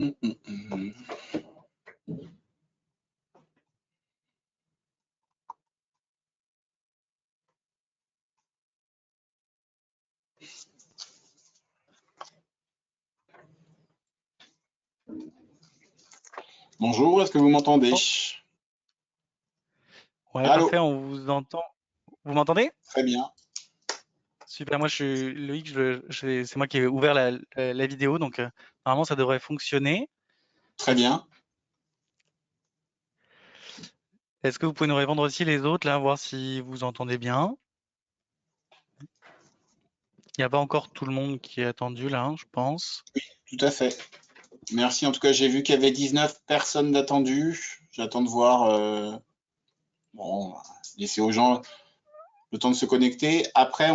Hum, hum, hum. Bonjour, est-ce que vous m'entendez? Oh, ouais, Allô? parfait, on vous entend. Vous m'entendez? Très bien. Super, moi je suis Loïc, c'est moi qui ai ouvert la vidéo, donc normalement ça devrait fonctionner. Très bien. Est-ce que vous pouvez nous répondre aussi les autres, là, voir si vous entendez bien? Il n'y a pas encore tout le monde qui est attendu, là, hein, je pense. Tout à fait. Merci. En tout cas, j'ai vu qu'il y avait 19 personnes d'attendues. J'attends de voir. Bon, laisser aux gens le temps de se connecter. Après,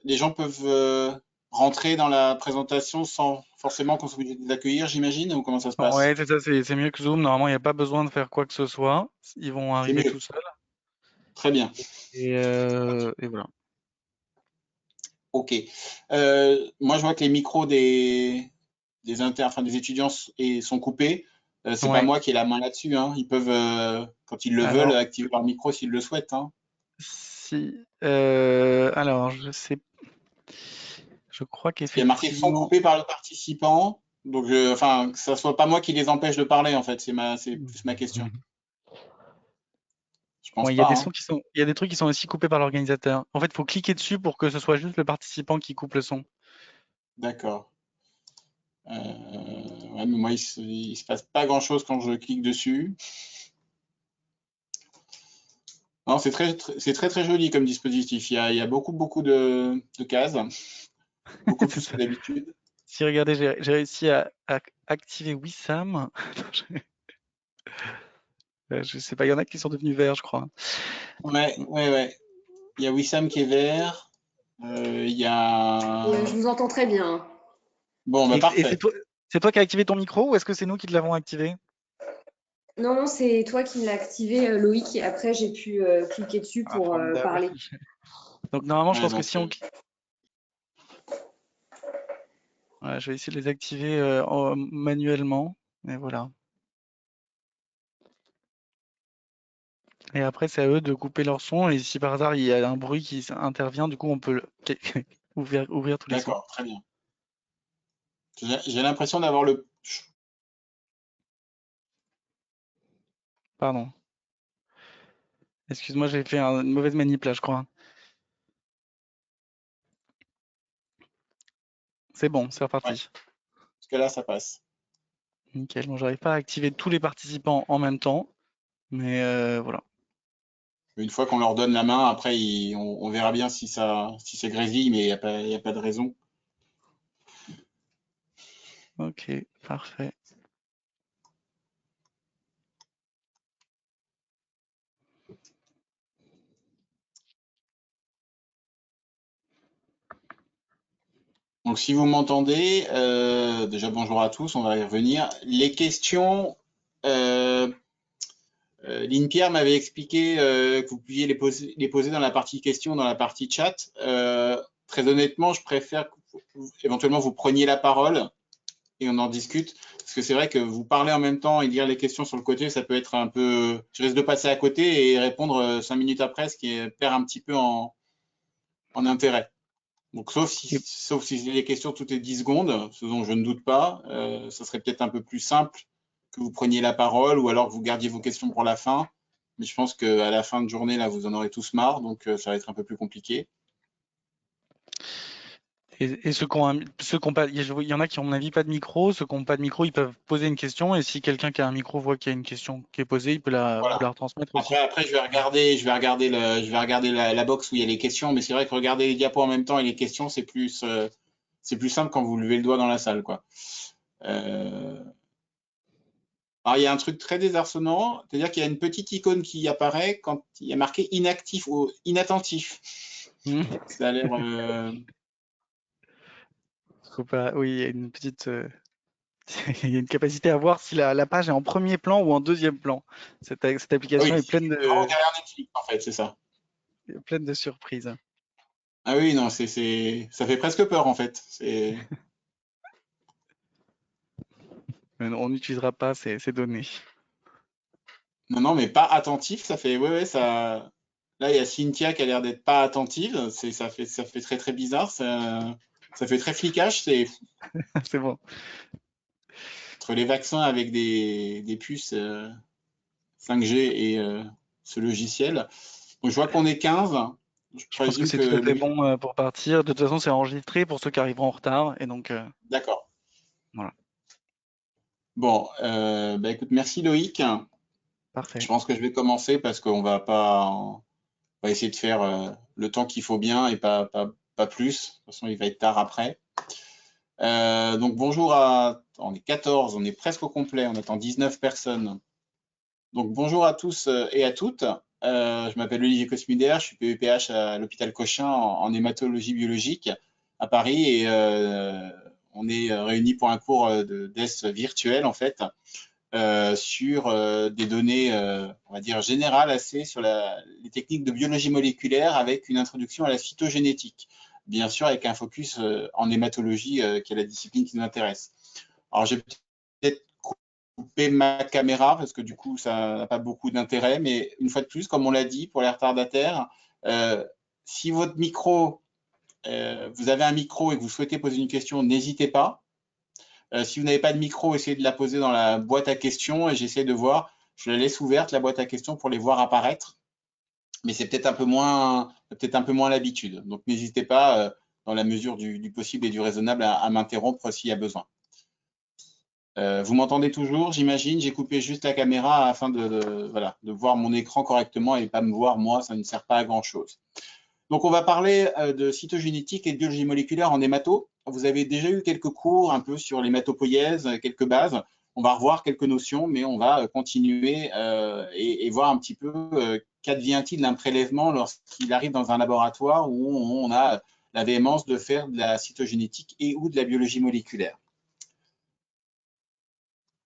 les gens peuvent rentrer dans la présentation sans forcément qu'on soit obligé de les accueillir, j'imagine, ou comment ça se passe? Ouais, c'est ça, c'est mieux que Zoom. Normalement, il n'y a pas besoin de faire quoi que ce soit. Ils vont C'est arriver mieux. tout seuls. Très bien. Et voilà. Ok. Moi, je vois que les micros des étudiants sont coupés. C'est pas Ouais. moi qui ai la main là-dessus, hein. Ils peuvent, quand ils le veulent, Alors, activer leur micro s'ils le souhaitent, hein. alors, je crois Il y a marqué son qu'effectivement. coupé par le participant. Donc, enfin, que ça soit pas moi qui les empêche de parler, en fait. C'est plus ma question. Je pense Ouais, il y a pas, des hein. sons il y a des trucs qui sont aussi coupés par l'organisateur. En fait, il faut cliquer dessus pour que ce soit juste le participant qui coupe le son. D'accord. Ouais, mais moi, il se passe pas grand-chose quand je clique dessus. Non, c'est très, très joli comme dispositif. Il y a beaucoup, beaucoup de cases, beaucoup C'est plus que ça. d'habitude. Si regardez, j'ai réussi à activer Wissam. Je sais pas, il y en a qui sont devenus verts, je crois. Ouais, ouais, ouais. Il y a Wissam qui est vert. Il y Ouais, a. je vous entends très bien. Bon, bah Et parfait. c'est toi qui as activé ton micro ou est-ce que c'est nous qui te l'avons activé? Non, non, c'est toi qui me l'as activé, Loïc, et après j'ai pu cliquer dessus Ah, pour formidable. parler. Donc normalement, je Ouais, pense que donc, si on ouais, je vais essayer de les activer manuellement. Et voilà. Et après, c'est à eux de couper leur son. Et si par hasard il y a un bruit qui intervient, du coup, on peut ouvrir tous les sons. d'accord, très bien. J'ai l'impression d'avoir le. Pardon. Excuse-moi, j'ai fait une mauvaise manip là, je crois. C'est bon, c'est Ouais, reparti. parce que là, ça passe. Nickel. Bon, j'arrive pas à activer tous les participants en même temps, mais voilà. Une fois qu'on leur donne la main, après, on verra bien si c'est grésille, mais il y a pas de raison. Ok, parfait. Donc, si vous m'entendez, déjà bonjour à tous, on va y revenir. Les questions, euh, Lynn Pierre m'avait expliqué que vous pouviez les poser dans la partie questions, dans la partie chat. Très honnêtement, je préfère que éventuellement vous preniez la parole et on en discute. Parce que c'est vrai que vous parler en même temps et lire les questions sur le côté, ça peut être un peu. Je risque de passer à côté et répondre 5 minutes après, ce qui perd un petit peu en intérêt. Donc, Et, sauf si j'ai les questions toutes les 10 secondes, ce dont je ne doute pas, ça serait peut-être un peu plus simple que vous preniez la parole ou alors que vous gardiez vos questions pour la fin. Mais je pense qu'à la fin de journée, là, vous en aurez tous marre, donc ça va être un peu plus compliqué. et ceux qui ont pas, il y en a qui ont, à mon avis, pas de micro. Ceux qui n'ont pas de micro, ils peuvent poser une question. Et si quelqu'un qui a un micro voit qu'il y a une question qui est posée, il peut vous Voilà. la retransmettre aussi. Après, je vais regarder la box où il y a les questions, mais c'est vrai que regarder les diapos en même temps et les questions, c'est plus simple quand vous levez le doigt dans la salle, quoi. Euh, Alors, il y a un truc très désarçonnant, c'est-à-dire qu'il y a une petite icône qui apparaît quand il y a marqué inactif ou inattentif. Ça a l'air. Faut pas, oui, il y a une petite, il y a une capacité à voir si la page est en premier plan ou en deuxième plan. Cette Ah oui, application est c'est vraiment derrière Netflix, en fait, c'est ça. pleine de surprises. Ah oui, non, ça fait presque peur, en fait. on n'utilisera pas ces données. Non, mais pas attentif, ça fait, ouais, ça. Là, il y a Cynthia qui a l'air d'être pas attentive. Ça fait très très bizarre. Ça fait très flicage. C'est C'est bon. entre les vaccins avec des puces 5G et ce logiciel. Donc, je vois qu'on est 15. Je Je pense que présume c'est que tout à fait Loïc. bon pour partir. De toute façon, c'est enregistré pour ceux qui arriveront en retard. Et donc, D'accord. voilà. Bon, bah, écoute, merci Loïc. Je Parfait. pense que je vais commencer parce qu'on va essayer de faire le temps qu'il faut bien et pas plus. De toute façon, il va être tard après. Donc bonjour on est 14, on est presque au complet, on attend 19 personnes. Donc bonjour à tous et à toutes. Je m'appelle Olivier Cosmuder, je suis PEPH à l'hôpital Cochin en hématologie biologique à Paris et on est réunis pour un cours de DES virtuel en fait sur des données, on va dire générales assez sur les techniques de biologie moléculaire avec une introduction à la cytogénétique, bien sûr avec un focus en hématologie qui est la discipline qui nous intéresse. Alors j'ai peut-être coupé ma caméra parce que du coup ça n'a pas beaucoup d'intérêt, mais une fois de plus, comme on l'a dit pour les retardataires, si votre micro, vous avez un micro et que vous souhaitez poser une question, n'hésitez pas. Si vous n'avez pas de micro, essayez de la poser dans la boîte à questions et j'essaie de voir. Je la laisse ouverte, la boîte à questions, pour les voir apparaître. Mais c'est peut-être un peu moins l'habitude. Donc n'hésitez pas, dans la mesure du possible et du raisonnable, à m'interrompre s'il y a besoin. Vous m'entendez toujours, j'imagine. J'ai coupé juste la caméra afin de voir mon écran correctement et pas me voir moi, ça ne sert pas à grand-chose. Donc, on va parler de cytogénétique et de biologie moléculaire en hémato. Vous avez déjà eu quelques cours un peu sur l'hématopoïèse, quelques bases. On va revoir quelques notions, mais on va continuer et voir un petit peu qu'advient-il d'un prélèvement lorsqu'il arrive dans un laboratoire où on a la véhémence de faire de la cytogénétique et ou de la biologie moléculaire.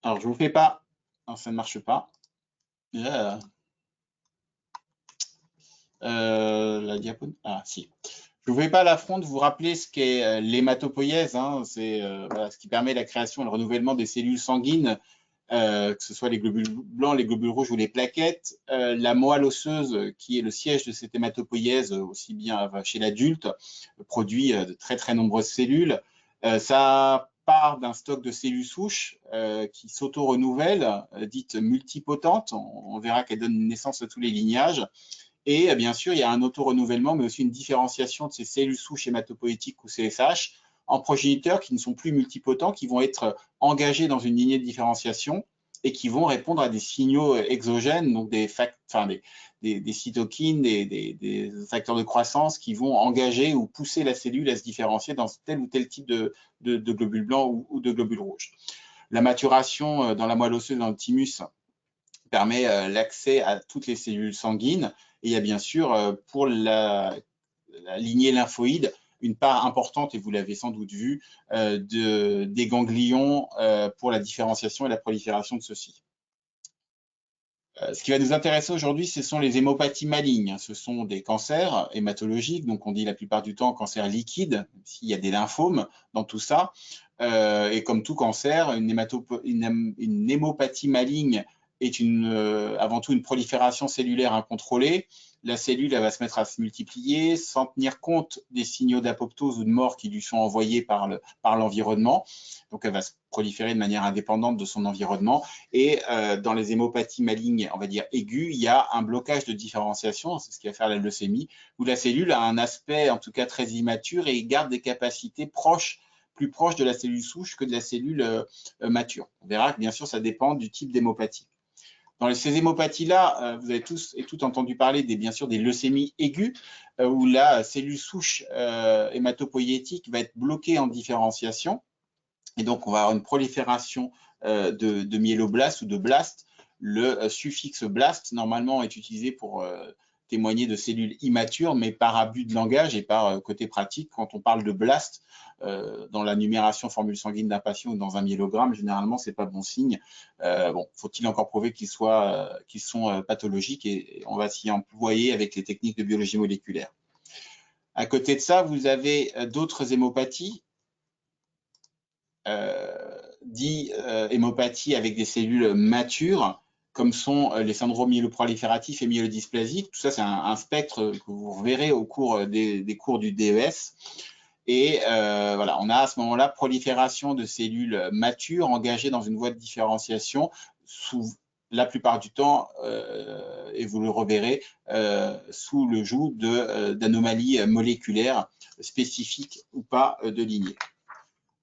Alors, je ne vous fais pas. Non, ça ne marche pas. La diapo. Ah, si. Je ne vous fais pas l'affront de vous rappeler ce qu'est l'hématopoïèse. Hein. C'est voilà, ce qui permet la création et le renouvellement des cellules sanguines, que ce soit les globules blancs, les globules rouges ou les plaquettes. La moelle osseuse, qui est le siège de cette hématopoïèse, aussi bien chez l'adulte, produit de très très nombreuses cellules. Ça part d'un stock de cellules souches qui s'auto-renouvellent, dites multipotentes. On verra qu'elles donnent naissance à tous les lignages. Et bien sûr, il y a un auto-renouvellement, mais aussi une différenciation de ces cellules souches hématopoïétiques ou CSH en progéniteurs qui ne sont plus multipotents, qui vont être engagés dans une lignée de différenciation et qui vont répondre à des signaux exogènes, donc des cytokines, des facteurs de croissance qui vont engager ou pousser la cellule à se différencier dans tel ou tel type de globules blancs ou de globules rouges. La maturation dans la moelle osseuse, dans le thymus, permet l'accès à toutes les cellules sanguines. Et il y a bien sûr, pour la lignée lymphoïde, une part importante, et vous l'avez sans doute vu, des ganglions pour la différenciation et la prolifération de ceux-ci. Ce qui va nous intéresser aujourd'hui, ce sont les hémopathies malignes. Ce sont des cancers hématologiques, donc on dit la plupart du temps cancer liquide, s'il y a des lymphomes dans tout ça. Et comme tout cancer, une hémopathie maligne est avant tout une prolifération cellulaire incontrôlée. La cellule, elle va se mettre à se multiplier sans tenir compte des signaux d'apoptose ou de mort qui lui sont envoyés par l'environnement. Donc, elle va se proliférer de manière indépendante de son environnement. Et dans les hémopathies malignes, on va dire aiguës, il y a un blocage de différenciation, c'est ce qui va faire la leucémie, où la cellule a un aspect en tout cas très immature et garde des capacités plus proches de la cellule souche que de la cellule mature. On verra que bien sûr, ça dépend du type d'hémopathie. Dans ces hémopathies-là, vous avez tous et toutes entendu parler bien sûr des leucémies aiguës, où la cellule souche hématopoïétique va être bloquée en différenciation. Et donc, on va avoir une prolifération de myéloblastes ou de blastes. Le suffixe blast, normalement, est utilisé pour témoigner de cellules immatures, mais par abus de langage et par côté pratique, quand on parle de blast, dans la numération formule sanguine d'un patient ou dans un myélogramme, généralement, ce n'est pas bon signe. Bon, faut-il encore prouver qu'ils sont pathologiques et on va s'y employer avec les techniques de biologie moléculaire. À côté de ça, vous avez d'autres hémopathies, dit hémopathie avec des cellules matures, comme sont les syndromes myéloprolifératifs et myélodysplasiques. Tout ça, c'est un spectre que vous reverrez au cours des cours du DES. Et voilà, on a à ce moment-là prolifération de cellules matures engagées dans une voie de différenciation sous la plupart du temps, et vous le reverrez, sous le joug d'anomalies moléculaires spécifiques ou pas de lignée.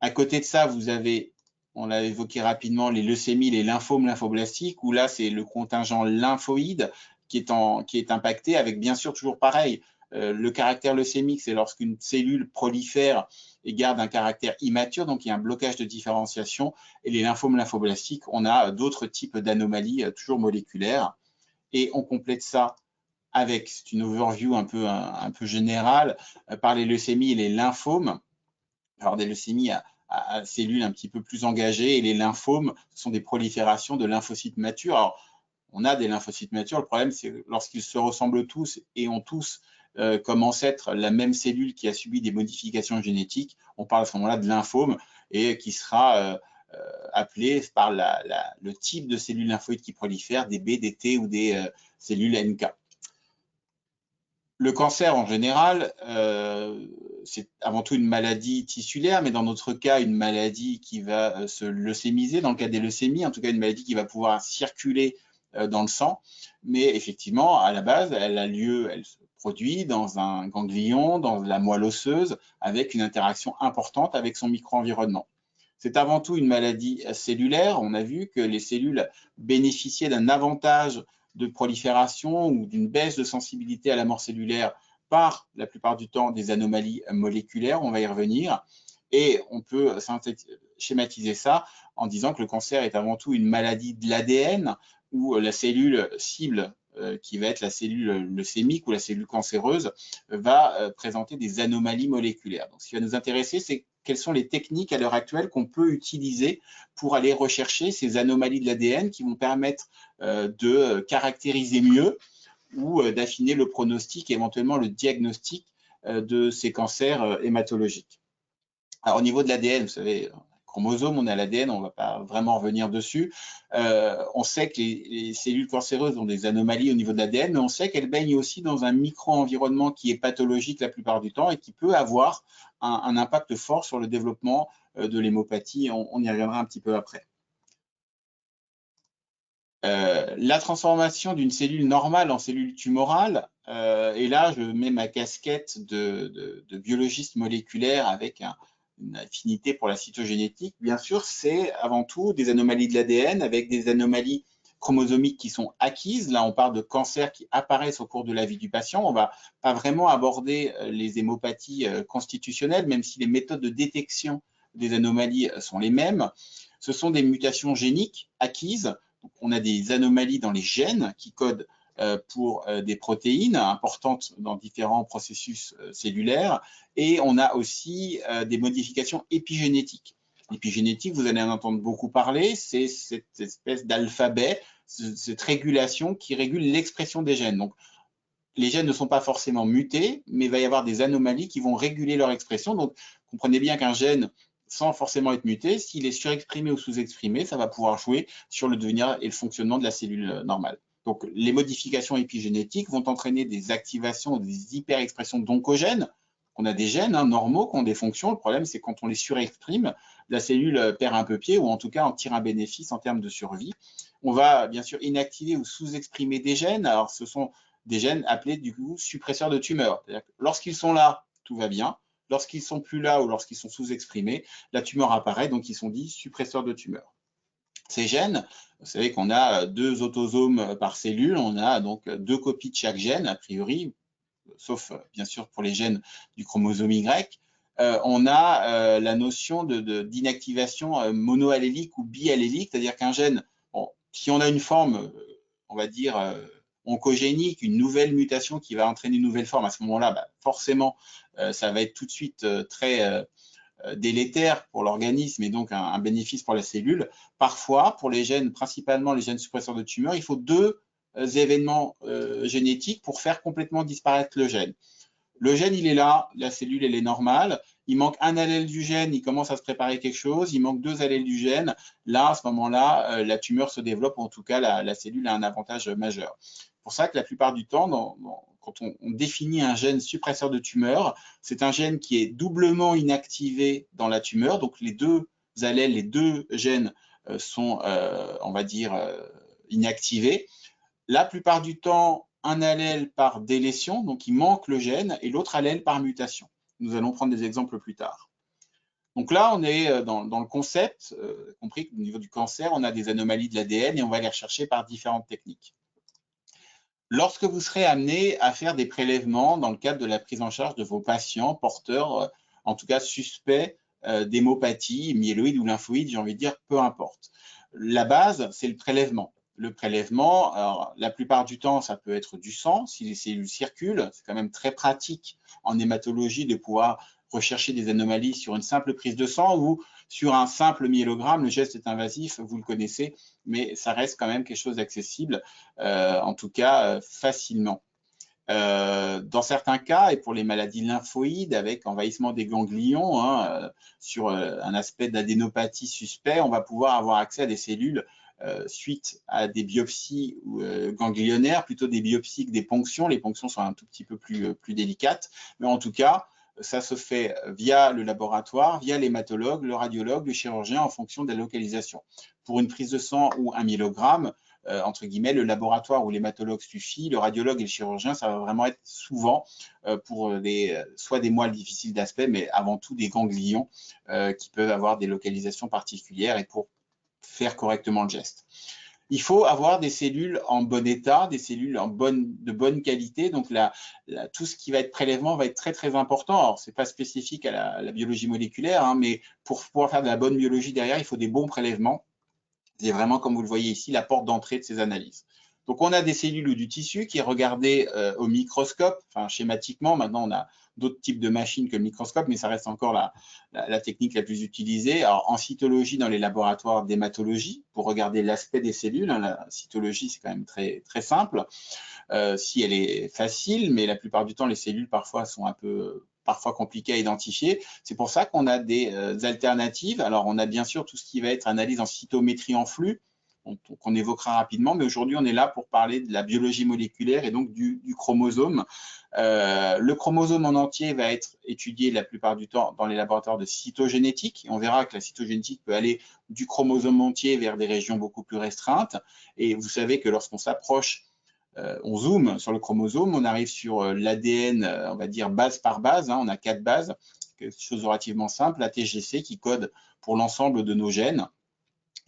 À côté de ça, vous avez, on l'a évoqué rapidement, les leucémies, les lymphomes lymphoblastiques, où là, c'est le contingent lymphoïde qui est impacté avec, bien sûr, toujours pareil, le caractère leucémique, c'est lorsqu'une cellule prolifère et garde un caractère immature, donc il y a un blocage de différenciation. Et les lymphomes lymphoblastiques, on a d'autres types d'anomalies, toujours moléculaires. Et on complète ça avec, c'est une overview un peu générale, par les leucémies et les lymphomes. Alors, des leucémies à cellules un petit peu plus engagées, et les lymphomes, ce sont des proliférations de lymphocytes matures. Alors, on a des lymphocytes matures, le problème, c'est lorsqu'ils se ressemblent tous et ont tous comme ancêtre la même cellule qui a subi des modifications génétiques, on parle à ce moment-là de lymphome, et qui sera appelé par le type de cellules lymphoïdes qui prolifèrent, des B, des T ou des cellules NK. Le cancer, en général, c'est avant tout une maladie tissulaire, mais dans notre cas, une maladie qui va se leucémiser. Dans le cas des leucémies, en tout cas, une maladie qui va pouvoir circuler dans le sang. Mais effectivement, à la base, elle se produit dans un ganglion, dans la moelle osseuse, avec une interaction importante avec son micro-environnement. C'est avant tout une maladie cellulaire. On a vu que les cellules bénéficiaient d'un avantage de prolifération ou d'une baisse de sensibilité à la mort cellulaire par la plupart du temps des anomalies moléculaires. On va y revenir. Et on peut schématiser ça en disant que le cancer est avant tout une maladie de l'ADN, où la cellule cible, qui va être la cellule leucémique ou la cellule cancéreuse, va présenter des anomalies moléculaires. Donc, ce qui va nous intéresser, c'est quelles sont les techniques à l'heure actuelle qu'on peut utiliser pour aller rechercher ces anomalies de l'ADN qui vont permettre de caractériser mieux ou d'affiner le pronostic et éventuellement le diagnostic de ces cancers hématologiques. Alors, au niveau de l'ADN, vous savez, chromosome, on a l'ADN, on ne va pas vraiment revenir dessus. On sait que les cellules cancéreuses ont des anomalies au niveau de l'ADN, mais on sait qu'elles baignent aussi dans un micro-environnement qui est pathologique la plupart du temps et qui peut avoir un impact fort sur le développement de l'hémopathie. On y reviendra un petit peu après. La transformation d'une cellule normale en cellule tumorale, et là je mets ma casquette de biologiste moléculaire avec une affinité pour la cytogénétique, bien sûr, c'est avant tout des anomalies de l'ADN avec des anomalies chromosomiques qui sont acquises. Là, on parle de cancers qui apparaissent au cours de la vie du patient. On ne va pas vraiment aborder les hémopathies constitutionnelles, même si les méthodes de détection des anomalies sont les mêmes. Ce sont des mutations géniques acquises. Donc, on a des anomalies dans les gènes qui codent pour des protéines importantes dans différents processus cellulaires, et on a aussi des modifications épigénétiques. L'épigénétique, vous allez en entendre beaucoup parler, c'est cette espèce d'alphabet, cette régulation qui régule l'expression des gènes. Donc, les gènes ne sont pas forcément mutés, mais il va y avoir des anomalies qui vont réguler leur expression. Donc, comprenez bien qu'un gène, sans forcément être muté, s'il est surexprimé ou sous-exprimé, ça va pouvoir jouer sur le devenir et le fonctionnement de la cellule normale. Donc, les modifications épigénétiques vont entraîner des activations, des hyperexpressions d'oncogènes. On a des gènes normaux qui ont des fonctions. Le problème, c'est quand on les surexprime, la cellule perd un peu pied, ou en tout cas en tire un bénéfice en termes de survie. On va bien sûr inactiver ou sous-exprimer des gènes. Alors, ce sont des gènes appelés du coup suppresseurs de tumeur. Lorsqu'ils sont là, tout va bien. Lorsqu'ils ne sont plus là ou lorsqu'ils sont sous-exprimés, la tumeur apparaît, donc ils sont dits suppresseurs de tumeur. Ces gènes, vous savez qu'on a 2 autosomes par cellule, on a donc 2 copies de chaque gène, a priori, sauf bien sûr pour les gènes du chromosome Y. On a la notion d'inactivation monoallélique ou biallélique, c'est-à-dire qu'un gène, bon, si on a une forme, on va dire, oncogénique, une nouvelle mutation qui va entraîner une nouvelle forme, à ce moment-là, bah, forcément, ça va être tout de suite très délétère pour l'organisme et donc un bénéfice pour la cellule. Parfois, pour les gènes, principalement les gènes suppresseurs de tumeurs, il faut 2 événements génétiques pour faire complètement disparaître le gène. Le gène, il est là, la cellule, elle est normale. il manque un allèle du gène, il commence à se préparer quelque chose, il manque 2 allèles du gène. Là, à ce moment-là, la tumeur se développe, en tout cas, la cellule a un avantage majeur. C'est pour ça que la plupart du temps, quand on définit un gène suppresseur de tumeur, c'est un gène qui est doublement inactivé dans la tumeur. Donc, les 2 allèles, les 2 gènes sont, on va dire, inactivés. La plupart du temps, un allèle par délétion, donc il manque le gène, et l'autre allèle par mutation. Nous allons prendre des exemples plus tard. Donc là, on est dans le concept, compris qu'au niveau du cancer, on a des anomalies de l'ADN et on va les rechercher par différentes techniques. Lorsque vous serez amené à faire des prélèvements dans le cadre de la prise en charge de vos patients porteurs, en tout cas suspects d'hémopathie, myéloïde ou lymphoïde, j'ai envie de dire, peu importe. La base, c'est le prélèvement. Le prélèvement, alors, la plupart du temps, ça peut être du sang, si les cellules circulent. C'est quand même très pratique en hématologie de pouvoir rechercher des anomalies sur une simple prise de sang ou sur un simple myélogramme. Le geste est invasif, vous le connaissez, mais ça reste quand même quelque chose d'accessible, en tout cas facilement. Dans certains cas, et pour les maladies lymphoïdes avec envahissement des ganglions, sur un aspect d'adénopathie suspect, on va pouvoir avoir accès à des cellules suite à des biopsies ganglionnaires, plutôt des biopsies que des ponctions. Les ponctions sont un tout petit peu plus délicates, mais en tout cas, ça se fait via le laboratoire, via l'hématologue, le radiologue, le chirurgien en fonction de la localisation. Pour une prise de sang ou un myélogramme, entre guillemets, le laboratoire ou l'hématologue suffit, le radiologue et le chirurgien, ça va vraiment être souvent pour soit des moelles difficiles d'aspect, mais avant tout des ganglions qui peuvent avoir des localisations particulières et pour faire correctement le geste. Il faut avoir des cellules en bon état, des cellules de bonne qualité. Donc, tout ce qui va être prélèvement va être très, très important. Alors, ce n'est pas spécifique à la biologie moléculaire, mais pour pouvoir faire de la bonne biologie derrière, il faut des bons prélèvements. C'est vraiment, comme vous le voyez ici, la porte d'entrée de ces analyses. Donc, on a des cellules ou du tissu qui est regardé au microscope, enfin schématiquement. Maintenant, on a d'autres types de machines que le microscope, mais ça reste encore la technique la plus utilisée. Alors, en cytologie, dans les laboratoires d'hématologie, pour regarder l'aspect des cellules, la cytologie, c'est quand même très, très simple. Si elle est facile, mais la plupart du temps, les cellules parfois sont un peu compliquées à identifier. C'est pour ça qu'on a des alternatives. Alors, on a bien sûr tout ce qui va être analyse en cytométrie en flux, qu'on évoquera rapidement, mais aujourd'hui, on est là pour parler de la biologie moléculaire et donc du chromosome. Le chromosome en entier va être étudié la plupart du temps dans les laboratoires de cytogénétique. Et on verra que la cytogénétique peut aller du chromosome entier vers des régions beaucoup plus restreintes. Et vous savez que lorsqu'on s'approche, on zoome sur le chromosome, on arrive sur l'ADN, on va dire base par base, on a 4 bases, quelque chose de relativement simple, la TGC qui code pour l'ensemble de nos gènes.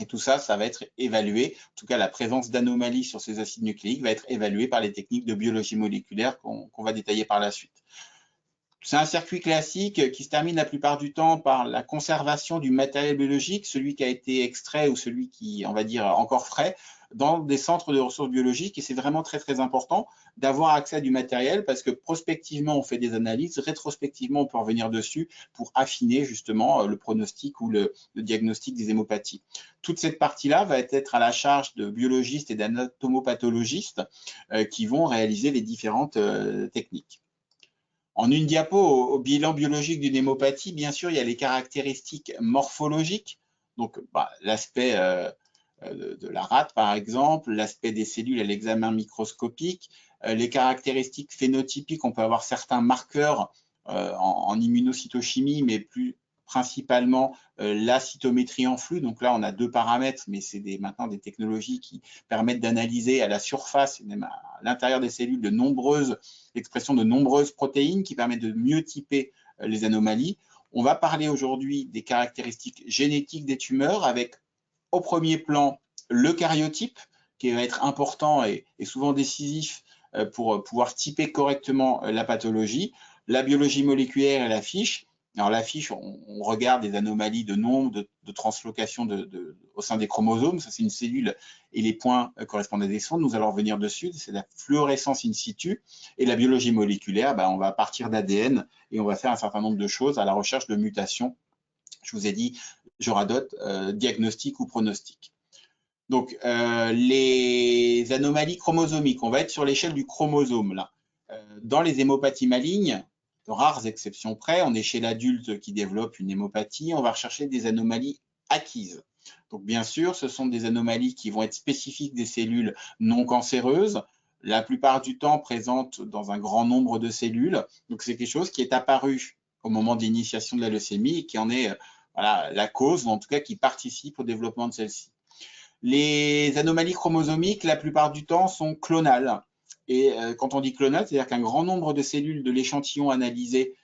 Et tout ça, ça va être évalué, en tout cas la présence d'anomalies sur ces acides nucléiques va être évaluée par les techniques de biologie moléculaire qu'on va détailler par la suite. C'est un circuit classique qui se termine la plupart du temps par la conservation du matériel biologique, celui qui a été extrait ou celui qui, on va dire, encore frais, dans des centres de ressources biologiques. Et c'est vraiment très, très important d'avoir accès à du matériel parce que prospectivement, on fait des analyses, rétrospectivement, on peut revenir dessus pour affiner justement le pronostic ou le diagnostic des hémopathies. Toute cette partie-là va être à la charge de biologistes et d'anatomopathologistes qui vont réaliser les différentes techniques. En une diapo, au bilan biologique d'une hémopathie, bien sûr, il y a les caractéristiques morphologiques, donc l'aspect de la rate, par exemple, l'aspect des cellules à l'examen microscopique, les caractéristiques phénotypiques, on peut avoir certains marqueurs en immunocytochimie, mais plus principalement la cytométrie en flux. Donc là, on a 2 paramètres, mais c'est maintenant des technologies qui permettent d'analyser à la surface, même à l'intérieur des cellules, l'expression de nombreuses protéines qui permettent de mieux typer les anomalies. On va parler aujourd'hui des caractéristiques génétiques des tumeurs avec, au premier plan, le karyotype qui va être important et souvent décisif pour pouvoir typer correctement la pathologie, la biologie moléculaire et la fiche. Alors la fiche, on regarde les anomalies de nombre, de translocation au sein des chromosomes. Ça, c'est une cellule et les points correspondent à des sondes. Nous allons revenir dessus. C'est la fluorescence in situ. Et la biologie moléculaire, on va partir d'ADN et on va faire un certain nombre de choses à la recherche de mutations. Je vous ai dit, je radote, diagnostic ou pronostic. Donc, les anomalies chromosomiques, on va être sur l'échelle du chromosome là. Dans les hémopathies malignes, rares exceptions près, on est chez l'adulte qui développe une hémopathie, on va rechercher des anomalies acquises. Donc bien sûr, ce sont des anomalies qui vont être spécifiques des cellules non cancéreuses, la plupart du temps présentes dans un grand nombre de cellules. Donc c'est quelque chose qui est apparu au moment de l'initiation de la leucémie et qui en est voilà, la cause, ou en tout cas qui participe au développement de celle-ci. Les anomalies chromosomiques, la plupart du temps, sont clonales. Et quand on dit clonal, c'est-à-dire qu'un grand nombre de cellules de l'échantillon analysé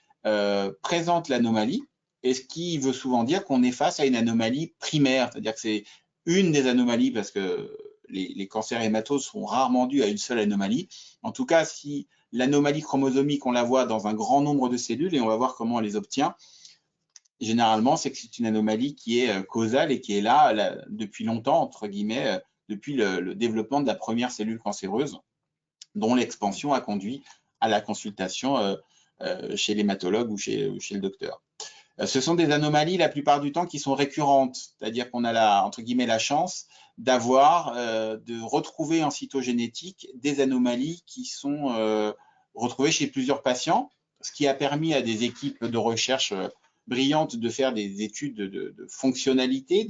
présentent l'anomalie, et ce qui veut souvent dire qu'on est face à une anomalie primaire, c'est-à-dire que c'est une des anomalies, parce que les cancers hématoses sont rarement dus à une seule anomalie. En tout cas, si l'anomalie chromosomique, on la voit dans un grand nombre de cellules, et on va voir comment on les obtient, généralement, c'est que c'est une anomalie qui est causale et qui est là depuis longtemps, entre guillemets, depuis le développement de la première cellule cancéreuse, dont l'expansion a conduit à la consultation chez l'hématologue ou chez le docteur. Ce sont des anomalies, la plupart du temps, qui sont récurrentes, c'est-à-dire qu'on a entre guillemets la chance d'avoir, de retrouver en cytogénétique des anomalies qui sont retrouvées chez plusieurs patients, ce qui a permis à des équipes de recherche brillantes de faire des études de fonctionnalité,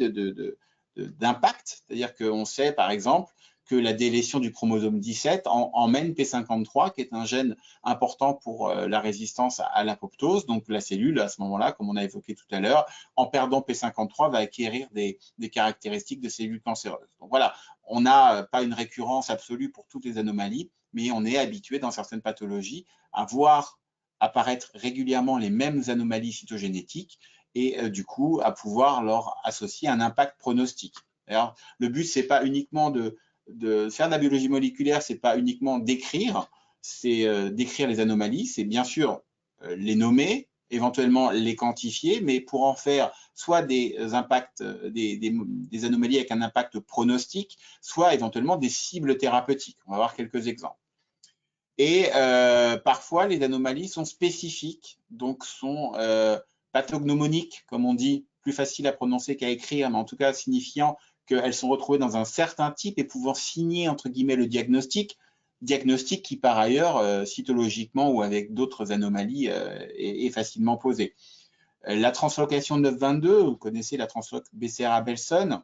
d'impact, c'est-à-dire qu'on sait par exemple que la délétion du chromosome 17 emmène P53, qui est un gène important pour la résistance à l'apoptose. Donc la cellule, à ce moment-là, comme on a évoqué tout à l'heure, en perdant P53, va acquérir des caractéristiques de cellules cancéreuses. Donc voilà, on n'a pas une récurrence absolue pour toutes les anomalies, mais on est habitué dans certaines pathologies à voir apparaître régulièrement les mêmes anomalies cytogénétiques et du coup à pouvoir leur associer un impact pronostique. Alors, le but, ce n'est pas uniquement de faire de la biologie moléculaire, ce n'est pas uniquement d'écrire, c'est d'écrire les anomalies, c'est bien sûr les nommer, éventuellement les quantifier, mais pour en faire soit des impacts, des anomalies avec un impact pronostique, soit éventuellement des cibles thérapeutiques. On va voir quelques exemples. Et parfois, les anomalies sont spécifiques, donc sont pathognomoniques, comme on dit, plus facile à prononcer qu'à écrire, mais en tout cas signifiant qu'elles sont retrouvées dans un certain type et pouvant signer, entre guillemets, le diagnostic qui, par ailleurs, cytologiquement ou avec d'autres anomalies, est facilement posé. La translocation 922, vous connaissez la transloc Becerra-Belson,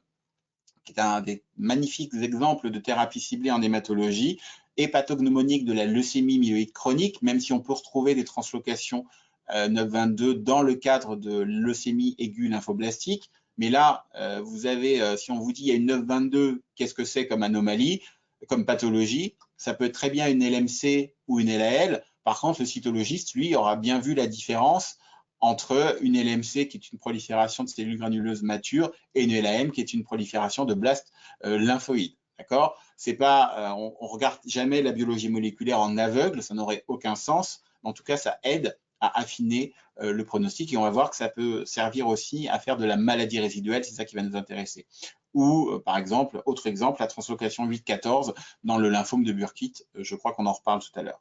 qui est un des magnifiques exemples de thérapie ciblée en hématologie, et pathognomonique de la leucémie myéloïde chronique, même si on peut retrouver des translocations 922 dans le cadre de leucémie aiguë lymphoblastique. Mais là, vous avez, si on vous dit il y a une 922, qu'est-ce que c'est comme anomalie, comme pathologie? Ça peut être très bien une LMC ou une LAL. Par contre, le cytologiste, lui, aura bien vu la différence entre une LMC qui est une prolifération de cellules granuleuses matures et une LAM qui est une prolifération de blastes lymphoïdes. D'accord? C'est pas, on regarde jamais la biologie moléculaire en aveugle, ça n'aurait aucun sens. Mais en tout cas, ça aide à affiner le pronostic et on va voir que ça peut servir aussi à faire de la maladie résiduelle, c'est ça qui va nous intéresser. Ou par exemple, autre exemple, la translocation 8-14 dans le lymphome de Burkitt, je crois qu'on en reparle tout à l'heure.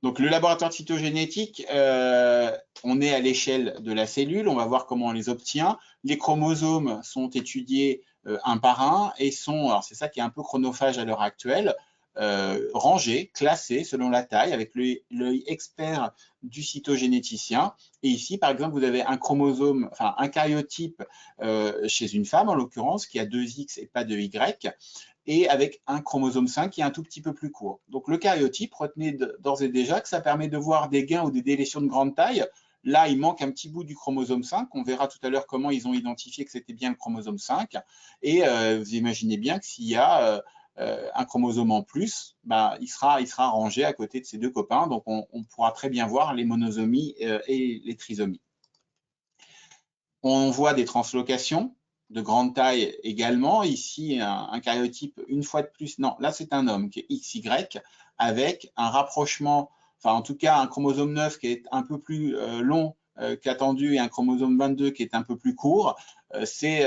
Donc le laboratoire de cytogénétique, on est à l'échelle de la cellule, on va voir comment on les obtient. Les chromosomes sont étudiés un par un et sont, alors c'est ça qui est un peu chronophage à l'heure actuelle, rangés, classés selon la taille avec l'œil expert du cytogénéticien. Et ici, par exemple, vous avez un chromosome, enfin un karyotype chez une femme en l'occurrence qui a 2X et pas de Y, et avec un chromosome 5 qui est un tout petit peu plus court. Donc le karyotype, retenez d'ores et déjà que ça permet de voir des gains ou des délétions de grande taille. Là, il manque un petit bout du chromosome 5. On verra tout à l'heure comment ils ont identifié que c'était bien le chromosome 5. Et vous imaginez bien que s'il y a un chromosome en plus, bah, il sera rangé à côté de ses deux copains. Donc on pourra très bien voir les monosomies et les trisomies. On voit des translocations de grande taille également. Ici, un karyotype, une fois de plus, non, là c'est un homme qui est XY avec un rapprochement, enfin en tout cas un chromosome 9 qui est un peu plus long qu'attendu et un chromosome 22 qui est un peu plus court. C'est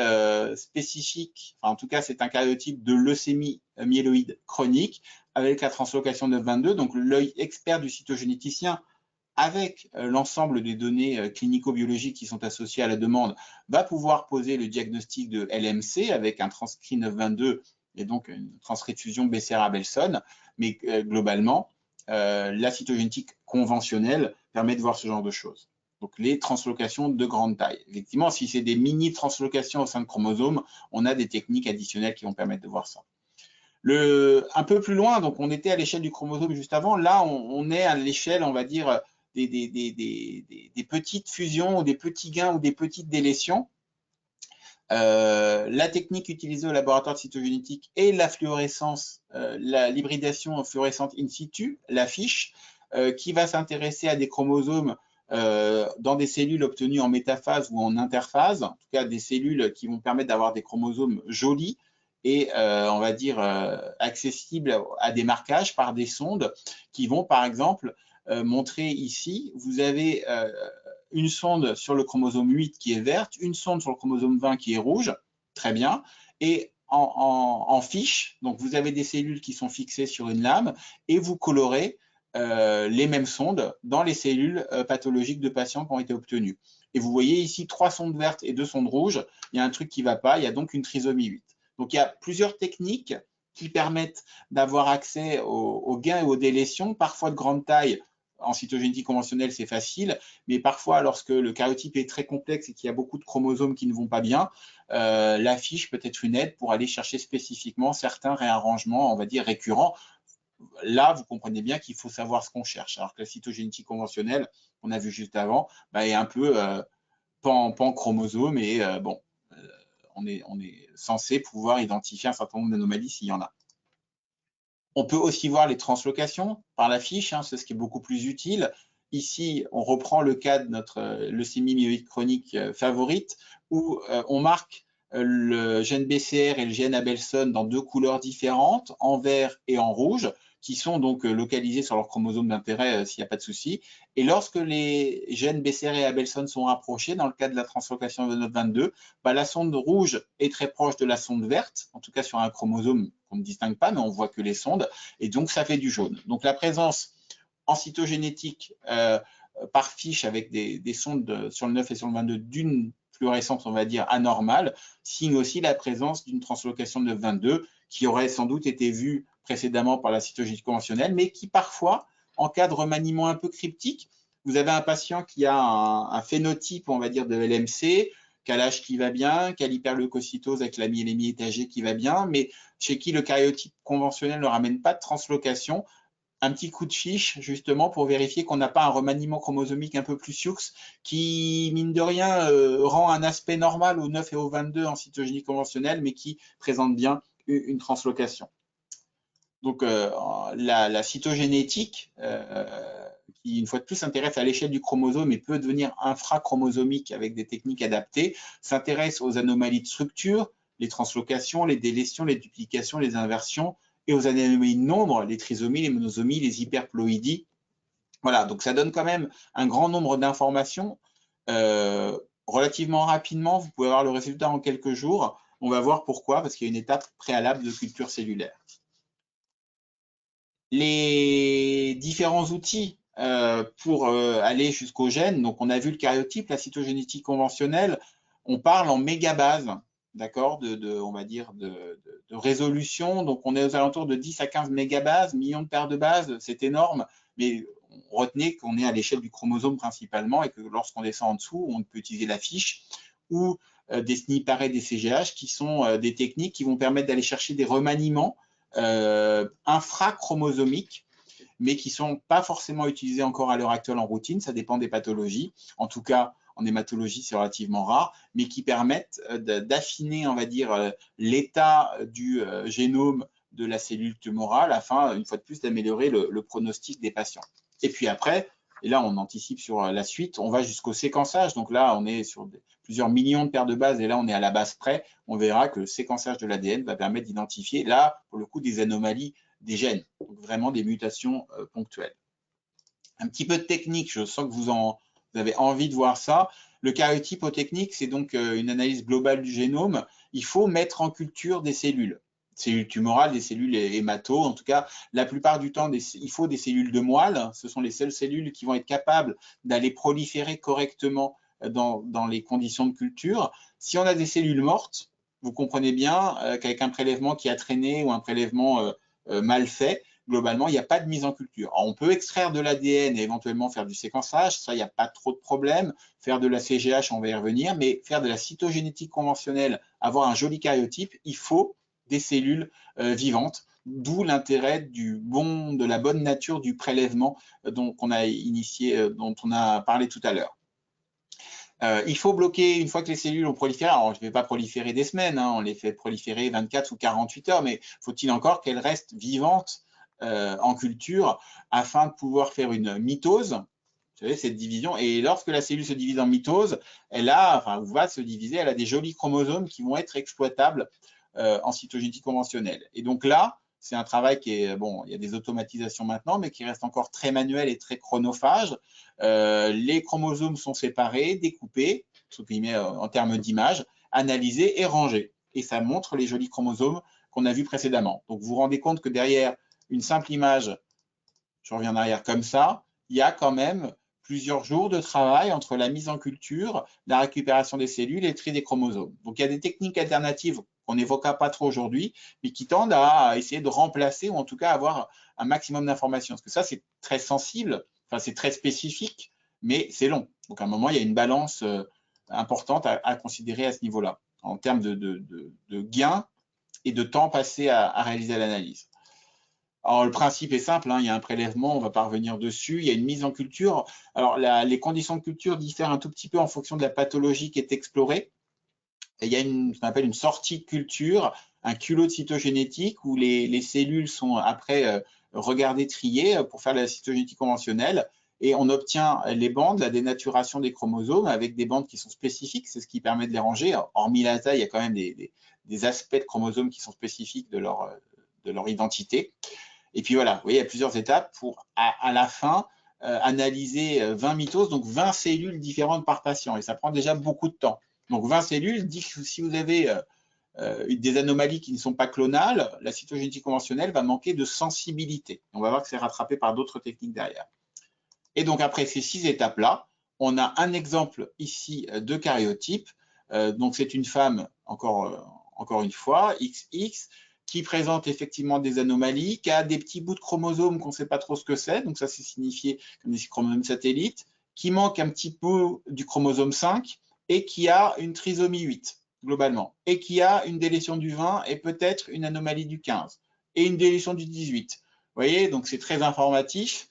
spécifique, enfin en tout cas c'est un karyotype de leucémie myéloïde chronique avec la translocation 922, donc l'œil expert du cytogénéticien avec l'ensemble des données clinico-biologiques qui sont associées à la demande, va pouvoir poser le diagnostic de LMC avec un transcrit 922 et donc une transfusion Becerra-Belson. Mais globalement, la cytogénétique conventionnelle permet de voir ce genre de choses. Donc, les translocations de grande taille. Effectivement, si c'est des mini-translocations au sein de chromosomes, on a des techniques additionnelles qui vont permettre de voir ça. Un peu plus loin, donc on était à l'échelle du chromosome juste avant, là on est à l'échelle, on va dire, des petites fusions ou des petits gains ou des petites délétions. La technique utilisée au laboratoire de cytogénétique est la fluorescence, l'hybridation fluorescente in situ, la FISH, qui va s'intéresser à des chromosomes dans des cellules obtenues en métaphase ou en interphase, en tout cas des cellules qui vont permettre d'avoir des chromosomes jolis et on va dire accessibles à des marquages par des sondes qui vont par exemple montrer ici, vous avez une sonde sur le chromosome 8 qui est verte, une sonde sur le chromosome 20 qui est rouge, très bien, et en fiche, donc vous avez des cellules qui sont fixées sur une lame et vous colorez les mêmes sondes dans les cellules pathologiques de patients qui ont été obtenues. Et vous voyez ici 3 sondes vertes et 2 sondes rouges, il y a un truc qui ne va pas, il y a donc une trisomie 8. Donc il y a plusieurs techniques qui permettent d'avoir accès aux gains et aux délétions, parfois de grande taille. En cytogénétique conventionnelle, c'est facile, mais parfois, lorsque le karyotype est très complexe et qu'il y a beaucoup de chromosomes qui ne vont pas bien, la fiche peut être une aide pour aller chercher spécifiquement certains réarrangements, on va dire, récurrents. Là, vous comprenez bien qu'il faut savoir ce qu'on cherche, alors que la cytogénétique conventionnelle, qu'on a vu juste avant, est un peu pan chromosome et bon, on est censé pouvoir identifier un certain nombre d'anomalies s'il y en a. On peut aussi voir les translocations par la fiche, hein, c'est ce qui est beaucoup plus utile. Ici, on reprend le cas de notre leucémie myéloïde chronique favorite, où on marque le gène BCR et le gène Abelson dans 2 couleurs différentes, en vert et en rouge, qui sont donc localisés sur leur chromosome d'intérêt s'il n'y a pas de souci. Et lorsque les gènes BCR et Abelson sont rapprochés, dans le cas de la translocation de notre 22, la sonde rouge est très proche de la sonde verte, en tout cas sur un chromosome qu'on ne distingue pas, mais on voit que les sondes, et donc ça fait du jaune. Donc la présence en cytogénétique par fiche avec des sondes sur le 9 et sur le 22 d'une fluorescence, on va dire, anormale, signe aussi la présence d'une translocation de 9-22 qui aurait sans doute été vue précédemment par la cytogénétique conventionnelle, mais qui parfois, en cas de remaniement un peu cryptique, vous avez un patient qui a un phénotype, on va dire, de LMC, qui a l'âge qui va bien, qui a l'hyperleucocytose avec la myélémie étagée qui va bien, mais chez qui le karyotype conventionnel ne ramène pas de translocation, un petit coup de fiche justement pour vérifier qu'on n'a pas un remaniement chromosomique un peu plus sioux qui, mine de rien, rend un aspect normal au 9 et au 22 en cytogénie conventionnelle, mais qui présente bien une translocation. Donc, la cytogénétique, qui, une fois de plus, s'intéresse à l'échelle du chromosome et peut devenir infrachromosomique avec des techniques adaptées, s'intéresse aux anomalies de structure, les translocations, les délétions, les duplications, les inversions, et aux anomalies de nombre, les trisomies, les monosomies, les hyperploïdies. Voilà, donc ça donne quand même un grand nombre d'informations. Relativement rapidement, vous pouvez avoir le résultat en quelques jours. On va voir pourquoi, parce qu'il y a une étape préalable de culture cellulaire. Les différents outils pour aller jusqu'au gène, donc on a vu le karyotype, la cytogénétique conventionnelle, on parle en mégabases, d'accord, on va dire de résolution, donc on est aux alentours de 10 à 15 mégabases, millions de paires de bases, c'est énorme, mais retenez qu'on est à l'échelle du chromosome principalement et que lorsqu'on descend en dessous, on peut utiliser la fiche ou des SNP et des CGH qui sont des techniques qui vont permettre d'aller chercher des remaniements infrachromosomiques, mais qui ne sont pas forcément utilisés encore à l'heure actuelle en routine, ça dépend des pathologies. En tout cas, en hématologie, c'est relativement rare, mais qui permettent d'affiner, on va dire, l'état du génome de la cellule tumorale afin, une fois de plus, d'améliorer le pronostic des patients. Et puis après, et là, on anticipe sur la suite, on va jusqu'au séquençage. Donc là, on est sur plusieurs millions de paires de bases et là, on est à la base près. On verra que le séquençage de l'ADN va permettre d'identifier, là, pour le coup, des anomalies des gènes, donc vraiment des mutations ponctuelles. Un petit peu de technique, je sens que vous avez envie de voir ça. Le karyotypotechnique, c'est donc une analyse globale du génome. Il faut mettre en culture des cellules tumorales, des cellules hémato. En tout cas, la plupart du temps, il faut des cellules de moelle. Ce sont les seules cellules qui vont être capables d'aller proliférer correctement dans les conditions de culture. Si on a des cellules mortes, vous comprenez bien qu'avec un prélèvement qui a traîné ou un prélèvement mal fait, globalement, il n'y a pas de mise en culture. Alors, on peut extraire de l'ADN et éventuellement faire du séquençage, ça, il n'y a pas trop de problème. Faire de la CGH, on va y revenir, mais faire de la cytogénétique conventionnelle, avoir un joli karyotype, il faut des cellules vivantes, d'où l'intérêt de la bonne nature du prélèvement dont on a parlé tout à l'heure. Il faut bloquer, une fois que les cellules ont proliféré, alors je ne vais pas proliférer des semaines, hein, on les fait proliférer 24 ou 48 heures, mais faut-il encore qu'elles restent vivantes en culture afin de pouvoir faire une mitose, vous savez, cette division. Et lorsque la cellule se divise en mitose, va se diviser, elle a des jolis chromosomes qui vont être exploitables en cytogénétique conventionnelle. Et donc là, c'est un travail qui est, bon, il y a des automatisations maintenant, mais qui reste encore très manuel et très chronophage. Les chromosomes sont séparés, découpés, en termes d'image, analysés et rangés. Et ça montre les jolis chromosomes qu'on a vus précédemment. Donc, vous vous rendez compte que derrière une simple image, je reviens en arrière comme ça, il y a quand même plusieurs jours de travail entre la mise en culture, la récupération des cellules et le tri des chromosomes. Donc, il y a des techniques alternatives qu'on n'évoquera pas trop aujourd'hui, mais qui tendent à essayer de remplacer ou en tout cas avoir un maximum d'informations. Parce que ça, c'est très sensible, enfin, c'est très spécifique, mais c'est long. Donc, à un moment, il y a une balance importante à considérer à ce niveau-là, en termes de gains et de temps passé à réaliser l'analyse. Alors, le principe est simple, hein, il y a un prélèvement, on ne va pas revenir dessus, il y a une mise en culture. Alors, les conditions de culture diffèrent un tout petit peu en fonction de la pathologie qui est explorée. Et il y a ce qu'on appelle une sortie de culture, un culot de cytogénétique où les cellules sont après regardées, triées pour faire la cytogénétique conventionnelle. Et on obtient les bandes, la dénaturation des chromosomes avec des bandes qui sont spécifiques, c'est ce qui permet de les ranger. Hormis la taille, il y a quand même des aspects de chromosomes qui sont spécifiques de leur identité. Et puis voilà, vous voyez, il y a plusieurs étapes pour, à la fin, analyser 20 mitoses, donc 20 cellules différentes par patient. Et ça prend déjà beaucoup de temps. Donc 20 cellules dit que si vous avez des anomalies qui ne sont pas clonales, la cytogénétique conventionnelle va manquer de sensibilité. On va voir que c'est rattrapé par d'autres techniques derrière. Et donc après ces 6 étapes-là, on a un exemple ici de karyotype. Donc c'est une femme, encore une fois, XX, qui présente effectivement des anomalies, qui a des petits bouts de chromosomes qu'on ne sait pas trop ce que c'est, donc ça c'est signifié comme des chromosomes satellites, qui manque un petit peu du chromosome 5 et qui a une trisomie 8 globalement, et qui a une délétion du 20 et peut-être une anomalie du 15 et une délétion du 18. Vous voyez, donc c'est très informatif.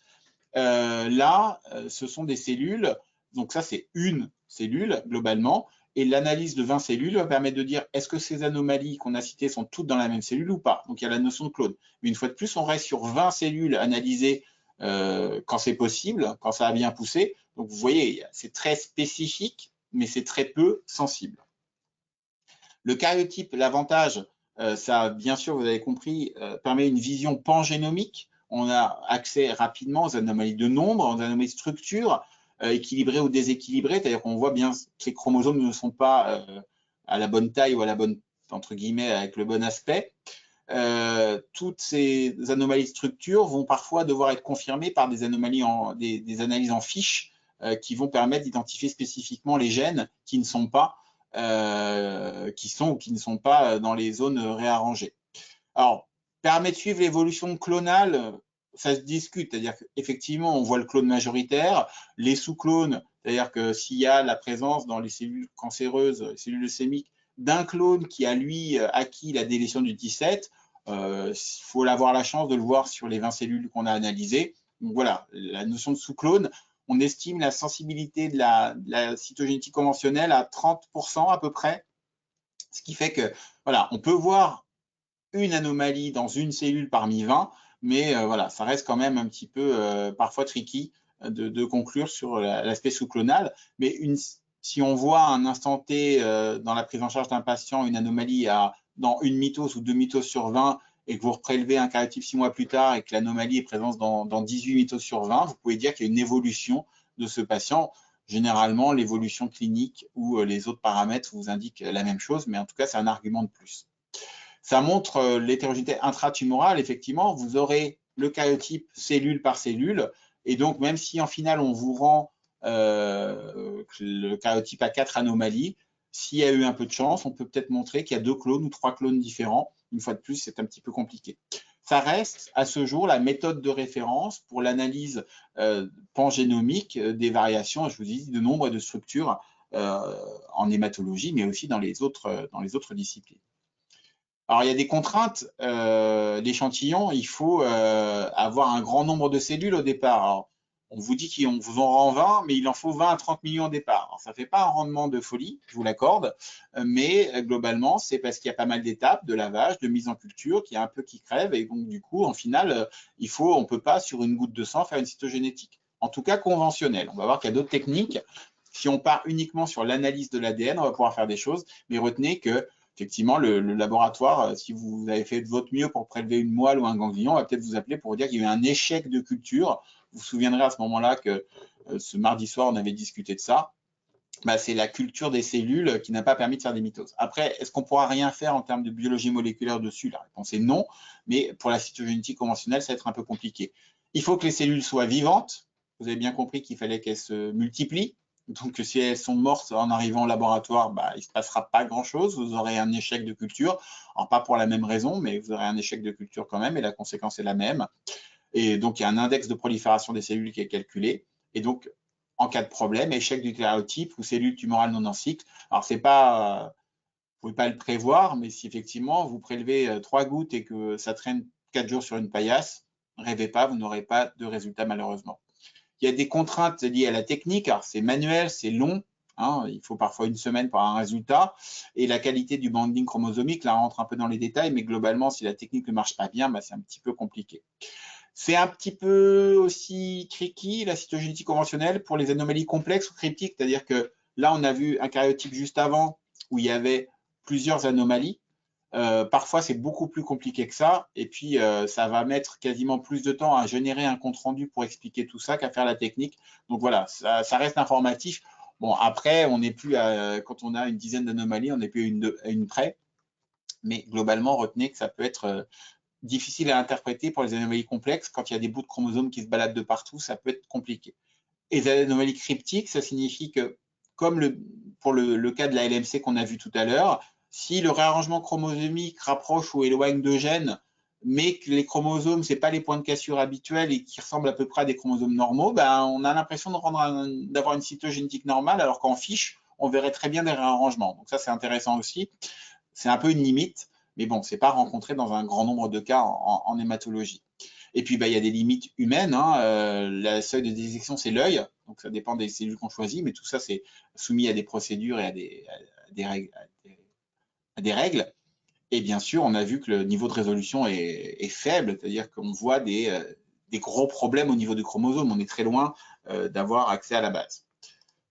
Là, ce sont des cellules, donc ça c'est une cellule globalement, et l'analyse de 20 cellules va permettre de dire est-ce que ces anomalies qu'on a citées sont toutes dans la même cellule ou pas. Donc il y a la notion de clone. Mais une fois de plus, on reste sur 20 cellules analysées quand c'est possible, quand ça a bien poussé. Donc vous voyez, c'est très spécifique, mais c'est très peu sensible. Le karyotype, l'avantage, ça bien sûr, vous avez compris, permet une vision pangénomique. On a accès rapidement aux anomalies de nombre, aux anomalies de structure, équilibrées ou déséquilibrées, c'est-à-dire qu'on voit bien que les chromosomes ne sont pas à la bonne taille ou à la bonne, entre guillemets, avec le bon aspect. Toutes ces anomalies de structure vont parfois devoir être confirmées par des anomalies des analyses en fiches qui vont permettre d'identifier spécifiquement les gènes qui ne sont pas qui sont ou qui ne sont pas dans les zones réarrangées. Alors, permet de suivre l'évolution clonale, ça se discute, c'est-à-dire qu'effectivement, on voit le clone majoritaire, les sous-clones, c'est-à-dire que s'il y a la présence dans les cellules cancéreuses, les cellules leucémiques, d'un clone qui a, lui, acquis la délétion du 17, il faut avoir la chance de le voir sur les 20 cellules qu'on a analysées. Donc voilà, la notion de sous-clone, on estime la sensibilité de la cytogénétique conventionnelle à 30% à peu près, ce qui fait que, voilà, on peut voir une anomalie dans une cellule parmi 20, mais voilà, ça reste quand même un petit peu parfois tricky de conclure sur l'aspect sous-clonal. Mais si on voit à un instant T dans la prise en charge d'un patient une anomalie dans une mitose ou 2 mitoses sur 20 et que vous prélevez un karyotype 6 mois plus tard et que l'anomalie est présente dans 18 mitoses sur 20, vous pouvez dire qu'il y a une évolution de ce patient. Généralement, l'évolution clinique ou les autres paramètres vous indiquent la même chose, mais en tout cas, c'est un argument de plus. Ça montre l'hétérogénéité intratumorale, effectivement, vous aurez le karyotype cellule par cellule, et donc même si en final on vous rend le karyotype à 4 anomalies, s'il y a eu un peu de chance, on peut peut-être montrer qu'il y a 2 clones ou 3 clones différents. Une fois de plus, c'est un petit peu compliqué. ça reste à ce jour la méthode de référence pour l'analyse pangénomique des variations, je vous dis, de nombre de structures en hématologie, mais aussi dans les autres disciplines. Alors, il y a des contraintes. L'échantillon, il faut avoir un grand nombre de cellules au départ. Alors, on vous dit qu'on vous en rend 20, mais il en faut 20 à 30 millions au départ. Alors, ça ne fait pas un rendement de folie, je vous l'accorde, mais globalement, c'est parce qu'il y a pas mal d'étapes de lavage, de mise en culture, qu'il y a un peu qui crève. Et donc, du coup, en final, on ne peut pas, sur une goutte de sang, faire une cytogénétique. En tout cas, conventionnelle. On va voir qu'il y a d'autres techniques. Si on part uniquement sur l'analyse de l'ADN, on va pouvoir faire des choses, mais retenez que effectivement, le laboratoire, si vous avez fait de votre mieux pour prélever une moelle ou un ganglion, va peut-être vous appeler pour vous dire qu'il y a eu un échec de culture. Vous vous souviendrez à ce moment-là que ce mardi soir, on avait discuté de ça. Bah, c'est la culture des cellules qui n'a pas permis de faire des mitoses. Après, est-ce qu'on pourra rien faire en termes de biologie moléculaire dessus? La réponse est non, mais pour la cytogénétique conventionnelle, ça va être un peu compliqué. Il faut que les cellules soient vivantes. Vous avez bien compris qu'il fallait qu'elles se multiplient. Donc, si elles sont mortes en arrivant au laboratoire, bah, il ne se passera pas grand-chose. Vous aurez un échec de culture. Alors, pas pour la même raison, mais vous aurez un échec de culture quand même, et la conséquence est la même. Et donc, il y a un index de prolifération des cellules qui est calculé. Et donc, en cas de problème, échec du karyotype ou cellule tumorale non en cycle. Alors, c'est pas, vous ne pouvez pas le prévoir, mais si effectivement vous prélevez 3 gouttes et que ça traîne 4 jours sur une paillasse, rêvez pas, vous n'aurez pas de résultat malheureusement. Il y a des contraintes liées à la technique. Alors, c'est manuel, c'est long. Hein, il faut parfois une semaine pour un résultat. Et la qualité du banding chromosomique, là, on rentre un peu dans les détails, mais globalement, si la technique ne marche pas bien, bah, c'est un petit peu compliqué. C'est un petit peu aussi tricky, la cytogénétique conventionnelle, pour les anomalies complexes ou cryptiques. C'est-à-dire que là, on a vu un karyotype juste avant où il y avait plusieurs anomalies. Parfois, c'est beaucoup plus compliqué que ça. Et puis, ça va mettre quasiment plus de temps à générer un compte-rendu pour expliquer tout ça qu'à faire la technique. Donc voilà, ça reste informatif. Bon, après, on n'est plus quand on a une dizaine d'anomalies, on n'est plus à une près. Mais globalement, retenez que ça peut être difficile à interpréter pour les anomalies complexes. Quand il y a des bouts de chromosomes qui se baladent de partout, ça peut être compliqué. Et les anomalies cryptiques, ça signifie que, comme pour le cas de la LMC qu'on a vu tout à l'heure, si le réarrangement chromosomique rapproche ou éloigne de gènes, mais que les chromosomes, ce n'est pas les points de cassure habituels et qui ressemblent à peu près à des chromosomes normaux, ben, on a l'impression d'avoir une cytogénétique normale, alors qu'en fiche, on verrait très bien des réarrangements. Donc ça, c'est intéressant aussi. C'est un peu une limite, mais bon, ce n'est pas rencontré dans un grand nombre de cas en hématologie. Et puis, bah, il y a des limites humaines. Hein. Le seuil de détection, c'est l'œil. Donc, ça dépend des cellules qu'on choisit, mais tout ça, c'est soumis à des procédures et à des règles. Et bien sûr, on a vu que le niveau de résolution est faible, c'est-à-dire qu'on voit des gros problèmes au niveau du chromosome. On est très loin d'avoir accès à la base.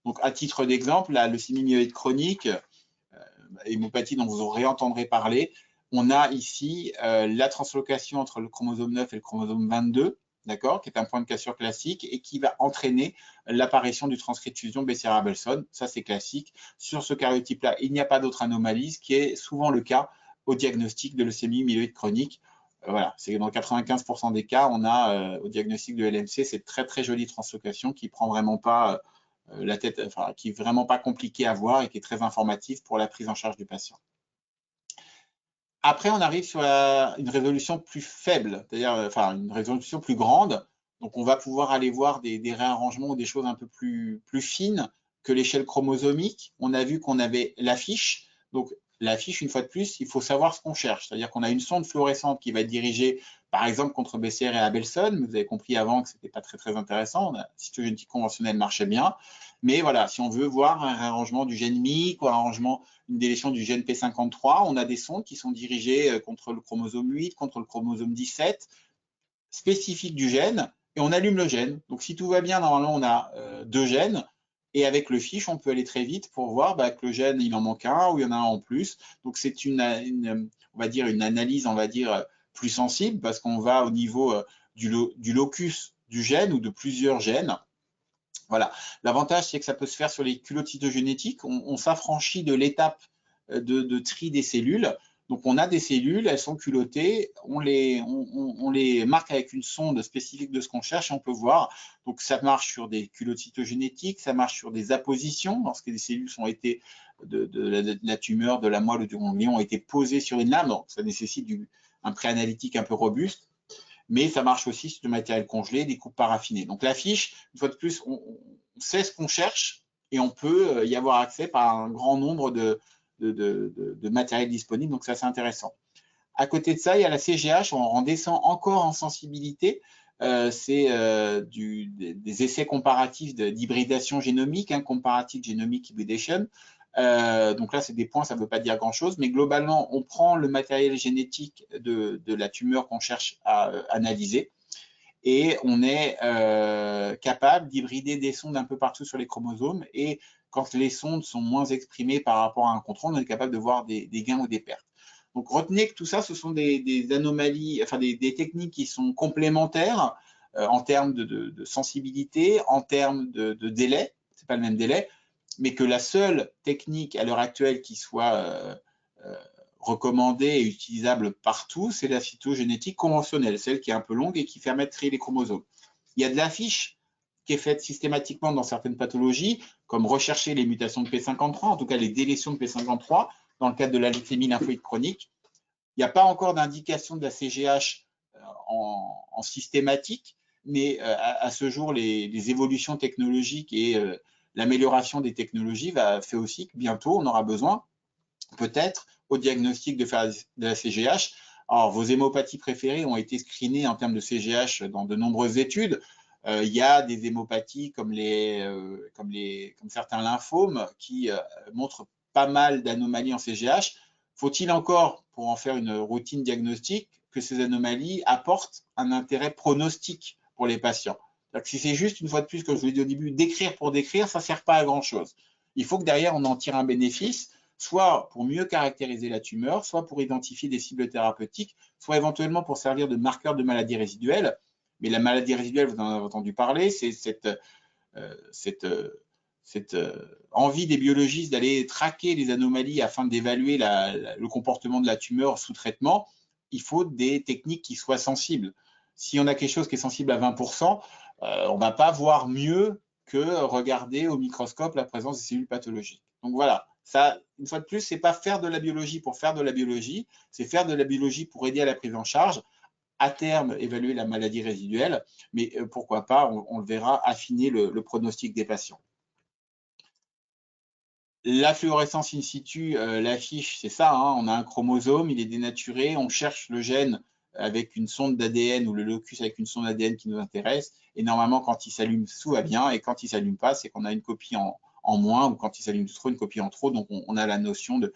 Donc, à titre d'exemple, la leucémie myéloïde chronique, hémopathie dont vous réentendrez parler, on a ici la translocation entre le chromosome 9 et le chromosome 22, d'accord, qui est un point de cassure classique et qui va entraîner l'apparition du transcrit de fusion Becerra-Belson. Ça, c'est classique. Sur ce karyotype-là, il n'y a pas d'autre anomalie, ce qui est souvent le cas au diagnostic de leucémie myéloïde chronique. Voilà, c'est dans 95% des cas, on a au diagnostic de LMC cette très très jolie translocation qui prend vraiment pas la tête, enfin, qui est vraiment pas compliqué à voir et qui est très informative pour la prise en charge du patient. Après, on arrive sur une résolution plus faible, c'est-à-dire enfin, une résolution plus grande. Donc, on va pouvoir aller voir des réarrangements ou des choses un peu plus fines que l'échelle chromosomique. On a vu qu'on avait l'affiche. Donc, l'affiche, une fois de plus, il faut savoir ce qu'on cherche. C'est-à-dire qu'on a une sonde fluorescente qui va être dirigée, par exemple, contre BCR et Abelson. Mais vous avez compris avant que ce n'était pas très, très intéressant. La cytogénétique conventionnelle marchait bien. Mais voilà, si on veut voir un réarrangement du gène MYC ou un arrangement, une délétion du gène P53, on a des sondes qui sont dirigées contre le chromosome 8, contre le chromosome 17, spécifiques du gène, et on allume le gène. Donc, si tout va bien, normalement, on a 2 gènes. Et avec le fiche, on peut aller très vite pour voir que le gène, il en manque un ou il y en a un en plus. Donc, c'est on va dire une analyse, on va dire, plus sensible parce qu'on va au niveau du locus du gène ou de plusieurs gènes. Voilà. L'avantage, c'est que ça peut se faire sur les culottes cytogénétiques. On s'affranchit de l'étape de tri des cellules. Donc, on a des cellules, elles sont culottées, on les marque avec une sonde spécifique de ce qu'on cherche et on peut voir. Donc, ça marche sur des culottes cytogénétiques, ça marche sur des appositions, lorsque des cellules ont été de la tumeur, de la moelle ou du ganglion ont été posées sur une lame. Donc, ça nécessite un préanalytique un peu robuste. mais ça marche aussi sur du matériel congelé, des coupes paraffinées. Donc la fiche, une fois de plus, on sait ce qu'on cherche et on peut y avoir accès par un grand nombre de matériel disponible, donc ça c'est intéressant. À côté de ça, il y a la CGH, on descend encore en sensibilité. C'est des essais comparatifs d'hybridation génomique, hein, comparative genomic hybridation. Donc là, c'est des points, ça ne veut pas dire grand-chose, mais globalement, on prend le matériel génétique de la tumeur qu'on cherche à analyser et on est capable d'hybrider des sondes un peu partout sur les chromosomes. Et quand les sondes sont moins exprimées par rapport à un contrôle, on est capable de voir des gains ou des pertes. Donc retenez que tout ça, ce sont des anomalies, enfin des techniques qui sont complémentaires en termes de sensibilité, en termes de délai, ce n'est pas le même délai, mais que la seule technique à l'heure actuelle qui soit recommandée et utilisable partout, c'est la cytogénétique conventionnelle, celle qui est un peu longue et qui permet de trier les chromosomes. Il y a de la fiche qui est faite systématiquement dans certaines pathologies, comme rechercher les mutations de P53, en tout cas les délétions de P53, dans le cadre de la leucémie lymphoïde chronique. Il n'y a pas encore d'indication de la CGH en systématique, mais à ce jour, les évolutions technologiques et l'amélioration des technologies fait aussi que bientôt, on aura besoin, peut-être, au diagnostic de faire de la CGH. Alors, vos hémopathies préférées ont été screenées en termes de CGH dans de nombreuses études. Il y a des hémopathies comme certains lymphomes qui montrent pas mal d'anomalies en CGH. Faut-il encore, pour en faire une routine diagnostique, que ces anomalies apportent un intérêt pronostique pour les patients? Si c'est juste, une fois de plus, comme je vous l'ai dit au début, d'écrire pour décrire, ça ne sert pas à grand-chose. Il faut que derrière, on en tire un bénéfice, soit pour mieux caractériser la tumeur, soit pour identifier des cibles thérapeutiques, soit éventuellement pour servir de marqueur de maladie résiduelle. Mais la maladie résiduelle, vous en avez entendu parler, c'est cette envie des biologistes d'aller traquer les anomalies afin d'évaluer le comportement de la tumeur sous traitement. Il faut des techniques qui soient sensibles. Si on a quelque chose qui est sensible à 20%, on ne va pas voir mieux que regarder au microscope la présence des cellules pathologiques. Donc voilà, ça, une fois de plus, ce n'est pas faire de la biologie pour faire de la biologie, c'est faire de la biologie pour aider à la prise en charge, à terme évaluer la maladie résiduelle, mais pourquoi pas, on le verra, affiner le pronostic des patients. La fluorescence in situ, l'affiche, c'est ça, hein, on a un chromosome, il est dénaturé, on cherche le gène avec une sonde d'ADN ou le locus avec une sonde d'ADN qui nous intéresse, et normalement quand il s'allume, tout va bien, et quand il ne s'allume pas, c'est qu'on a une copie en moins, ou quand il s'allume trop, une copie en trop, donc on a la notion de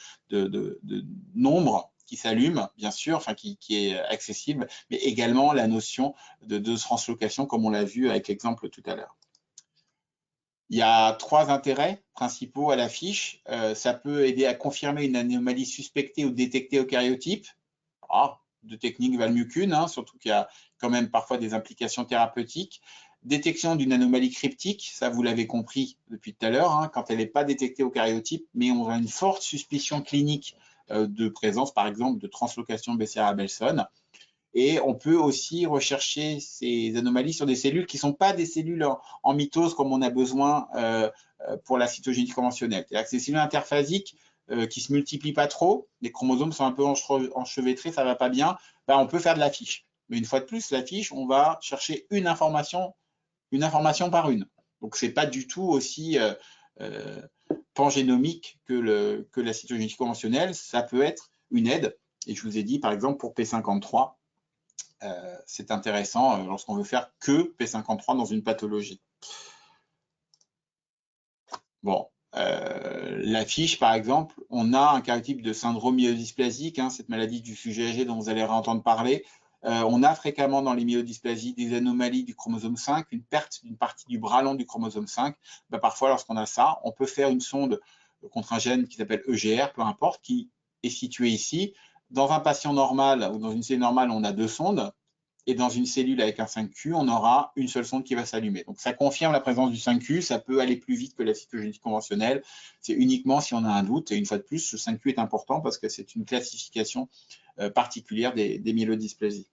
nombre qui s'allume, bien sûr, enfin qui est accessible, mais également la notion de translocation, comme on l'a vu avec l'exemple tout à l'heure. Il y a 3 intérêts principaux à la fiche. Ça peut aider à confirmer une anomalie suspectée ou détectée au karyotype. Deux techniques valent mieux qu'une, hein, surtout qu'il y a quand même parfois des implications thérapeutiques. Détection d'une anomalie cryptique, ça vous l'avez compris depuis tout à l'heure, hein, quand elle n'est pas détectée au karyotype, mais on a une forte suspicion clinique de présence, par exemple, de translocation BCR-Abelson. Et on peut aussi rechercher ces anomalies sur des cellules qui ne sont pas des cellules en mitose comme on a besoin pour la cytogénétique conventionnelle. C'est-à-dire que ces cellules interphasiques qui ne se multiplient pas trop, les chromosomes sont un peu enchevêtrés, ça ne va pas bien, ben on peut faire de la fiche. Mais une fois de plus, la fiche, on va chercher une information par une. Donc, ce n'est pas du tout aussi pangénomique que la cytogénétique conventionnelle. Ça peut être une aide. Et je vous ai dit, par exemple, pour P53, c'est intéressant lorsqu'on veut faire que P53 dans une pathologie. Bon, la fiche, par exemple, on a un karyotype de syndrome myélodysplasique, hein, cette maladie du sujet âgé dont vous allez entendre parler. On a fréquemment dans les myélodysplasies des anomalies du chromosome 5, une perte d'une partie du bras long du chromosome 5. Ben, parfois, lorsqu'on a ça, on peut faire une sonde contre un gène qui s'appelle EGR, peu importe, qui est situé ici. Dans un patient normal ou dans une cellule normale, on a 2 sondes. Et dans une cellule avec un 5Q, on aura une seule sonde qui va s'allumer. Donc, ça confirme la présence du 5Q. Ça peut aller plus vite que la cytogénétique conventionnelle. C'est uniquement si on a un doute. Et une fois de plus, ce 5Q est important parce que c'est une classification particulière des myélodysplasies.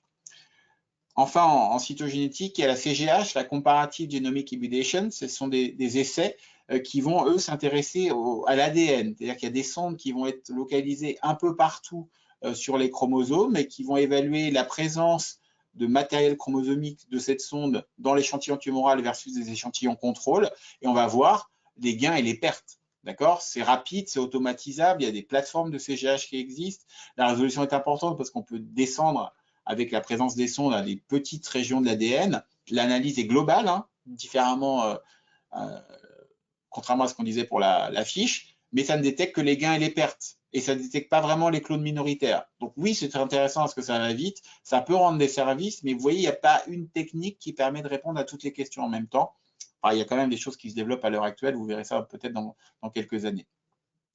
Enfin, en cytogénétique, il y a la CGH, la Comparative Genomic Hybridation. Ce sont des essais qui vont, eux, s'intéresser à l'ADN. C'est-à-dire qu'il y a des sondes qui vont être localisées un peu partout sur les chromosomes et qui vont évaluer la présence de matériel chromosomique de cette sonde dans l'échantillon tumoral versus des échantillons contrôle, et on va voir les gains et les pertes. D'accord? C'est rapide, c'est automatisable, il y a des plateformes de CGH qui existent. La résolution est importante parce qu'on peut descendre avec la présence des sondes à des petites régions de l'ADN. L'analyse est globale, hein, différemment, contrairement à ce qu'on disait pour la fiche, mais ça ne détecte que les gains et les pertes. Et ça ne détecte pas vraiment les clones minoritaires. Donc oui, c'est très intéressant parce que ça va vite, ça peut rendre des services, mais vous voyez, il n'y a pas une technique qui permet de répondre à toutes les questions en même temps. Enfin, il y a quand même des choses qui se développent à l'heure actuelle, vous verrez ça peut-être dans quelques années.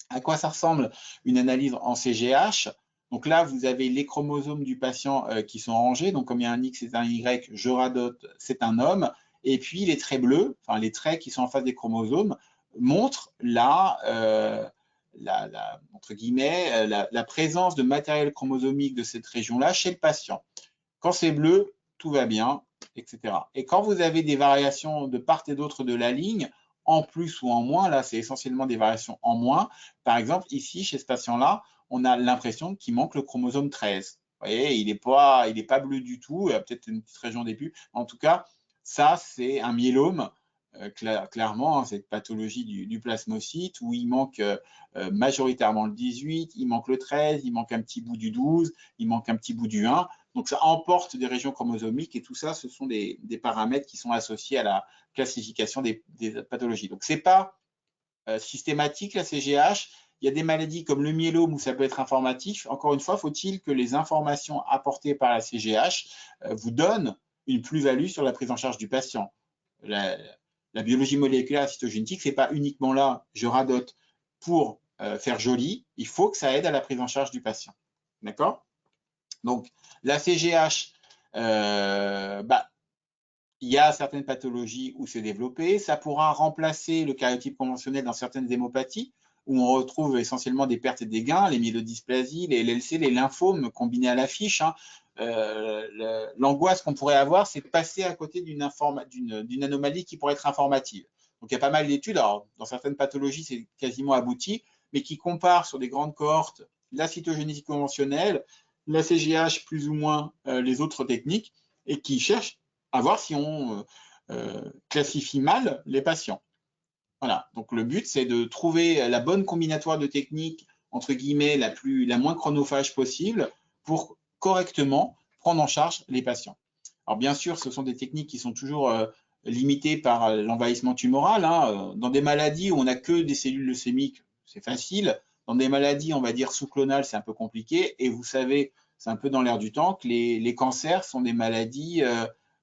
À quoi ça ressemble une analyse en CGH? Donc là, vous avez les chromosomes du patient qui sont rangés. Donc comme il y a un X et un Y, je radote, c'est un homme. Et puis les traits bleus, enfin les traits qui sont en face des chromosomes, montrent entre guillemets, la présence de matériel chromosomique de cette région-là chez le patient. Quand c'est bleu, tout va bien, etc. Et quand vous avez des variations de part et d'autre de la ligne, en plus ou en moins, là c'est essentiellement des variations en moins. Par exemple, ici, chez ce patient-là, on a l'impression qu'il manque le chromosome 13. Vous voyez, il n'est pas bleu du tout, il y a peut-être une petite région des pupilles. En tout cas, ça c'est un myélome, clairement, hein, cette pathologie du plasmocyte où il manque majoritairement le 18, il manque le 13, il manque un petit bout du 12, il manque un petit bout du 1. Donc, ça emporte des régions chromosomiques et tout ça, ce sont des paramètres qui sont associés à la classification des pathologies. Donc, ce n'est pas systématique, la CGH. Il y a des maladies comme le myélome où ça peut être informatif. Encore une fois, faut-il que les informations apportées par la CGH vous donnent une plus-value sur la prise en charge du patient. La biologie moléculaire cytogénétique, ce n'est pas uniquement là, je radote pour faire joli. Il faut que ça aide à la prise en charge du patient. D'accord? Donc, la CGH, il y a certaines pathologies où c'est développé. Ça pourra remplacer le karyotype conventionnel dans certaines hémopathies, où on retrouve essentiellement des pertes et des gains, les myélodysplasies, les LLC, les lymphomes combinés à la fiche. Hein. L'angoisse qu'on pourrait avoir, c'est de passer à côté d'une anomalie qui pourrait être informative. Donc, il y a pas mal d'études. Alors, dans certaines pathologies, c'est quasiment abouti, mais qui comparent sur des grandes cohortes la cytogénétique conventionnelle, la CGH plus ou moins les autres techniques, et qui cherchent à voir si on classifie mal les patients. Voilà, donc le but, c'est de trouver la bonne combinatoire de techniques, entre guillemets, la moins chronophage possible pour correctement prendre en charge les patients. Alors bien sûr, ce sont des techniques qui sont toujours limitées par l'envahissement tumoral. Hein. Dans des maladies où on n'a que des cellules leucémiques, c'est facile. Dans des maladies, on va dire sous-clonales, c'est un peu compliqué. Et vous savez, c'est un peu dans l'air du temps que les cancers sont des maladies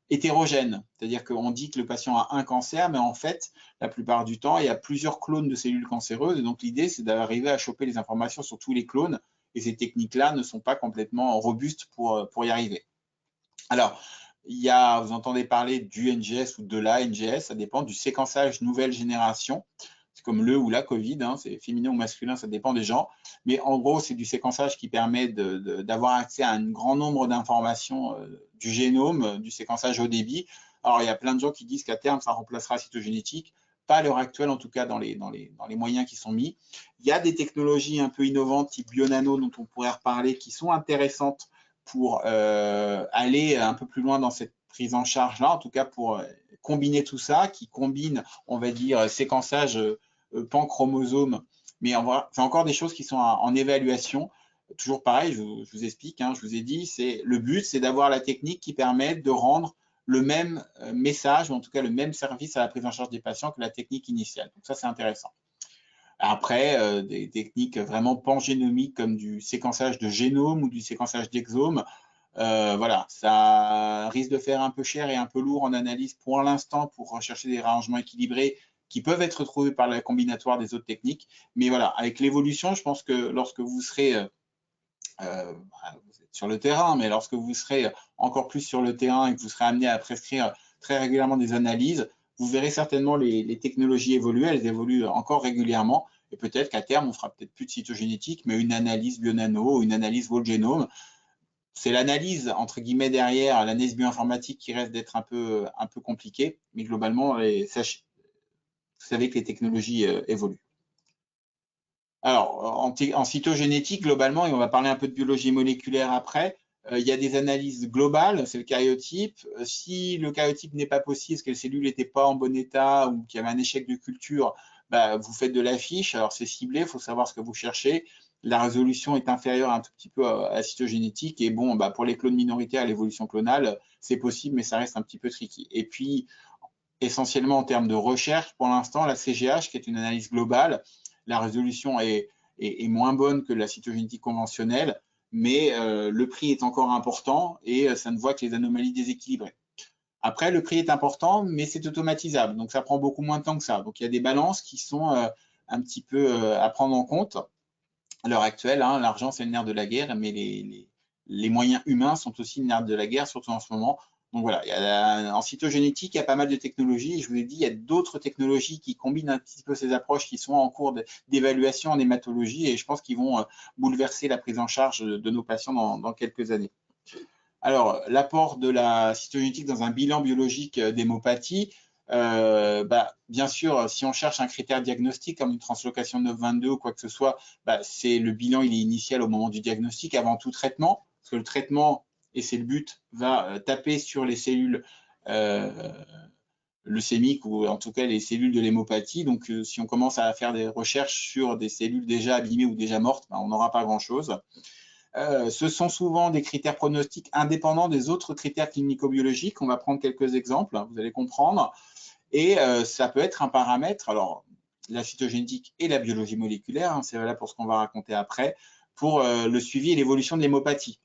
hétérogènes. C'est-à-dire qu'on dit que le patient a un cancer, mais en fait, la plupart du temps, il y a plusieurs clones de cellules cancéreuses. Et donc, l'idée, c'est d'arriver à choper les informations sur tous les clones. Et ces techniques-là ne sont pas complètement robustes pour y arriver. Alors, vous entendez parler du NGS ou de la NGS, ça dépend du séquençage nouvelle génération. C'est comme le ou la Covid, hein, c'est féminin ou masculin, ça dépend des gens. Mais en gros, c'est du séquençage qui permet d'avoir accès à un grand nombre d'informations du génome, du séquençage haut débit. Alors, il y a plein de gens qui disent qu'à terme, ça remplacera la cytogénétique. Pas à l'heure actuelle, en tout cas, dans les moyens qui sont mis. Il y a des technologies un peu innovantes, type BioNano, dont on pourrait reparler, qui sont intéressantes pour aller un peu plus loin dans cette prise en charge-là, en tout cas pour combiner tout ça, qui combine, on va dire, séquençage pan-chromosome, mais c'est encore des choses qui sont en évaluation. Toujours pareil, je vous explique, hein, je vous ai dit, le but, c'est d'avoir la technique qui permet de rendre le même message, ou en tout cas le même service à la prise en charge des patients que la technique initiale. Donc ça, c'est intéressant. Après, des techniques vraiment pangénomiques comme du séquençage de génome ou du séquençage d'exome, voilà, ça risque de faire un peu cher et un peu lourd en analyse pour l'instant pour rechercher des réarrangements équilibrés qui peuvent être trouvés par la combinatoire des autres techniques. Mais voilà, avec l'évolution, je pense que lorsque vous serez vous êtes sur le terrain, mais lorsque vous serez encore plus sur le terrain et que vous serez amené à prescrire très régulièrement des analyses, vous verrez certainement les technologies évoluer, elles évoluent encore régulièrement, et peut-être qu'à terme, on fera peut-être plus de cytogénétique, mais une analyse BioNano, une analyse whole genome. C'est l'analyse, entre guillemets, derrière, l'analyse bioinformatique qui reste d'être un peu compliquée, mais globalement, vous savez que les technologies évoluent. Alors, en cytogénétique, globalement, et on va parler un peu de biologie moléculaire après, Il y a des analyses globales, c'est le karyotype. Si le karyotype n'est pas possible, parce que les cellules n'étaient pas en bon état ou qu'il y avait un échec de culture, bah, vous faites de l'affiche. Alors c'est ciblé, il faut savoir ce que vous cherchez. La résolution est inférieure un tout petit peu à la cytogénétique. Et bon, bah, pour les clones minoritaires, l'évolution clonale, c'est possible, mais ça reste un petit peu tricky. Et puis, essentiellement en termes de recherche, pour l'instant, la CGH, qui est une analyse globale, la résolution est moins bonne que la cytogénétique conventionnelle, mais le prix est encore important et ça ne voit que les anomalies déséquilibrées. Après, le prix est important, mais c'est automatisable, donc ça prend beaucoup moins de temps que ça. Donc il y a des balances qui sont un petit peu à prendre en compte. À l'heure actuelle, hein, l'argent c'est le nerf de la guerre, mais les moyens humains sont aussi le nerf de la guerre, surtout en ce moment. Donc voilà, en cytogénétique, il y a pas mal de technologies. Je vous ai dit, il y a d'autres technologies qui combinent un petit peu ces approches qui sont en cours d'évaluation en hématologie et je pense qu'ils vont bouleverser la prise en charge de nos patients dans quelques années. Alors, l'apport de la cytogénétique dans un bilan biologique d'hémopathie, bien sûr, si on cherche un critère diagnostique comme une translocation 922 ou quoi que ce soit, c'est le bilan, il est initial au moment du diagnostic, avant tout traitement, parce que le traitement, et c'est le but, va taper sur les cellules leucémiques ou en tout cas les cellules de l'hémopathie. Donc, si on commence à faire des recherches sur des cellules déjà abîmées ou déjà mortes, on n'aura pas grand-chose. Ce sont souvent des critères pronostiques indépendants des autres critères clinico-biologiques. On va prendre quelques exemples, vous allez comprendre. Et ça peut être un paramètre, alors la cytogénétique et la biologie moléculaire, hein, c'est là pour ce qu'on va raconter après, pour le suivi et l'évolution de l'hémopathie.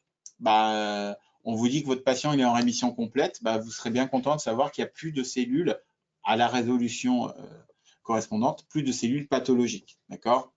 On vous dit que votre patient il est en rémission complète, vous serez bien content de savoir qu'il n'y a plus de cellules à la résolution correspondante, plus de cellules pathologiques. D'accord ?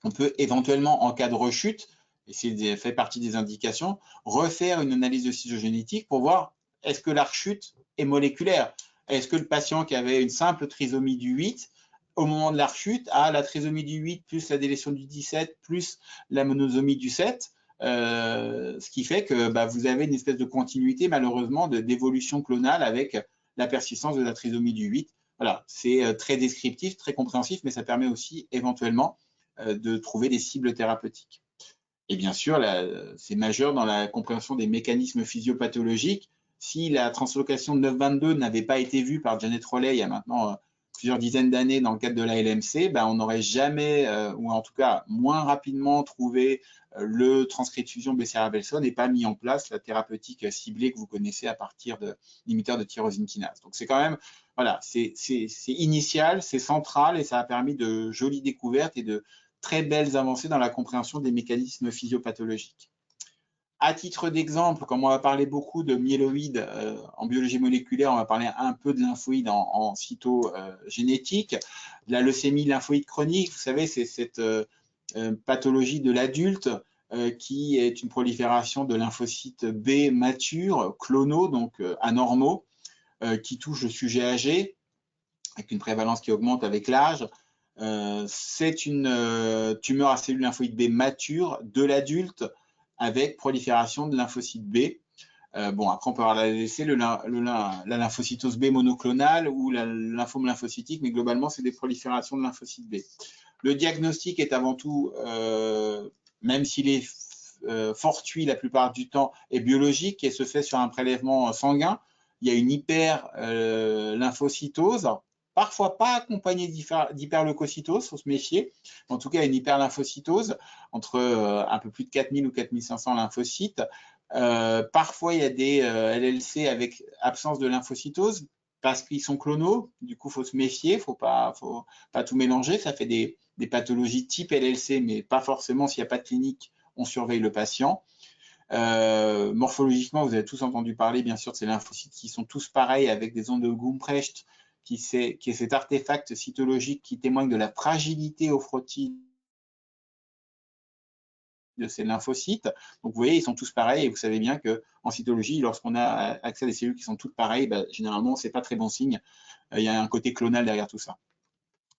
On peut éventuellement, en cas de rechute, et c'est fait partie des indications, refaire une analyse de cytogénétique pour voir est-ce que la rechute est moléculaire. Est-ce que le patient qui avait une simple trisomie du 8, au moment de la rechute, a la trisomie du 8 plus la délétion du 17 plus la monosomie du 7, ce qui fait que vous avez une espèce de continuité, malheureusement, d'évolution clonale avec la persistance de la trisomie du 8. Voilà, c'est très descriptif, très compréhensif, mais ça permet aussi éventuellement de trouver des cibles thérapeutiques. Et bien sûr, c'est majeur dans la compréhension des mécanismes physiopathologiques. Si la translocation de 922 n'avait pas été vue par Janet Rowley il y a maintenant plusieurs dizaines d'années dans le cadre de la LMC, on n'aurait jamais, ou en tout cas moins rapidement, trouvé le transcrit de fusion BCR-ABelson et pas mis en place la thérapeutique ciblée que vous connaissez à partir de limiteurs de tyrosine kinase. Donc c'est quand même, voilà, c'est initial, c'est central et ça a permis de jolies découvertes et de très belles avancées dans la compréhension des mécanismes physiopathologiques. À titre d'exemple, comme on va parler beaucoup de myéloïdes en biologie moléculaire, on va parler un peu de lymphoïdes en cytogénétique. La leucémie lymphoïde chronique, vous savez, c'est cette pathologie de l'adulte qui est une prolifération de lymphocytes B matures, clonaux, donc anormaux, qui touche le sujet âgé, avec une prévalence qui augmente avec l'âge. C'est une tumeur à cellules lymphoïdes B mature de l'adulte avec prolifération de lymphocytes B. Après, on peut avoir la lymphocytose B monoclonale ou la lymphome lymphocytique, mais globalement, c'est des proliférations de lymphocytes B. Le diagnostic est avant tout, même s'il est fortuit la plupart du temps, est biologique et se fait sur un prélèvement sanguin. Il y a une hyperlymphocytose, parfois pas accompagnée d'hyperleucocytose, il faut se méfier. En tout cas, une hyperlymphocytose entre un peu plus de 4000 ou 4500 lymphocytes. Parfois, il y a des LLC avec absence de lymphocytose parce qu'ils sont clonaux. Du coup, il faut se méfier, il ne faut pas tout mélanger. Ça fait des pathologies type LLC, mais pas forcément s'il n'y a pas de clinique, on surveille le patient. Morphologiquement, vous avez tous entendu parler, bien sûr, de ces lymphocytes qui sont tous pareils avec des ondes de Gumprecht, qui est cet artefact cytologique qui témoigne de la fragilité au frottis de ces lymphocytes. Donc, vous voyez, ils sont tous pareils et vous savez bien qu'en cytologie, lorsqu'on a accès à des cellules qui sont toutes pareilles, généralement, ce n'est pas très bon signe. Il y a un côté clonal derrière tout ça.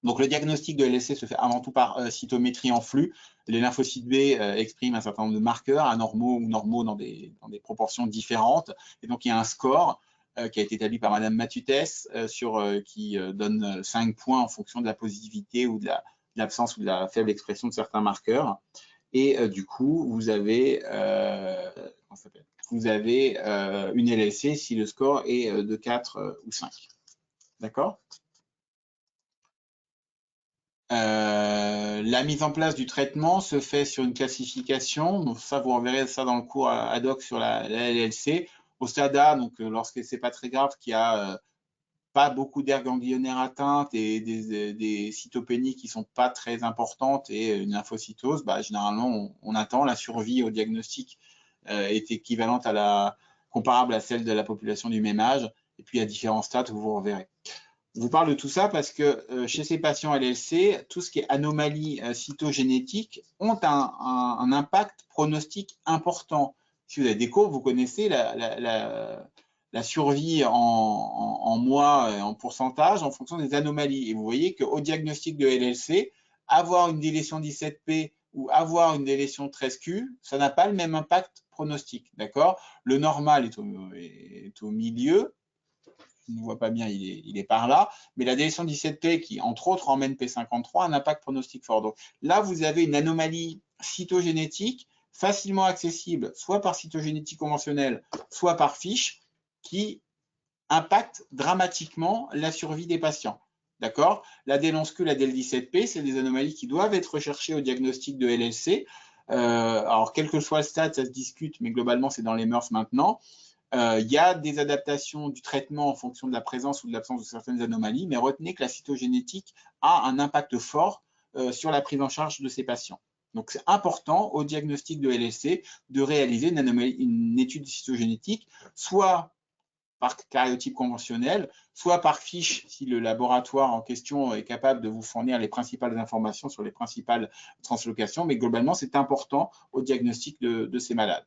Donc, le diagnostic de LSC se fait avant tout par cytométrie en flux. Les lymphocytes B expriment un certain nombre de marqueurs anormaux ou normaux dans des proportions différentes. Et donc, il y a un score qui a été établi par Madame Matutes qui donne 5 points en fonction de la positivité ou de l'absence ou de la faible expression de certains marqueurs. Et du coup, vous avez, vous avez une LLC si le score est de 4 ou 5. D'accord? La mise en place du traitement se fait sur une classification. Donc ça, vous reverrez ça dans le cours ad hoc sur la LLC. Au stade A, donc lorsque c'est pas très grave, qu'il y a pas beaucoup d'aires ganglionnaires atteintes et des cytopénies qui sont pas très importantes et une lymphocytose, bah, généralement on attend. La survie au diagnostic est équivalente à comparable à celle de la population du même âge. Et puis à différents stades, vous reverrez. Je vous parle de tout ça parce que chez ces patients LLC, tout ce qui est anomalies cytogénétiques ont un impact pronostic important. Si vous avez des courbes, vous connaissez la survie en mois, en pourcentage, en fonction des anomalies. Et vous voyez qu'au diagnostic de LLC, avoir une délétion 17P ou avoir une délétion 13Q, ça n'a pas le même impact pronostic. D'accord? Le normal est au milieu. Je ne vois pas bien, il est par là. Mais la délétion 17P, qui entre autres emmène P53, a un impact pronostic fort. Donc là, vous avez une anomalie cytogénétique facilement accessible, soit par cytogénétique conventionnelle, soit par fiche, qui impacte dramatiquement la survie des patients. D'accord? La DEL11Q, la DEL17P, c'est des anomalies qui doivent être recherchées au diagnostic de LLC. Alors, quel que soit le stade, ça se discute, mais globalement, c'est dans les mœurs maintenant. Il y a des adaptations du traitement en fonction de la présence ou de l'absence de certaines anomalies, mais retenez que la cytogénétique a un impact fort sur la prise en charge de ces patients. Donc, c'est important au diagnostic de LLC de réaliser une étude cytogénétique, soit par karyotype conventionnel, soit par fiche si le laboratoire en question est capable de vous fournir les principales informations sur les principales translocations, mais globalement, c'est important au diagnostic de ces malades.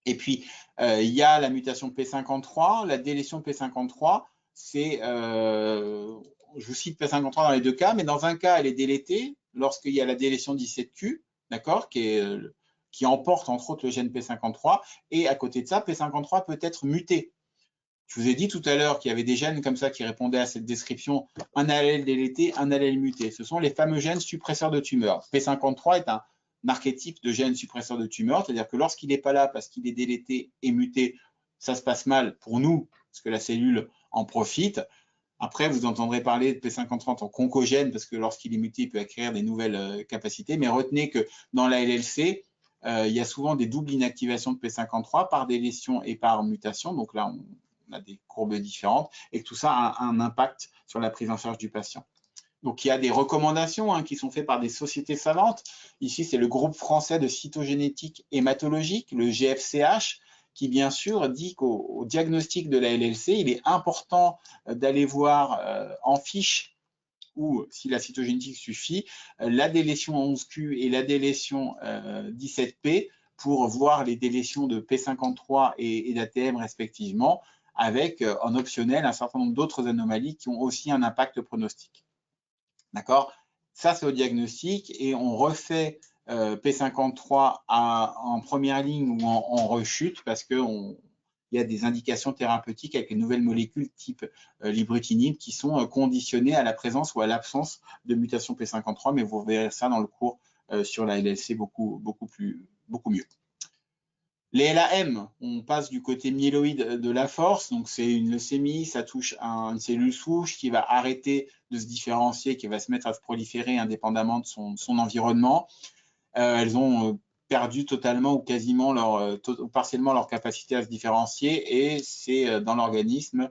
Et puis, il y a la mutation P53. La délétion P53, c'est, je vous cite P53 dans les deux cas, mais dans un cas, elle est délétée lorsqu'il y a la délétion 17Q, d'accord, qui emporte entre autres le gène P53. Et à côté de ça, P53 peut être muté. Je vous ai dit tout à l'heure qu'il y avait des gènes comme ça qui répondaient à cette description, un allèle délété, un allèle muté. Ce sont les fameux gènes suppresseurs de tumeurs. P53 est un archétype de gène suppresseur de tumeur, c'est-à-dire que lorsqu'il n'est pas là parce qu'il est délété et muté, ça se passe mal pour nous, parce que la cellule en profite. Après, vous entendrez parler de P53 en tant qu'oncogène, parce que lorsqu'il est muté, il peut acquérir des nouvelles capacités. Mais retenez que dans la LLC, il y a souvent des doubles inactivations de P53 par délétion et par mutation. Donc là, on a des courbes différentes et que tout ça a un impact sur la prise en charge du patient. Donc, il y a des recommandations qui sont faites par des sociétés savantes. Ici, c'est le groupe français de cytogénétique hématologique, le GFCH, qui, bien sûr, dit qu'au diagnostic de la LLC, il est important d'aller voir en fiche ou, si la cytogénétique suffit, la délétion 11Q et la délétion 17P pour voir les délétions de P53 et d'ATM respectivement, avec en optionnel un certain nombre d'autres anomalies qui ont aussi un impact pronostic. D'accord? Ça, c'est au diagnostic et on refait P53 en première ligne ou en rechute parce qu'il y a des indications thérapeutiques avec les nouvelles molécules type l'ibrutinib qui sont conditionnées à la présence ou à l'absence de mutation P53, mais vous verrez ça dans le cours sur la LLC beaucoup mieux. Les LAM, on passe du côté myéloïde de la force, donc c'est une leucémie, ça touche une cellule souche qui va arrêter de se différencier, qui va se mettre à se proliférer indépendamment de son environnement. Elles ont perdu totalement ou quasiment ou partiellement leur capacité à se différencier et c'est dans l'organisme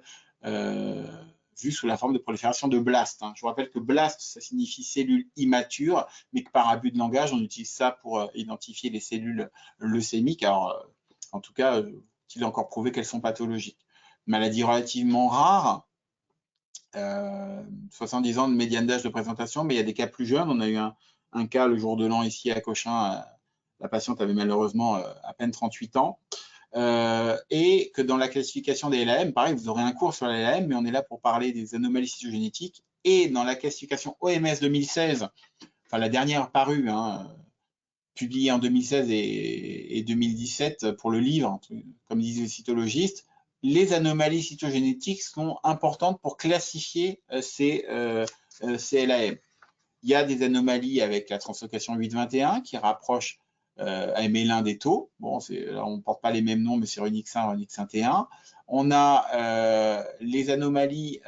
vu sous la forme de prolifération de blast. Je vous rappelle que blast, ça signifie cellule immature, mais que par abus de langage, on utilise ça pour identifier les cellules leucémiques. Alors, en tout cas, il est encore prouvé qu'elles sont pathologiques. Maladie relativement rare, 70 ans de médiane d'âge de présentation, mais il y a des cas plus jeunes. On a eu un cas le jour de l'an ici à Cochin. La patiente avait malheureusement à peine 38 ans. Et que dans la classification des LAM, pareil, vous aurez un cours sur les LAM, mais on est là pour parler des anomalies cytogénétiques. Et dans la classification OMS 2016, enfin la dernière parue, publiée en 2016 et 2017 pour le livre, comme disent les cytologistes, les anomalies cytogénétiques sont importantes pour classifier ces LAM. Il y a des anomalies avec la translocation 821 qui rapproche AML1 des taux. Bon, là, on ne porte pas les mêmes noms, mais c'est RUNX1, RUNX1 T1. On a les anomalies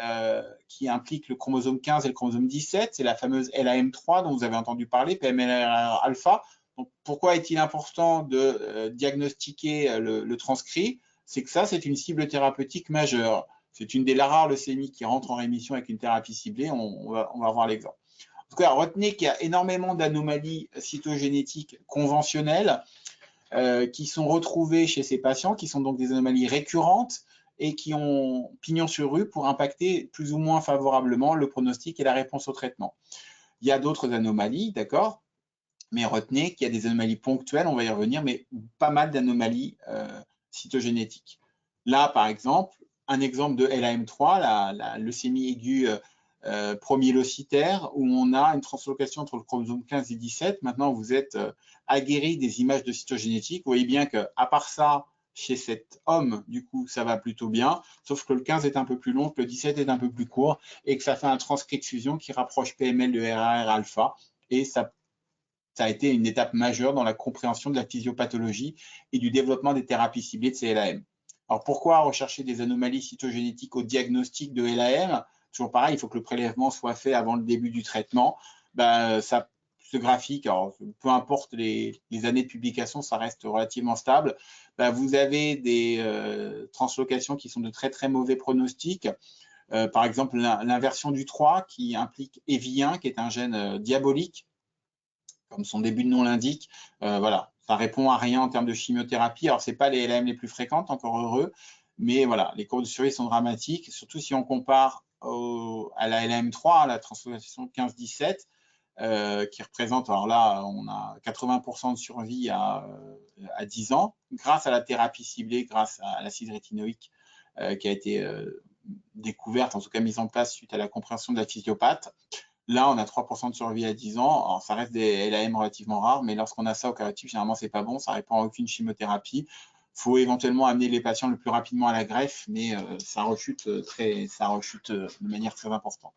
qui impliquent le chromosome 15 et le chromosome 17. C'est la fameuse LAM3 dont vous avez entendu parler, PMLR-alpha. Donc, pourquoi est-il important de diagnostiquer le transcrit? C'est que ça, c'est une cible thérapeutique majeure. C'est une des rares leucémies qui rentre en rémission avec une thérapie ciblée. On va voir l'exemple. En tout cas, retenez qu'il y a énormément d'anomalies cytogénétiques conventionnelles qui sont retrouvées chez ces patients, qui sont donc des anomalies récurrentes et qui ont pignon sur rue pour impacter plus ou moins favorablement le pronostic et la réponse au traitement. Il y a d'autres anomalies, d'accord, mais retenez qu'il y a des anomalies ponctuelles, on va y revenir, mais pas mal d'anomalies cytogénétiques. Là, par exemple, un exemple de LAM3, la leucémie aiguë promyélocitaire, où on a une translocation entre le chromosome 15 et 17. Maintenant, vous êtes aguerri des images de cytogénétique. Vous voyez bien qu'à part ça, chez cet homme, du coup, ça va plutôt bien, sauf que le 15 est un peu plus long, que le 17 est un peu plus court, et que ça fait un transcrit de fusion qui rapproche PML de RAR-alpha, et ça a été une étape majeure dans la compréhension de la physiopathologie et du développement des thérapies ciblées de ces LAM. Alors, pourquoi rechercher des anomalies cytogénétiques au diagnostic de LAM? Toujours pareil, il faut que le prélèvement soit fait avant le début du traitement. Ce graphique, alors, peu importe les années de publication, ça reste relativement stable. Vous avez des translocations qui sont de très, très mauvais pronostics. Par exemple, l'inversion du 3 qui implique EVI1, qui est un gène diabolique, comme son début de nom l'indique. Voilà, ça répond à rien en termes de chimiothérapie. Alors, ce n'est pas les LAM les plus fréquentes, encore heureux, mais voilà, les courbes de survie sont dramatiques, surtout si on compare à la LAM3, à la translocation 15-17, qui représente, alors là, on a 80% de survie à 10 ans, grâce à la thérapie ciblée, grâce à l'acide rétinoïque qui a été découverte, en tout cas mise en place suite à la compréhension de la physiopathe. Là, on a 3% de survie à 10 ans. Alors, ça reste des LAM relativement rares, mais lorsqu'on a ça au cariotype, généralement, c'est pas bon. Ça répond à aucune chimiothérapie. Il faut éventuellement amener les patients le plus rapidement à la greffe, mais ça rechute de manière très importante.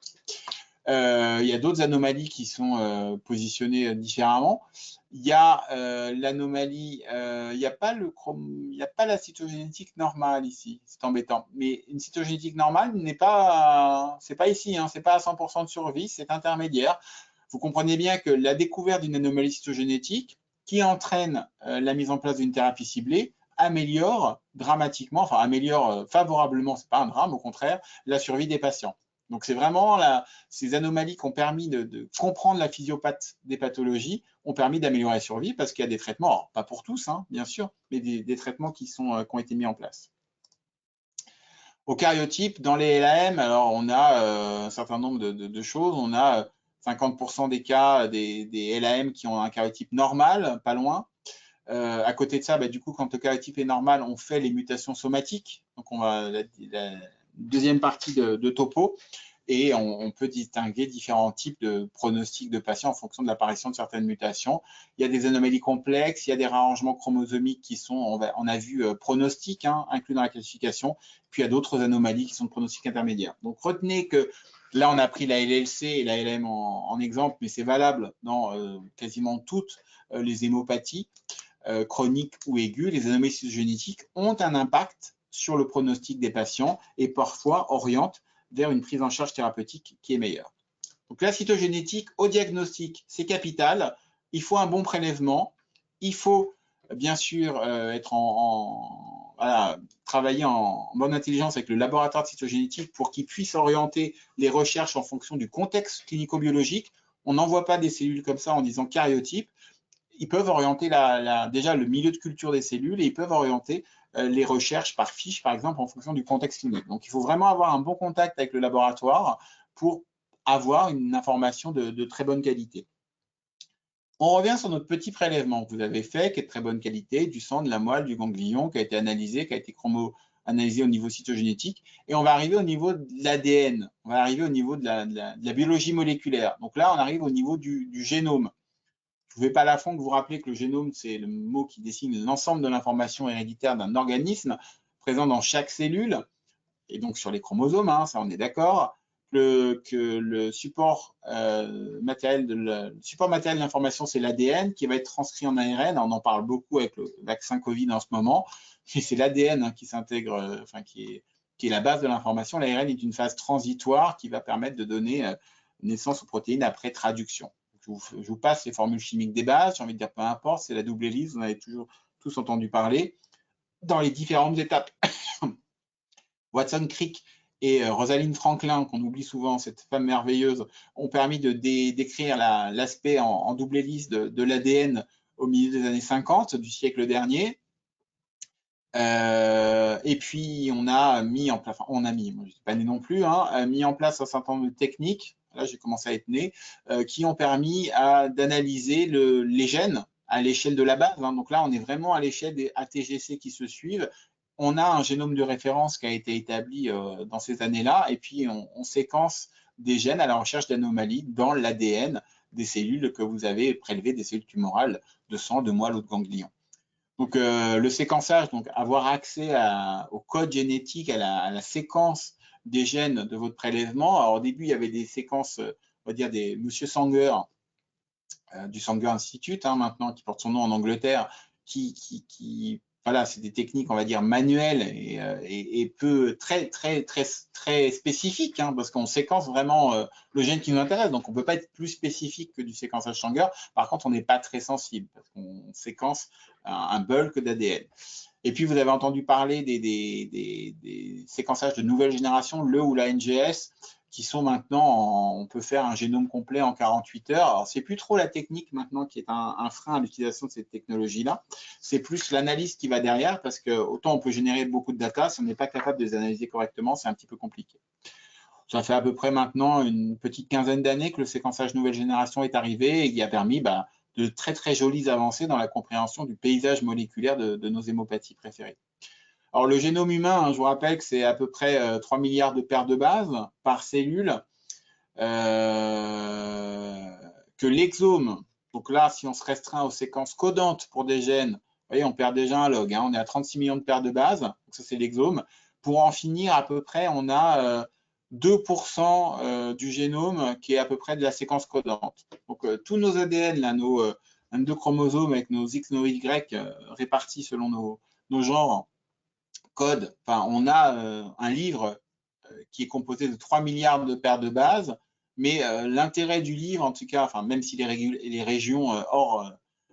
Il y a d'autres anomalies qui sont positionnées différemment. Il y a l'anomalie, il n'y a pas la cytogénétique normale ici, c'est embêtant. Mais une cytogénétique normale c'est pas ici, hein, c'est pas à 100% de survie, c'est intermédiaire. Vous comprenez bien que la découverte d'une anomalie cytogénétique qui entraîne la mise en place d'une thérapie ciblée améliore dramatiquement, enfin améliore favorablement, c'est pas un drame, au contraire, la survie des patients. Donc, c'est vraiment ces anomalies qui ont permis de comprendre la physiopathe des pathologies, ont permis d'améliorer la survie parce qu'il y a des traitements, alors, pas pour tous, hein, bien sûr, mais des traitements qui ont été mis en place. Au cariotype, dans les LAM, alors on a un certain nombre de choses. On a 50% des cas des LAM qui ont un cariotype normal, pas loin. À côté de ça, du coup, quand le cariotype est normal, on fait les mutations somatiques. Donc, on va la deuxième partie de topo, et on peut distinguer différents types de pronostics de patients en fonction de l'apparition de certaines mutations. Il y a des anomalies complexes, il y a des réarrangements chromosomiques qui sont, on a vu, pronostics, hein, inclus dans la classification, puis il y a d'autres anomalies qui sont de pronostics intermédiaires. Donc, retenez que là, on a pris la LLC et la LM en exemple, mais c'est valable dans quasiment toutes les hémopathies chroniques ou aiguës. Les anomalies cytogénétiques ont un impact sur le pronostic des patients et parfois orientent vers une prise en charge thérapeutique qui est meilleure. Donc la cytogénétique au diagnostic, c'est capital. Il faut un bon prélèvement. Il faut bien sûr travailler en bonne intelligence avec le laboratoire de cytogénétique pour qu'il puisse orienter les recherches en fonction du contexte clinico-biologique. On n'envoie pas des cellules comme ça en disant cariotype. Ils peuvent orienter déjà le milieu de culture des cellules et ils peuvent orienter les recherches par fiche, par exemple, en fonction du contexte clinique. Donc, il faut vraiment avoir un bon contact avec le laboratoire pour avoir une information de très bonne qualité. On revient sur notre petit prélèvement que vous avez fait, qui est de très bonne qualité, du sang, de la moelle, du ganglion, qui a été analysé, qui a été analysé au niveau cytogénétique. Et on va arriver au niveau de l'ADN, on va arriver au niveau de la biologie moléculaire. Donc là, on arrive au niveau du génome. Je ne vais pas à la fin que vous rappeler que le génome, c'est le mot qui dessine l'ensemble de l'information héréditaire d'un organisme présent dans chaque cellule, et donc sur les chromosomes, hein, ça on est d'accord. que le support matériel d'information, c'est l'ADN qui va être transcrit en ARN. On en parle beaucoup avec le vaccin Covid en ce moment. Et c'est l'ADN qui s'intègre, qui est la base de l'information. L'ARN est une phase transitoire qui va permettre de donner naissance aux protéines après traduction. Je vous passe les formules chimiques des bases. J'ai envie de dire, peu importe, c'est la double hélice. Vous en avez toujours tous entendu parler. Dans les différentes étapes, Watson Crick et Rosalind Franklin, qu'on oublie souvent, cette femme merveilleuse, ont permis de décrire l'aspect en double hélice de l'ADN au milieu des années 50 du siècle dernier. Et puis, on a mis en place, enfin, moi je ne suis pas né non plus, mis en place un certain nombre de techniques, là j'ai commencé à être né, qui ont permis d'analyser les gènes à l'échelle de la base. Donc là, on est vraiment à l'échelle des ATGC qui se suivent. On a un génome de référence qui a été établi dans ces années-là, et puis on séquence des gènes à la recherche d'anomalies dans l'ADN des cellules que vous avez prélevées, des cellules tumorales de sang, de moelle ou de ganglion. Donc, le séquençage, donc avoir accès au code génétique, à la séquence des gènes de votre prélèvement. Alors, au début, il y avait des séquences, on va dire des Monsieur Sanger, du Sanger Institute, maintenant, qui porte son nom en Angleterre, voilà, c'est des techniques, on va dire, manuelles et très spécifiques, parce qu'on séquence vraiment le gène qui nous intéresse. Donc, on ne peut pas être plus spécifique que du séquençage Sanger. Par contre, on n'est pas très sensible parce qu'on séquence un bulk d'ADN. Et puis, vous avez entendu parler des séquençages de nouvelle génération, le ou la NGS, qui sont maintenant, on peut faire un génome complet en 48 heures. Alors, c'est plus trop la technique maintenant qui est un frein à l'utilisation de cette technologie-là. C'est plus l'analyse qui va derrière, parce que autant on peut générer beaucoup de data, si on n'est pas capable de les analyser correctement, c'est un petit peu compliqué. Ça fait à peu près maintenant une petite quinzaine d'années que le séquençage nouvelle génération est arrivé et qui a permis de très jolies avancées dans la compréhension du paysage moléculaire de nos hémopathies préférées. Alors, le génome humain, je vous rappelle que c'est à peu près 3 milliards de paires de bases par cellule. Que l'exome, donc là, si on se restreint aux séquences codantes pour des gènes, vous voyez, on perd déjà un log. On est à 36 millions de paires de bases. Donc ça, c'est l'exome. Pour en finir, à peu près, on a 2% du génome qui est à peu près de la séquence codante. Donc, tous nos ADN, là, nos 22 chromosomes avec nos X, nos Y répartis selon nos genres, code, on a un livre qui est composé de 3 milliards de paires de bases, mais l'intérêt du livre, en tout cas, même si les régions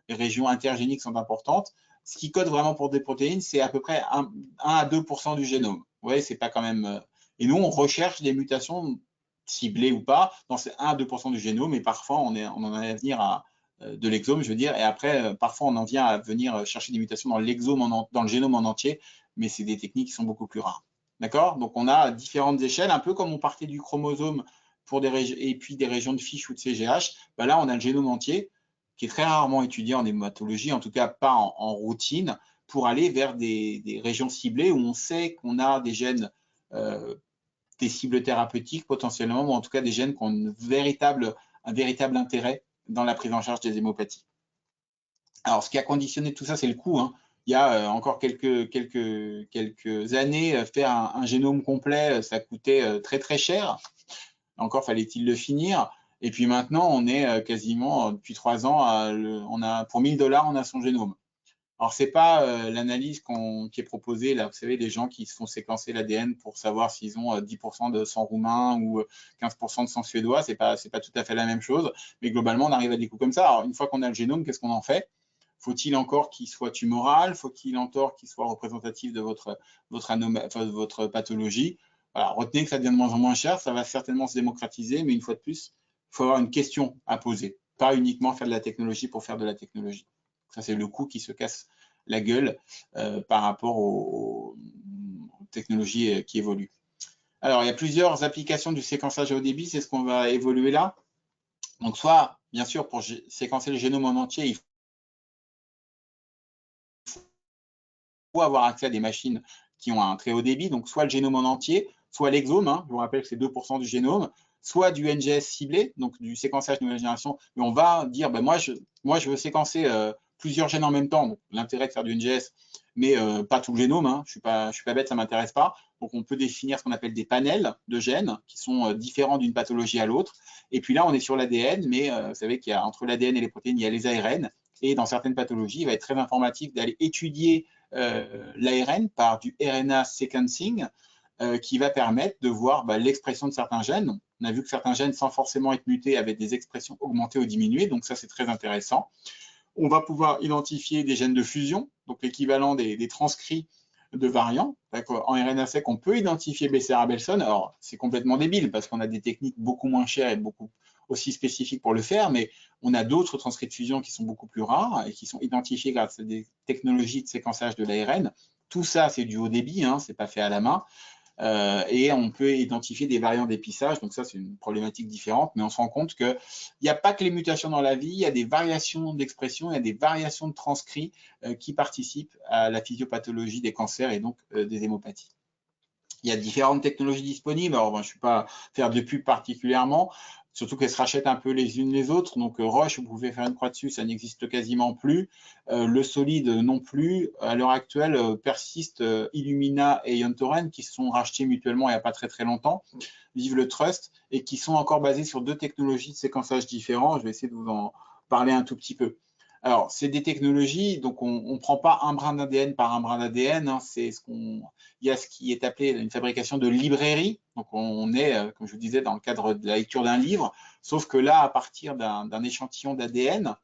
les régions intergéniques sont importantes, ce qui code vraiment pour des protéines, c'est à peu près 1 à 2% du génome. Vous voyez, c'est pas quand même. Et nous, on recherche des mutations ciblées ou pas dans ces 1 à 2% du génome, et parfois on en a à venir de l'exome, je veux dire, et après, parfois on en vient à venir chercher des mutations dans l'exome, dans le génome en entier, mais c'est des techniques qui sont beaucoup plus rares. D'accord? Donc, on a différentes échelles, un peu comme on partait du chromosome et puis des régions de fiche ou de CGH. Là, on a le génome entier qui est très rarement étudié en hématologie, en tout cas pas en routine, pour aller vers des régions ciblées où on sait qu'on a des gènes, des cibles thérapeutiques potentiellement, ou en tout cas des gènes qui ont un véritable intérêt dans la prise en charge des hémopathies. Alors, ce qui a conditionné tout ça, c'est le coût. Il y a encore quelques années, faire un génome complet, ça coûtait très cher. Encore fallait-il le finir. Et puis maintenant, on est quasiment, depuis 3 ans, pour 1 000 $, on a son génome. Alors, ce n'est pas l'analyse qui est proposée, là, vous savez, des gens qui se font séquencer l'ADN pour savoir s'ils ont 10% de sang roumain ou 15% de sang suédois. Ce n'est pas tout à fait la même chose. Mais globalement, on arrive à des coûts comme ça. Alors, une fois qu'on a le génome, qu'est-ce qu'on en fait ? Faut-il encore qu'il soit tumoral? Faut-il encore qu'il soit représentatif de votre pathologie? Voilà, retenez que ça devient de moins en moins cher, ça va certainement se démocratiser, mais une fois de plus, il faut avoir une question à poser, pas uniquement faire de la technologie pour faire de la technologie. Ça, c'est le coût qui se casse la gueule par rapport aux technologies qui évoluent. Alors, il y a plusieurs applications du séquençage à haut débit, c'est ce qu'on va évoluer là. Donc, soit, bien sûr, pour séquencer le génome en entier, il faut avoir accès à des machines qui ont un très haut débit, donc soit le génome en entier, soit l'exome, je vous rappelle que c'est 2% du génome, soit du NGS ciblé, donc du séquençage de nouvelle génération, mais on va dire, moi je veux séquencer plusieurs gènes en même temps. Donc, l'intérêt de faire du NGS, mais pas tout le génome. Hein. Je suis pas bête, ça ne m'intéresse pas. Donc, on peut définir ce qu'on appelle des panels de gènes qui sont différents d'une pathologie à l'autre. Et puis là, on est sur l'ADN, mais vous savez qu'il y a entre l'ADN et les protéines, il y a les ARN. Et dans certaines pathologies, il va être très informatif d'aller étudier l'ARN par du RNA sequencing qui va permettre de voir l'expression de certains gènes. On a vu que certains gènes, sans forcément être mutés, avaient des expressions augmentées ou diminuées. Donc ça, c'est très intéressant. On va pouvoir identifier des gènes de fusion, donc l'équivalent des transcrits de variants. En RNA-seq, on peut identifier Becerra-Belson. Alors, c'est complètement débile parce qu'on a des techniques beaucoup moins chères et beaucoup aussi spécifiques pour le faire, mais on a d'autres transcrits de fusion qui sont beaucoup plus rares et qui sont identifiés grâce à des technologies de séquençage de l'ARN. Tout ça, c'est du haut débit, hein, c'est pas fait à la main. Et on peut identifier des variants d'épissage, donc ça c'est une problématique différente, mais on se rend compte qu'il n'y a pas que les mutations dans la vie, il y a des variations d'expression, il y a des variations de transcrits qui participent à la physiopathologie des cancers et donc des hémopathies. Il y a différentes technologies disponibles, alors je ne suis pas faire de pub particulièrement, surtout qu'elles se rachètent un peu les unes les autres. Donc Roche, vous pouvez faire une croix dessus, ça n'existe quasiment plus. Le solide non plus. À l'heure actuelle, persiste Illumina et Iontoren qui se sont rachetés mutuellement il n'y a pas très très longtemps. Vive le trust, et qui sont encore basés sur deux technologies de séquençage différents. Je vais essayer de vous en parler un tout petit peu. Alors, c'est des technologies, donc on ne prend pas un brin d'ADN par un brin d'ADN. Hein, il y a ce qui est appelé une fabrication de librairie. Donc, on est, comme je vous disais, dans le cadre de la lecture d'un livre. Sauf que là, à partir d'un échantillon d'ADN,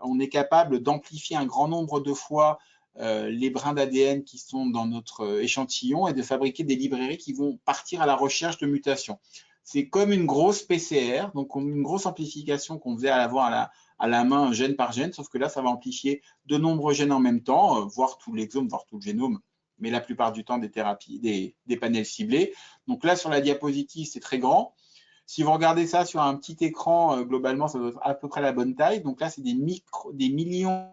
on est capable d'amplifier un grand nombre de fois les brins d'ADN qui sont dans notre échantillon et de fabriquer des librairies qui vont partir à la recherche de mutations. C'est comme une grosse PCR, donc une grosse amplification qu'on faisait avoir à la main gène par gène, sauf que là, ça va amplifier de nombreux gènes en même temps, voire tout l'exome, voire tout le génome, mais la plupart du temps des thérapies, des panels ciblés. Donc là, sur la diapositive, c'est très grand. Si vous regardez ça sur un petit écran, globalement, ça doit être à peu près la bonne taille. Donc là, c'est des millions.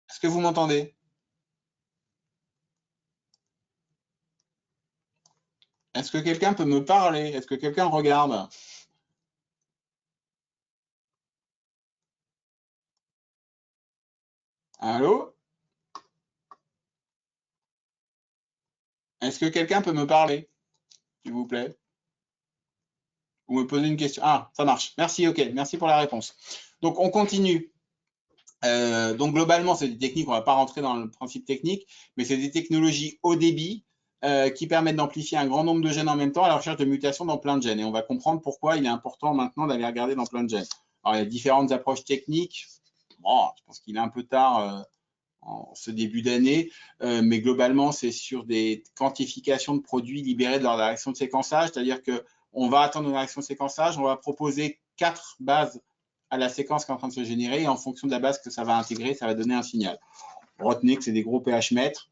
Est-ce que vous m'entendez? Est-ce que quelqu'un peut me parler? Est-ce que quelqu'un regarde? Allô? Est-ce que quelqu'un peut me parler, s'il vous plaît? Ou me poser une question? Ah, ça marche. Merci, ok. Merci pour la réponse. Donc, on continue. Donc, globalement, c'est des techniques, on ne va pas rentrer dans le principe technique, mais c'est des technologies haut débit qui permettent d'amplifier un grand nombre de gènes en même temps à la recherche de mutations dans plein de gènes. Et on va comprendre pourquoi il est important maintenant d'aller regarder dans plein de gènes. Alors, il y a différentes approches techniques. Bon, je pense qu'il est un peu tard en ce début d'année, mais globalement, c'est sur des quantifications de produits libérés de leur réaction de séquençage, c'est-à-dire qu'on va attendre une réaction de séquençage, on va proposer 4 bases à la séquence qui est en train de se générer, et en fonction de la base que ça va intégrer, ça va donner un signal. Retenez que c'est des gros pH mètres,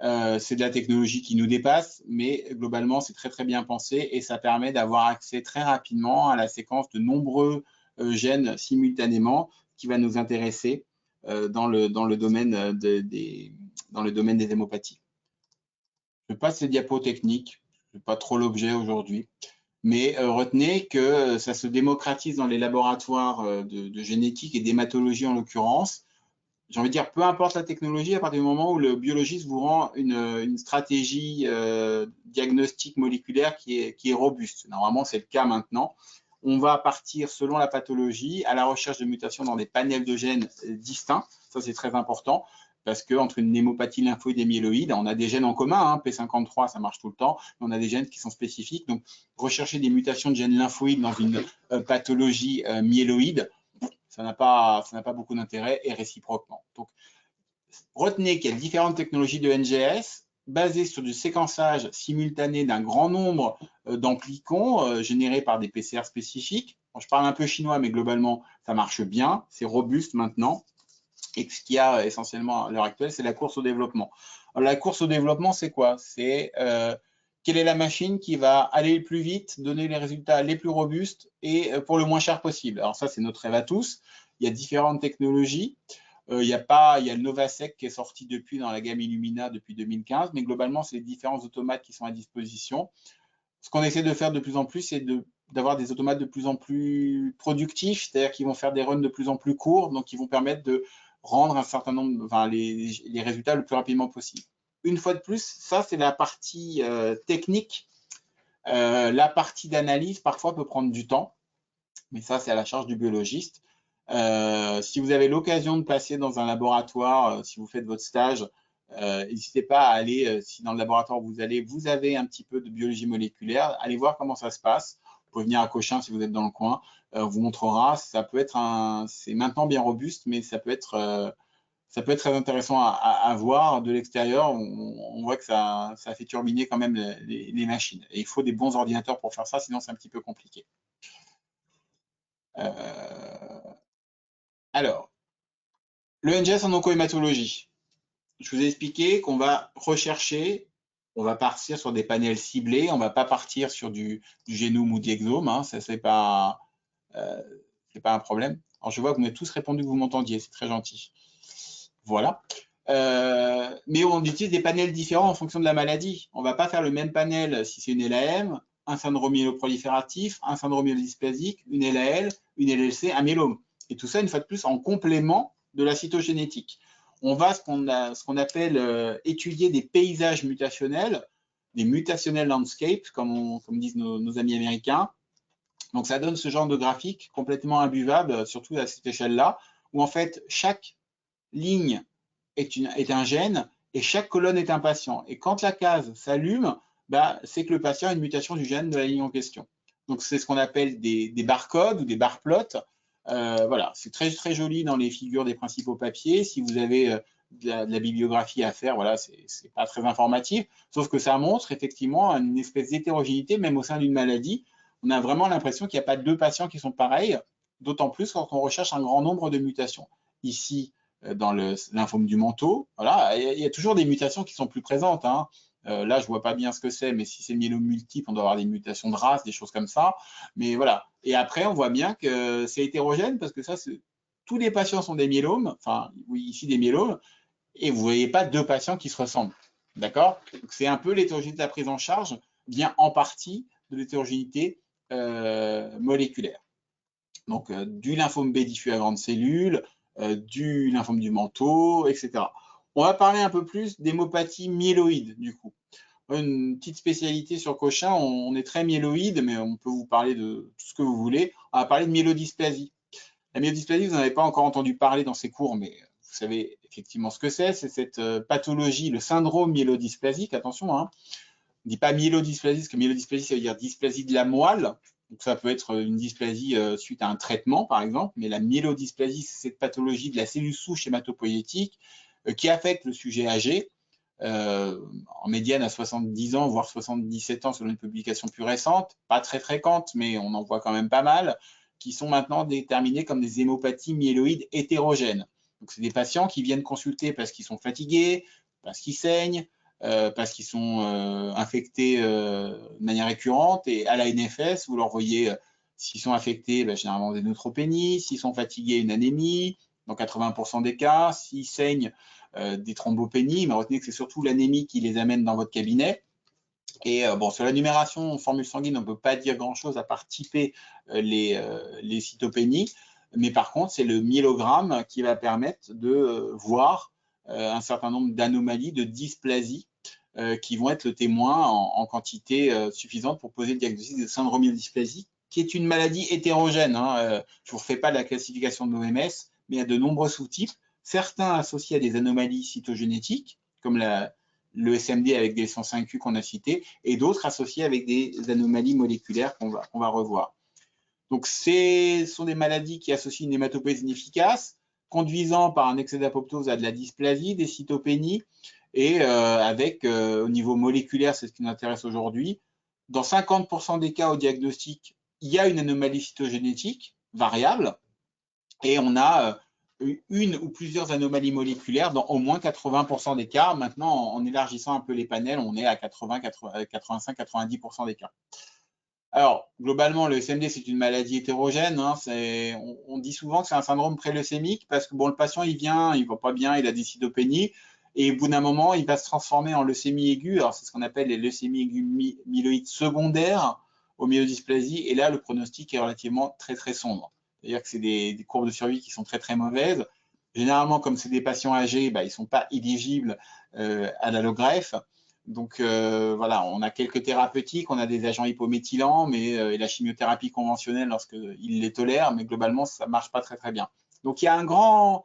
c'est de la technologie qui nous dépasse, mais globalement, c'est très très bien pensé et ça permet d'avoir accès très rapidement à la séquence de nombreux gènes simultanément qui va nous intéresser dans le domaine des hémopathies. Je passe ces diapos techniques, ce n'est pas trop l'objet aujourd'hui, mais retenez que ça se démocratise dans les laboratoires de génétique et d'hématologie en l'occurrence. J'ai envie de dire, peu importe la technologie, à partir du moment où le biologiste vous rend une stratégie diagnostique moléculaire qui est robuste. Normalement, c'est le cas maintenant. On va partir, selon la pathologie, à la recherche de mutations dans des panels de gènes distincts. Ça, c'est très important, parce qu'entre une hémopathie lymphoïde et myéloïde, on a des gènes en commun, hein, P53, ça marche tout le temps, mais on a des gènes qui sont spécifiques. Donc, rechercher des mutations de gènes lymphoïdes dans une pathologie myéloïde, ça n'a pas beaucoup d'intérêt et réciproquement. Donc, retenez qu'il y a différentes technologies de NGS basées sur du séquençage simultané d'un grand nombre d'amplicons générés par des PCR spécifiques. Bon, je parle un peu chinois, mais globalement, ça marche bien, c'est robuste maintenant. Et ce qu'il y a essentiellement à l'heure actuelle, c'est la course au développement. Alors, la course au développement, c'est quoi? C'est quelle est la machine qui va aller le plus vite, donner les résultats les plus robustes et pour le moins cher possible. Alors ça, c'est notre rêve à tous. Il y a différentes technologies. Il y a le Novasec qui est sorti depuis dans la gamme Illumina depuis 2015, mais globalement, c'est les différents automates qui sont à disposition. Ce qu'on essaie de faire de plus en plus, c'est d'avoir des automates de plus en plus productifs, c'est-à-dire qu'ils vont faire des runs de plus en plus courts, donc qui vont permettre de rendre un certain nombre, enfin, les résultats le plus rapidement possible. Une fois de plus, ça, c'est la partie technique. La partie d'analyse, parfois, peut prendre du temps, mais ça, c'est à la charge du biologiste. Si vous avez l'occasion de passer dans un laboratoire, si vous faites votre stage, n'hésitez pas à aller, si dans le laboratoire où vous allez, vous avez un petit peu de biologie moléculaire, allez voir comment ça se passe. Vous pouvez venir à Cochin si vous êtes dans le coin, on vous montrera. Ça peut être c'est maintenant bien robuste, mais ça peut être très intéressant à voir de l'extérieur. On voit que ça fait turbiner quand même les machines. Et il faut des bons ordinateurs pour faire ça, sinon c'est un petit peu compliqué. Alors, le NGS en oncohématologie. Je vous ai expliqué qu'on va rechercher, on va partir sur des panels ciblés, on ne va pas partir sur du génome ou du exome, hein, ça c'est pas un problème. Alors je vois que vous m'avez tous répondu que vous m'entendiez, c'est très gentil. Voilà. Mais on utilise des panels différents en fonction de la maladie. On ne va pas faire le même panel si c'est une LAM, un syndrome myéloprolifératif, un syndrome myélodysplasique, une LAL, une LLC, un myélome. Et tout ça, une fois de plus, en complément de la cytogénétique. On va ce qu'on appelle étudier des paysages mutationnels, des mutationnel landscapes, comme disent nos amis américains. Donc ça donne ce genre de graphique complètement imbuvable, surtout à cette échelle-là, où en fait chaque ligne est un gène et chaque colonne est un patient. Et quand la case s'allume, c'est que le patient a une mutation du gène de la ligne en question. Donc c'est ce qu'on appelle des barcodes ou des barplots. Voilà, c'est très très joli dans les figures des principaux papiers. Si vous avez de la bibliographie à faire, voilà, c'est pas très informatif, sauf que ça montre effectivement une espèce d'hétérogénéité, même au sein d'une maladie. On a vraiment l'impression qu'il n'y a pas deux patients qui sont pareils, d'autant plus quand on recherche un grand nombre de mutations. Ici, dans le lymphome du manteau, voilà, il y a toujours des mutations qui sont plus présentes, hein. Là, je vois pas bien ce que c'est, mais si c'est myélome multiple, on doit avoir des mutations de race, des choses comme ça. Mais voilà. Et après, on voit bien que c'est hétérogène parce que ça, tous les patients sont des myélomes, enfin, oui, ici des myélomes, et vous voyez pas deux patients qui se ressemblent. D'accord? C'est un peu l'hétérogénéité de la prise en charge vient en partie de l'hétérogénéité moléculaire. Donc, du lymphome B diffus à grande cellule, du lymphome du manteau, etc. On va parler un peu plus d'hémopathie myéloïde, du coup. Une petite spécialité sur Cochin, on est très myéloïde, mais on peut vous parler de tout ce que vous voulez. On va parler de myélodysplasie. La myélodysplasie, vous n'en avez pas encore entendu parler dans ces cours, mais vous savez effectivement ce que c'est. C'est cette pathologie, le syndrome myélodysplasique, attention, hein. On ne dit pas myélodysplasie, parce que myélodysplasie, ça veut dire dysplasie de la moelle. Donc ça peut être une dysplasie suite à un traitement, par exemple, mais la myélodysplasie, c'est cette pathologie de la cellule souche hématopoïétique qui affecte le sujet âgé, en médiane à 70 ans, voire 77 ans selon une publication plus récente, pas très fréquente, mais on en voit quand même pas mal, qui sont maintenant déterminées comme des hémopathies myéloïdes hétérogènes. Donc c'est des patients qui viennent consulter parce qu'ils sont fatigués, parce qu'ils saignent, parce qu'ils sont infectés de manière récurrente, et à la NFS, vous leur voyez s'ils sont affectés, généralement des neutropénies, s'ils sont fatigués, une anémie, dans 80% des cas, s'ils saignent, des thrombopénies, mais retenez que c'est surtout l'anémie qui les amène dans votre cabinet. Et bon, sur la numération en formule sanguine, on ne peut pas dire grand-chose à part typer les cytopénies, mais par contre, c'est le myélogramme qui va permettre de voir un certain nombre d'anomalies, de dysplasies, qui vont être le témoin en quantité suffisante pour poser le diagnostic de syndrome myélodysplasique, qui est une maladie hétérogène, hein. Je ne vous refais pas la classification de l'OMS, mais il y a de nombreux sous-types, certains associés à des anomalies cytogénétiques, comme le SMD avec des 105Q qu'on a cité, et d'autres associés avec des anomalies moléculaires qu'on va revoir. Donc, ce sont des maladies qui associent une hématopoïèse inefficace, conduisant par un excès d'apoptose à de la dysplasie, des cytopénies, et avec, au niveau moléculaire, c'est ce qui nous intéresse aujourd'hui, dans 50% des cas au diagnostic, il y a une anomalie cytogénétique variable, et on a une ou plusieurs anomalies moléculaires dans au moins 80% des cas. Maintenant, en élargissant un peu les panels, on est à 85-90% des cas. Alors, globalement, le SMD, c'est une maladie hétérogène. Hein, on dit souvent que c'est un syndrome préleucémique parce que bon, le patient, il vient, il ne va pas bien, il a des cytopénies. Et au bout d'un moment, il va se transformer en leucémie aiguë. Alors, c'est ce qu'on appelle les leucémies aiguës myéloïdes secondaires aux myélodysplasies. Et là, le pronostic est relativement très, très sombre. C'est-à-dire que c'est des courbes de survie qui sont très, très mauvaises. Généralement, comme c'est des patients âgés, bah, ils ne sont pas éligibles à l'allogreffe. Donc voilà, on a quelques thérapeutiques, on a des agents hypométhylants, mais la chimiothérapie conventionnelle lorsqu'ils les tolèrent, mais globalement, ça ne marche pas très très bien. Donc il y a un grand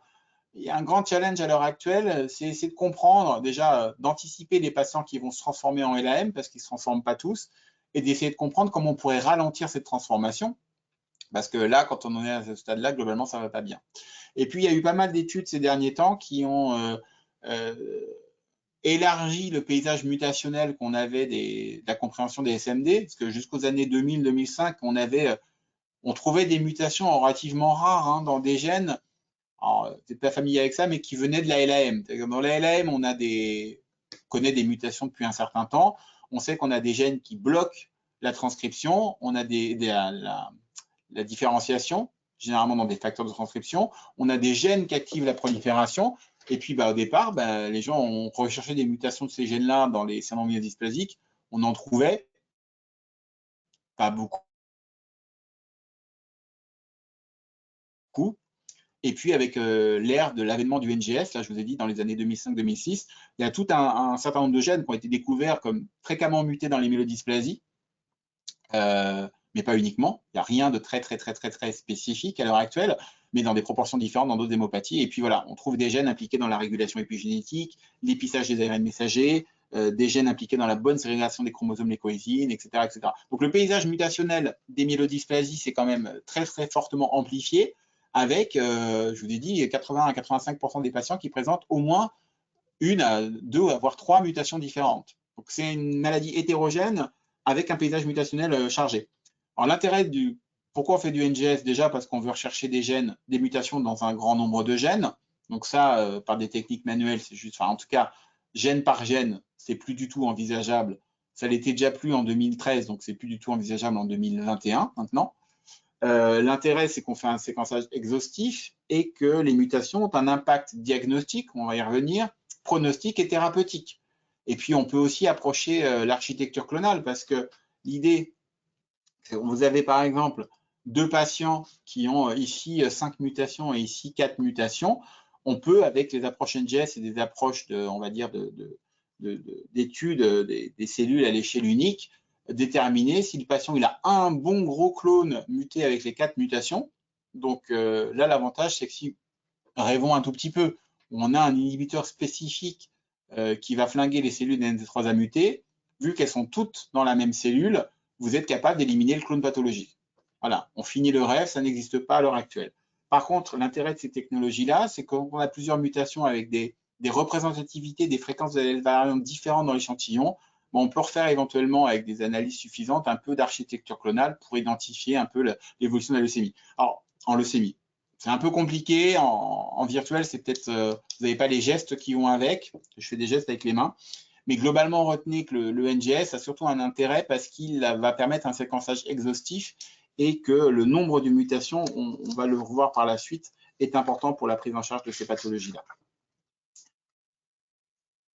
challenge à l'heure actuelle, c'est essayer de comprendre, déjà d'anticiper les patients qui vont se transformer en LAM, parce qu'ils ne se transforment pas tous, et d'essayer de comprendre comment on pourrait ralentir cette transformation, parce que là, quand on en est à ce stade-là, globalement, ça ne va pas bien. Et puis, il y a eu pas mal d'études ces derniers temps qui ont élargi le paysage mutationnel qu'on avait de la compréhension des SMD, parce que jusqu'aux années 2000-2005, on trouvait des mutations relativement rares hein, dans des gènes, alors peut-être pas familier avec ça, mais qui venaient de la LAM. Dans la LAM, on connaît des mutations depuis un certain temps. On sait qu'on a des gènes qui bloquent la transcription, on a la différenciation, généralement dans des facteurs de transcription. On a des gènes qui activent la prolifération. Et puis, au départ, les gens ont recherché des mutations de ces gènes-là dans les syndromes myélodysplasiques. On en trouvait pas beaucoup. Et puis, avec l'ère de l'avènement du NGS, là, je vous ai dit, dans les années 2005-2006, il y a tout un certain nombre de gènes qui ont été découverts comme fréquemment mutés dans les myélodysplasies. Mais pas uniquement. Il n'y a rien de très spécifique à l'heure actuelle, mais dans des proportions différentes dans d'autres hémopathies. Et puis voilà, on trouve des gènes impliqués dans la régulation épigénétique, l'épissage des ARN messagers, des gènes impliqués dans la bonne ségrégation des chromosomes, les coésines, etc., etc. Donc le paysage mutationnel des myélodysplasies, c'est quand même très fortement amplifié, avec, je vous ai dit, 80 à 85% des patients qui présentent au moins une à deux, voire trois mutations différentes. Donc c'est une maladie hétérogène avec un paysage mutationnel chargé. Alors l'intérêt pourquoi on fait du NGS? Déjà parce qu'on veut rechercher des gènes, des mutations dans un grand nombre de gènes. Donc ça, par des techniques manuelles, c'est juste, en tout cas, gène par gène, c'est plus du tout envisageable. Ça l'était déjà plus en 2013, donc c'est plus du tout envisageable en 2021 maintenant. L'intérêt, c'est qu'on fait un séquençage exhaustif et que les mutations ont un impact diagnostique, on va y revenir, pronostic et thérapeutique. Et puis, on peut aussi approcher l'architecture clonale parce que l'idée, vous avez par exemple deux patients qui ont ici 5 mutations et ici 4 mutations. On peut, avec les approches NGS et des approches, on va dire, d'études des cellules à l'échelle unique, déterminer si le patient il a un bon gros clone muté avec les 4 mutations. Donc là, l'avantage, c'est que si, rêvons un tout petit peu, on a un inhibiteur spécifique qui va flinguer les cellules NT3A mutées, vu qu'elles sont toutes dans la même cellule, vous êtes capable d'éliminer le clone pathologique. Voilà, on finit le rêve, ça n'existe pas à l'heure actuelle. Par contre, l'intérêt de ces technologies-là, c'est qu'on a plusieurs mutations avec des représentativités, des fréquences d'allèles variantes différentes dans l'échantillon. Bon, on peut refaire éventuellement avec des analyses suffisantes un peu d'architecture clonale pour identifier un peu l'évolution de la leucémie. Alors, en leucémie, c'est un peu compliqué. En virtuel, c'est peut-être, vous n'avez pas les gestes qui vont avec. Je fais des gestes avec les mains. Mais globalement, retenez que le NGS a surtout un intérêt parce qu'il va permettre un séquençage exhaustif et que le nombre de mutations, on va le revoir par la suite, est important pour la prise en charge de ces pathologies-là.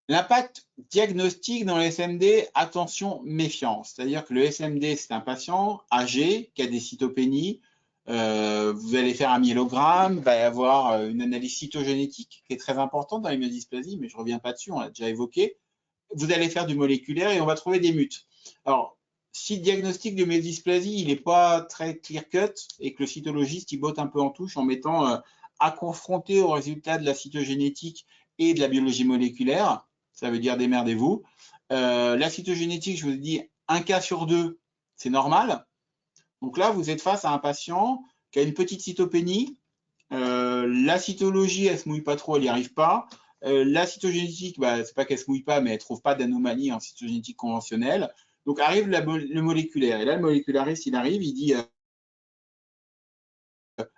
L'impact diagnostique dans le SMD, attention, méfiance. C'est-à-dire que le SMD, c'est un patient âgé qui a des cytopénies. Vous allez faire un myélogramme, il va y avoir une analyse cytogénétique qui est très importante dans les myélodysplasies, mais je ne reviens pas dessus, on l'a déjà évoqué. Vous allez faire du moléculaire et on va trouver des mutes. Alors, si le diagnostic de myélodysplasie, il n'est pas très clear-cut et que le cytologiste, il botte un peu en touche en mettant à confronter aux résultats de la cytogénétique et de la biologie moléculaire, ça veut dire démerdez-vous. La cytogénétique, je vous ai dit, un cas sur deux, c'est normal. Donc là, vous êtes face à un patient qui a une petite cytopénie. La cytologie, elle ne se mouille pas trop, elle n'y arrive pas. La cytogénétique, c'est pas qu'elle ne se mouille pas, mais elle ne trouve pas d'anomalie en cytogénétique conventionnelle. Donc arrive le moléculaire. Et là, le moléculariste, il arrive, il dit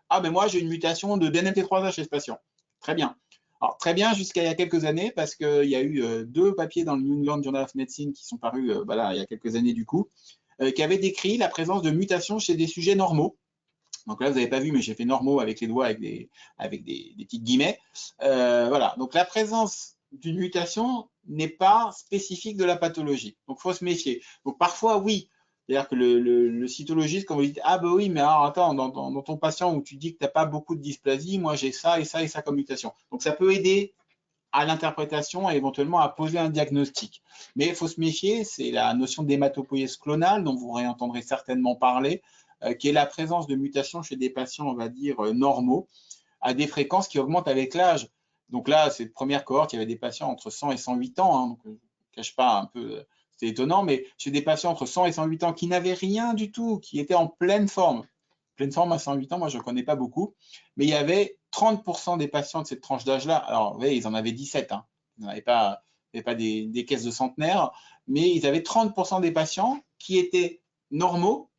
ah ben moi j'ai une mutation de DNMT3A chez ce patient. Très bien. Alors très bien jusqu'à il y a quelques années parce qu'il y a eu 2 papiers dans le New England Journal of Medicine qui sont parus voilà, il y a quelques années du coup, qui avaient décrit la présence de mutations chez des sujets normaux. Donc là, vous n'avez pas vu, mais j'ai fait normaux avec les doigts, avec des petites guillemets. Voilà. Donc la présence d'une mutation n'est pas spécifique de la pathologie. Donc il faut se méfier. Donc parfois, oui. C'est-à-dire que le cytologiste, quand vous dites ah ben oui, mais alors attends, dans ton patient où tu dis que tu n'as pas beaucoup de dysplasie, moi j'ai ça et ça et ça comme mutation. Donc ça peut aider à l'interprétation et éventuellement à poser un diagnostic. Mais il faut se méfier, c'est la notion d'hématopoïèse clonale dont vous réentendrez certainement parler, qui est la présence de mutations chez des patients, on va dire, normaux, à des fréquences qui augmentent avec l'âge. Donc là, cette première cohorte, il y avait des patients entre 100 et 108 ans, hein, donc je ne cache pas un peu, c'est étonnant, mais chez des patients entre 100 et 108 ans qui n'avaient rien du tout, qui étaient en pleine forme. Pleine forme à 108 ans, moi je ne connais pas beaucoup, mais il y avait 30% des patients de cette tranche d'âge-là. Alors, vous voyez, ils en avaient 17, hein. Ils n'avaient pas, des caisses de centenaires, mais ils avaient 30% des patients qui étaient normaux.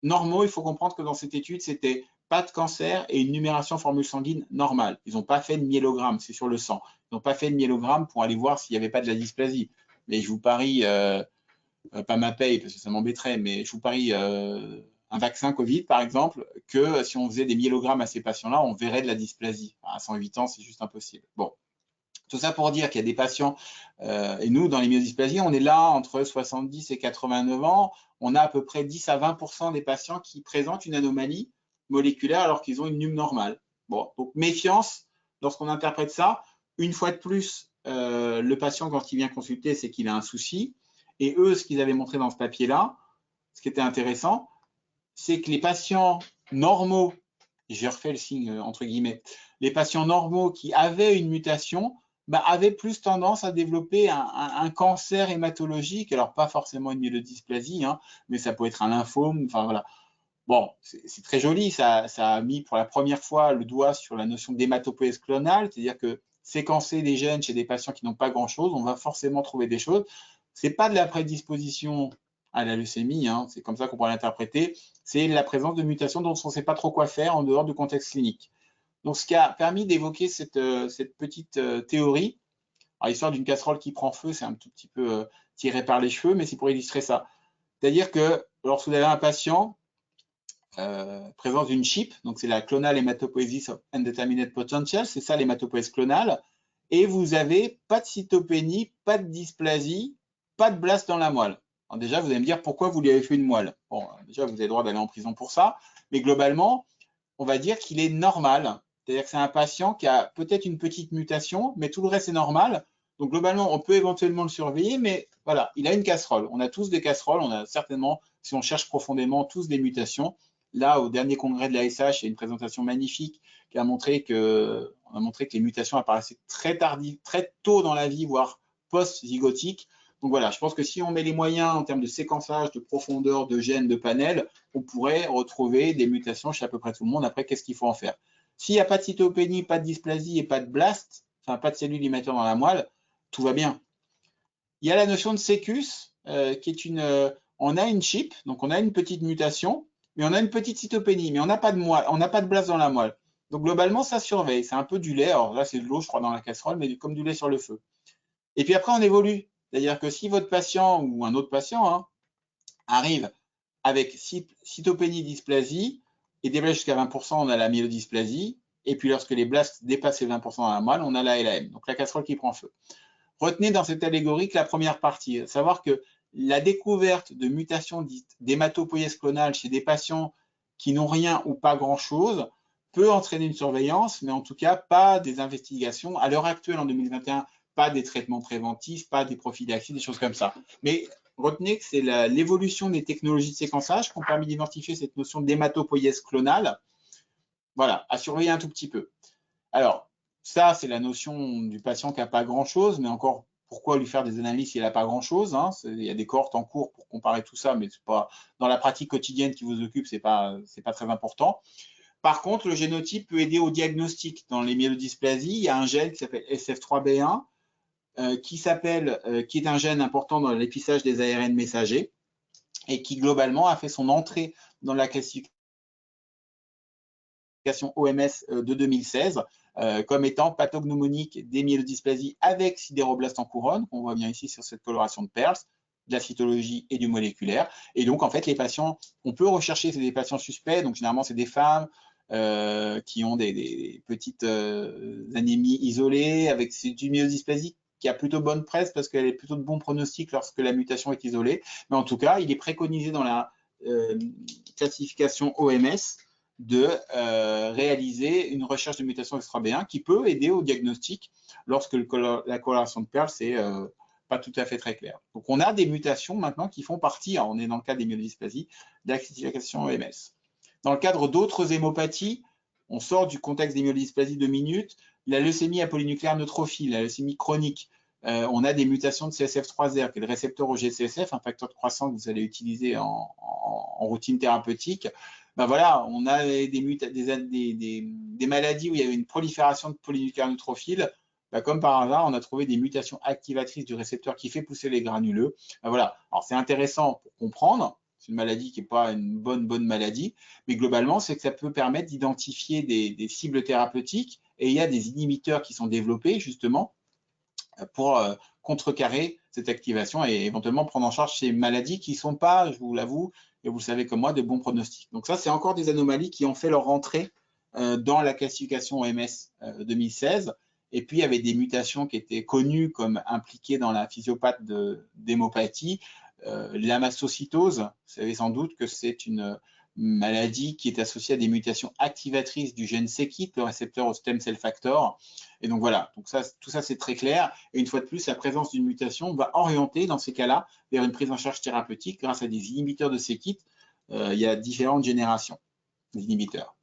Normaux, il faut comprendre que dans cette étude, c'était pas de cancer et une numération formule sanguine normale. Ils n'ont pas fait de myélogramme, c'est sur le sang. Ils n'ont pas fait de myélogramme pour aller voir s'il n'y avait pas de la dysplasie. Mais je vous parie, pas ma paye parce que ça m'embêterait, mais je vous parie un vaccin Covid, par exemple, que si on faisait des myélogrammes à ces patients-là, on verrait de la dysplasie. À 108 ans, c'est juste impossible. Bon. Tout ça pour dire qu'il y a des patients, et nous, dans les myodysplasies, on est là entre 70 et 89 ans. On a à peu près 10 à 20% des patients qui présentent une anomalie moléculaire alors qu'ils ont une NUM normale. Bon, donc méfiance lorsqu'on interprète ça. Une fois de plus, le patient, quand il vient consulter, c'est qu'il a un souci. Et eux, ce qu'ils avaient montré dans ce papier-là, ce qui était intéressant, c'est que les patients normaux, j'ai refait le signe entre guillemets, les patients normaux qui avaient une mutation avaient plus tendance à développer un cancer hématologique, alors pas forcément une myélodysplasie, hein, mais ça peut être un lymphome, enfin voilà. Bon, c'est très joli, ça a mis pour la première fois le doigt sur la notion d'hématopoïèse clonale, c'est-à-dire que séquencer des gènes chez des patients qui n'ont pas grand-chose, on va forcément trouver des choses. Ce n'est pas de la prédisposition à la leucémie, hein, c'est comme ça qu'on pourrait l'interpréter, c'est la présence de mutations dont on ne sait pas trop quoi faire en dehors du contexte clinique. Donc, ce qui a permis d'évoquer cette petite théorie, alors l'histoire d'une casserole qui prend feu, c'est un tout petit peu tiré par les cheveux, mais c'est pour illustrer ça. C'est-à-dire que lorsque vous avez un patient, présence d'une chip, donc c'est la clonal hématopoiesis of undetermined potential, c'est ça l'hématopoïèse clonale, et vous avez pas de cytopénie, pas de dysplasie, pas de blast dans la moelle. Alors déjà, vous allez me dire pourquoi vous lui avez fait une moelle. Bon, déjà, vous avez le droit d'aller en prison pour ça, mais globalement, on va dire qu'il est normal. C'est-à-dire que c'est un patient qui a peut-être une petite mutation, mais tout le reste est normal. Donc globalement, on peut éventuellement le surveiller, mais voilà, il a une casserole. On a tous des casseroles, on a certainement, si on cherche profondément, tous des mutations. Là, au dernier congrès de l'ASH, il y a une présentation magnifique qui a montré que les mutations apparaissaient très tôt dans la vie, voire post-zygotique. Donc voilà, je pense que si on met les moyens en termes de séquençage, de profondeur, de gènes, de panels, on pourrait retrouver des mutations chez à peu près tout le monde. Après, qu'est-ce qu'il faut en faire? S'il n'y a pas de cytopénie, pas de dysplasie et pas de blast, enfin pas de cellules immatures dans la moelle, tout va bien. Il y a la notion de sécus, qui est on a une chip, donc on a une petite mutation, mais on a une petite cytopénie, mais on n'a pas de moelle, on n'a pas de blast dans la moelle. Donc globalement, ça surveille. C'est un peu du lait. Alors là, c'est de l'eau, je crois, dans la casserole, mais comme du lait sur le feu. Et puis après, on évolue. C'est-à-dire que si votre patient ou un autre patient arrive avec cytopénie, dysplasie, et déblast jusqu'à 20%, on a la myélodysplasie, et puis lorsque les blasts dépassent les 20% dans la moelle, on a la LAM, donc la casserole qui prend feu. Retenez dans cette allégorie que la première partie, savoir que la découverte de mutations d'hématopoïèse clonale chez des patients qui n'ont rien ou pas grand-chose peut entraîner une surveillance, mais en tout cas pas des investigations. À l'heure actuelle, en 2021, pas des traitements préventifs, pas des prophylaxies, des choses comme ça. Mais retenez que c'est l'évolution des technologies de séquençage qui ont permis d'identifier cette notion d'hématopoïèse clonale. Voilà, à surveiller un tout petit peu. Alors, ça, c'est la notion du patient qui n'a pas grand-chose, mais encore, pourquoi lui faire des analyses s'il n'a pas grand-chose, hein? Il y a des cohortes en cours pour comparer tout ça, mais c'est pas dans la pratique quotidienne qui vous occupe, c'est pas très important. Par contre, le génotype peut aider au diagnostic. Dans les myélodysplasies, il y a un gène qui s'appelle SF3B1, qui est un gène important dans l'épissage des ARN messagers et qui globalement a fait son entrée dans la classification OMS de 2016 comme étant pathognomonique des myélodysplasies avec sidéroblastes en couronne, qu'on voit bien ici sur cette coloration de Pearls, de la cytologie et du moléculaire. Et donc, en fait, les patients, on peut rechercher, c'est des patients suspects, donc généralement, c'est des femmes qui ont des petites anémies isolées avec du myélodysplasie qui a plutôt bonne presse parce qu'elle est plutôt de bon pronostic lorsque la mutation est isolée. Mais en tout cas, il est préconisé dans la classification OMS de réaliser une recherche de mutation extra B1 qui peut aider au diagnostic lorsque la coloration de Pearls est pas tout à fait très claire. Donc, on a des mutations maintenant qui font partie, on est dans le cas des myélodysplasies, de la classification OMS. Dans le cadre d'autres hémopathies, on sort du contexte des myélodysplasies de minutes, la leucémie à polynucléaire neutrophile, la leucémie chronique, on a des mutations de CSF3R, qui est le récepteur au GCSF, un facteur de croissance que vous allez utiliser en routine thérapeutique. Ben voilà, on a des maladies où il y avait une prolifération de polynucléaires neutrophiles. Ben comme par hasard, on a trouvé des mutations activatrices du récepteur qui fait pousser les granuleux. Ben voilà, alors c'est intéressant pour comprendre. C'est une maladie qui n'est pas une bonne maladie, mais globalement, c'est que ça peut permettre d'identifier des cibles thérapeutiques et il y a des inhibiteurs qui sont développés justement pour contrecarrer cette activation et éventuellement prendre en charge ces maladies qui ne sont pas, je vous l'avoue, et vous le savez comme moi, de bons pronostics. Donc ça, c'est encore des anomalies qui ont fait leur entrée dans la classification OMS 2016. Et puis, il y avait des mutations qui étaient connues comme impliquées dans la physiopathie d'hémopathie. La mastocytose, vous savez sans doute que c'est une maladie qui est associée à des mutations activatrices du gène c-KIT, le récepteur au stem cell factor. Et donc voilà, donc ça, tout ça c'est très clair. Et une fois de plus, la présence d'une mutation va orienter dans ces cas-là vers une prise en charge thérapeutique grâce à des inhibiteurs de c-KIT. Il y a différentes générations d'inhibiteurs.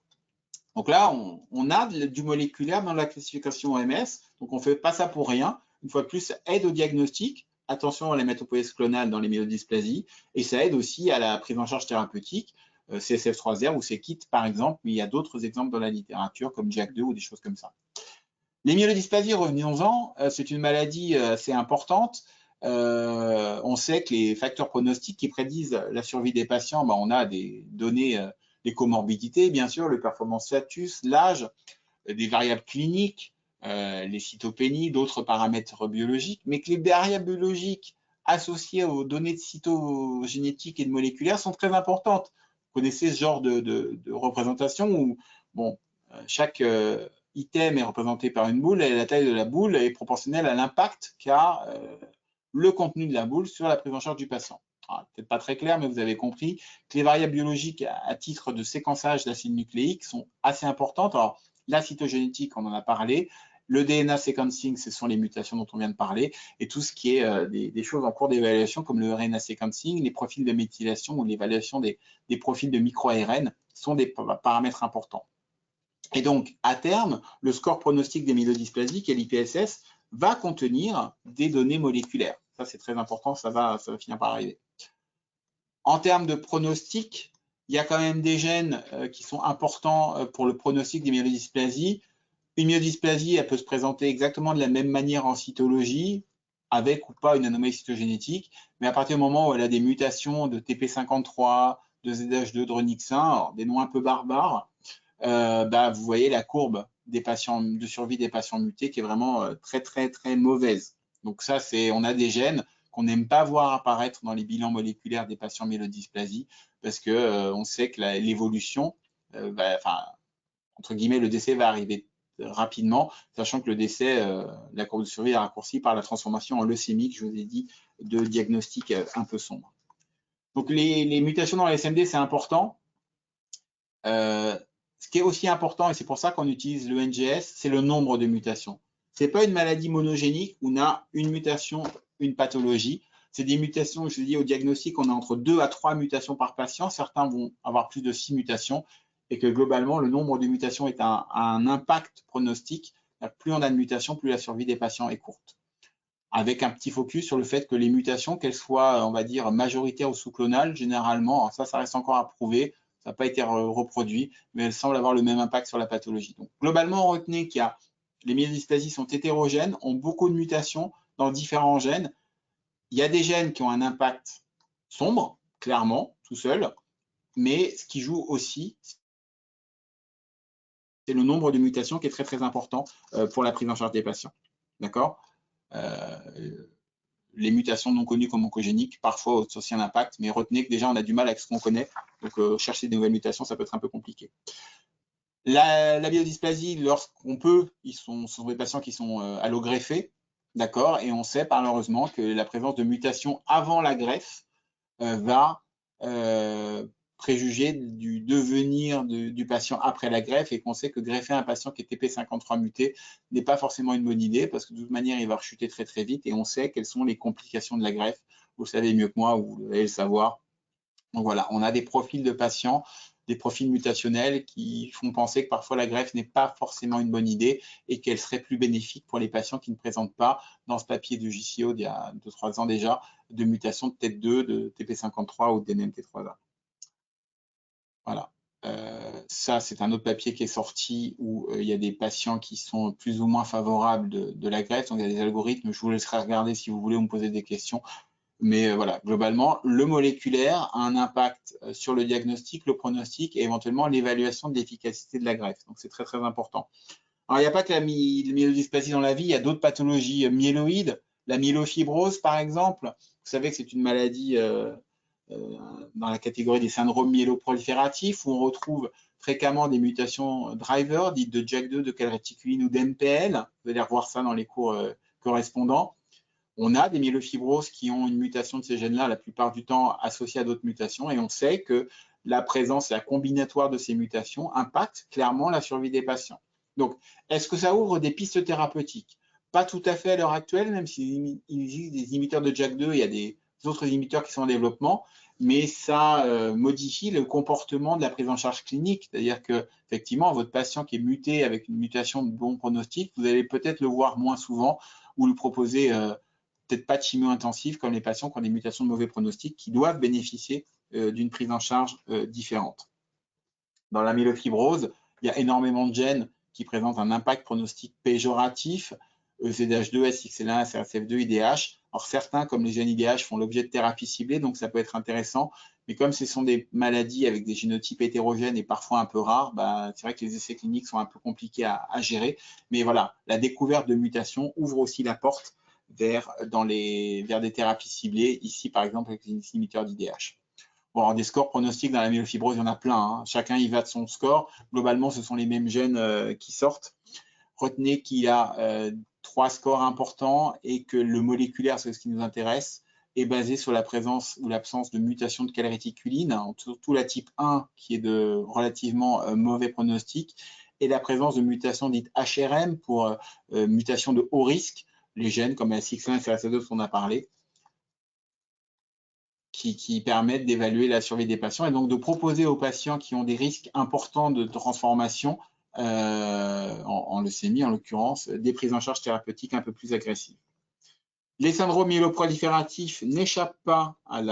Donc là, on a du moléculaire dans la classification OMS, donc on ne fait pas ça pour rien. Une fois de plus, ça aide au diagnostic. Attention à l'hématopoïèse clonale dans les myélodysplasies, et ça aide aussi à la prise en charge thérapeutique, CSF3R ou c-KIT par exemple, mais il y a d'autres exemples dans la littérature comme JAK2 ou des choses comme ça. Les myélodysplasies, revenons-en, c'est une maladie assez importante. On sait que les facteurs pronostiques qui prédisent la survie des patients, ben, on a des données, des comorbidités, bien sûr, le performance status, l'âge, des variables cliniques, les cytopénies, d'autres paramètres biologiques, mais que les variables biologiques associées aux données de cytogénétique et de moléculaires sont très importantes. Vous connaissez ce genre de représentation où bon, chaque item est représenté par une boule et la taille de la boule est proportionnelle à l'impact qu'a le contenu de la boule sur la prise en charge du patient. Peut-être pas très clair, mais vous avez compris que les variables biologiques à titre de séquençage d'acide nucléique sont assez importantes. Alors, la cytogénétique, on en a parlé. Le DNA sequencing, ce sont les mutations dont on vient de parler. Et tout ce qui est des choses en cours d'évaluation, comme le RNA sequencing, les profils de méthylation ou l'évaluation des profils de micro-ARN sont des paramètres importants. Et donc, à terme, le score pronostic des myélodysplasies, qui est l'IPSS, va contenir des données moléculaires. Ça, c'est très important, ça va finir par arriver. En termes de pronostic, il y a quand même des gènes qui sont importants pour le pronostic des myélodysplasies. Une myélodysplasie, elle peut se présenter exactement de la même manière en cytologie, avec ou pas une anomalie cytogénétique, mais à partir du moment où elle a des mutations de TP53, de ZH2, de RNX1, des noms un peu barbares, vous voyez la courbe des patients, de survie des patients mutés qui est vraiment très mauvaise. Donc ça, on a des gènes qu'on n'aime pas voir apparaître dans les bilans moléculaires des patients myélodysplasie parce que on sait que l'évolution, entre guillemets, le décès va arriver rapidement, sachant que le décès, la courbe de survie est raccourcie par la transformation en leucémie que je vous ai dit, de diagnostic un peu sombre. Donc les mutations dans la SMD, c'est important. Ce qui est aussi important, et c'est pour ça qu'on utilise le NGS, c'est le nombre de mutations. Ce n'est pas une maladie monogénique où on a une mutation, une pathologie. C'est des mutations, je dis au diagnostic, on a entre 2 à 3 mutations par patient. Certains vont avoir plus de 6 mutations et que globalement, le nombre de mutations est un impact pronostic. Plus on a de mutations, plus la survie des patients est courte. Avec un petit focus sur le fait que les mutations, qu'elles soient, on va dire, majoritaires ou sous-clonales, généralement, alors ça reste encore à prouver, ça n'a pas été reproduit, mais elles semblent avoir le même impact sur la pathologie. Donc, globalement, retenez qu'il y a les myélodysplasies sont hétérogènes, ont beaucoup de mutations dans différents gènes. Il y a des gènes qui ont un impact sombre, clairement, tout seul, mais ce qui joue aussi, c'est le nombre de mutations qui est très, très important pour la prise en charge des patients. D'accord? Les mutations non connues comme oncogéniques, parfois ont aussi un impact, mais retenez que déjà, on a du mal avec ce qu'on connaît. Donc, chercher des nouvelles mutations, ça peut être un peu compliqué. La myélodysplasie, lorsqu'on peut, ce sont des patients qui sont allogreffés, d'accord? Et on sait malheureusement que la présence de mutations avant la greffe va préjuger du devenir du patient après la greffe, et qu'on sait que greffer un patient qui est TP53 muté n'est pas forcément une bonne idée, parce que de toute manière, il va rechuter très très vite, et on sait quelles sont les complications de la greffe. Vous le savez mieux que moi, ou vous allez le savoir. Donc voilà, on a des profils de patients, des profils mutationnels qui font penser que parfois la greffe n'est pas forcément une bonne idée et qu'elle serait plus bénéfique pour les patients qui ne présentent pas, dans ce papier de JCO d'il y a 2-3 ans déjà, de mutation de TET2, de TP53 ou de DNMT3A. Voilà. Ça, c'est un autre papier qui est sorti où il y a des patients qui sont plus ou moins favorables de la greffe. Donc, il y a des algorithmes. Je vous laisserai regarder si vous voulez ou me poser des questions. Mais voilà, globalement, le moléculaire a un impact sur le diagnostic, le pronostic et éventuellement l'évaluation de l'efficacité de la greffe. Donc, c'est très, très important. Alors, il n'y a pas que la myélodysplasie dans la vie, il y a d'autres pathologies myéloïdes. La myélofibrose, par exemple. Vous savez que c'est une maladie dans la catégorie des syndromes myéloprolifératifs où on retrouve fréquemment des mutations driver, dites de JAK2, de calréticuline ou d'MPL. Vous allez revoir ça dans les cours correspondants. On a des myélofibroses qui ont une mutation de ces gènes-là, la plupart du temps associée à d'autres mutations, et on sait que la présence et la combinatoire de ces mutations impacte clairement la survie des patients. Donc, est-ce que ça ouvre des pistes thérapeutiques? Pas tout à fait à l'heure actuelle, même s'il existe des inhibiteurs de JAK2, il y a des autres inhibiteurs qui sont en développement, mais ça modifie le comportement de la prise en charge clinique. C'est-à-dire que, effectivement, votre patient qui est muté avec une mutation de bon pronostic, vous allez peut-être le voir moins souvent ou lui proposer peut-être pas de chimio intensive comme les patients qui ont des mutations de mauvais pronostic qui doivent bénéficier d'une prise en charge différente. Dans la myélofibrose, il y a énormément de gènes qui présentent un impact pronostic péjoratif, EZH2, SXL1, SRCF2, IDH. Alors certains, comme les gènes IDH, font l'objet de thérapies ciblées, donc ça peut être intéressant. Mais comme ce sont des maladies avec des génotypes hétérogènes et parfois un peu rares, bah, c'est vrai que les essais cliniques sont un peu compliqués à gérer. Mais voilà, la découverte de mutations ouvre aussi la porte vers des thérapies ciblées, ici par exemple avec les inhibiteurs d'IDH. Bon, alors des scores pronostiques dans la myélofibrose, il y en a plein, hein. Chacun y va de son score. Globalement, ce sont les mêmes gènes qui sortent. Retenez qu'il y a 3 scores importants et que le moléculaire, c'est ce qui nous intéresse, est basé sur la présence ou l'absence de mutation de calréticuline, surtout la type 1 qui est de relativement mauvais pronostic, et la présence de mutations dites HRM pour mutation de haut risque, les gènes comme la SXL1 et SRC2 dont on a parlé, qui permettent d'évaluer la survie des patients et donc de proposer aux patients qui ont des risques importants de transformation en leucémie, en l'occurrence, des prises en charge thérapeutiques un peu plus agressives. Les syndromes myéloprolifératifs n'échappent pas à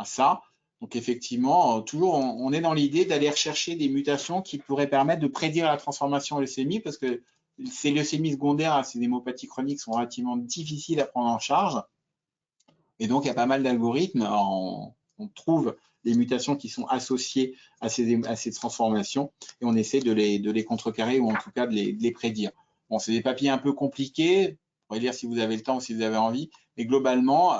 ça. Donc effectivement, toujours, on est dans l'idée d'aller rechercher des mutations qui pourraient permettre de prédire la transformation en leucémie, parce que ces leucémies secondaires, ces hémopathies chroniques sont relativement difficiles à prendre en charge. Et donc, il y a pas mal d'algorithmes. On trouve des mutations qui sont associées à ces transformations et on essaie de les contrecarrer ou en tout cas de les prédire. Bon, c'est des papiers un peu compliqués. Vous pourrez lire si vous avez le temps ou si vous avez envie. Mais globalement,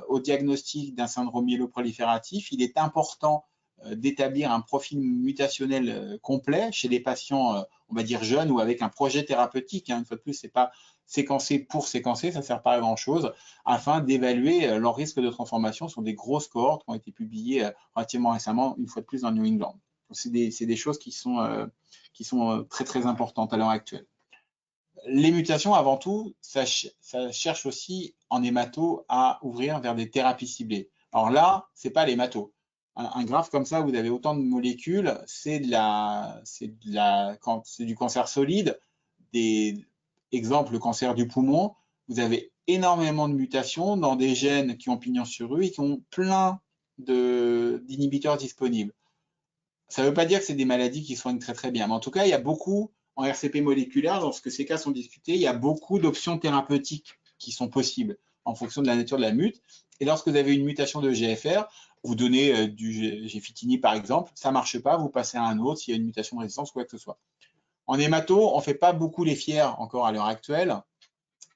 au diagnostic d'un syndrome myéloprolifératif, il est important d'établir un profil mutationnel complet chez les patients, on va dire jeunes ou avec un projet thérapeutique. Une fois de plus, ce n'est pas séquencer pour séquencer, ça ne sert pas à grand-chose, afin d'évaluer leur risque de transformation sur des grosses cohortes qui ont été publiées relativement récemment, une fois de plus dans New England. C'est des choses qui sont très très importantes à l'heure actuelle. Les mutations, avant tout, ça cherche aussi en hémato à ouvrir vers des thérapies ciblées. Alors là, ce n'est pas l'hémato. Un graphe comme ça, vous avez autant de molécules, c'est du cancer solide. Exemple, le cancer du poumon, vous avez énormément de mutations dans des gènes qui ont pignon sur rue et qui ont plein d'inhibiteurs disponibles. Ça ne veut pas dire que c'est des maladies qui soignent très très bien, mais en tout cas, il y a beaucoup, en RCP moléculaire, lorsque ces cas sont discutés, il y a beaucoup d'options thérapeutiques qui sont possibles. en fonction de la nature de la mute. Et lorsque vous avez une mutation de GFR, vous donnez du Géfitini par exemple, ça ne marche pas, vous passez à un autre s'il y a une mutation de résistance ou quoi que ce soit. En hémato, on ne fait pas beaucoup les fiers encore à l'heure actuelle,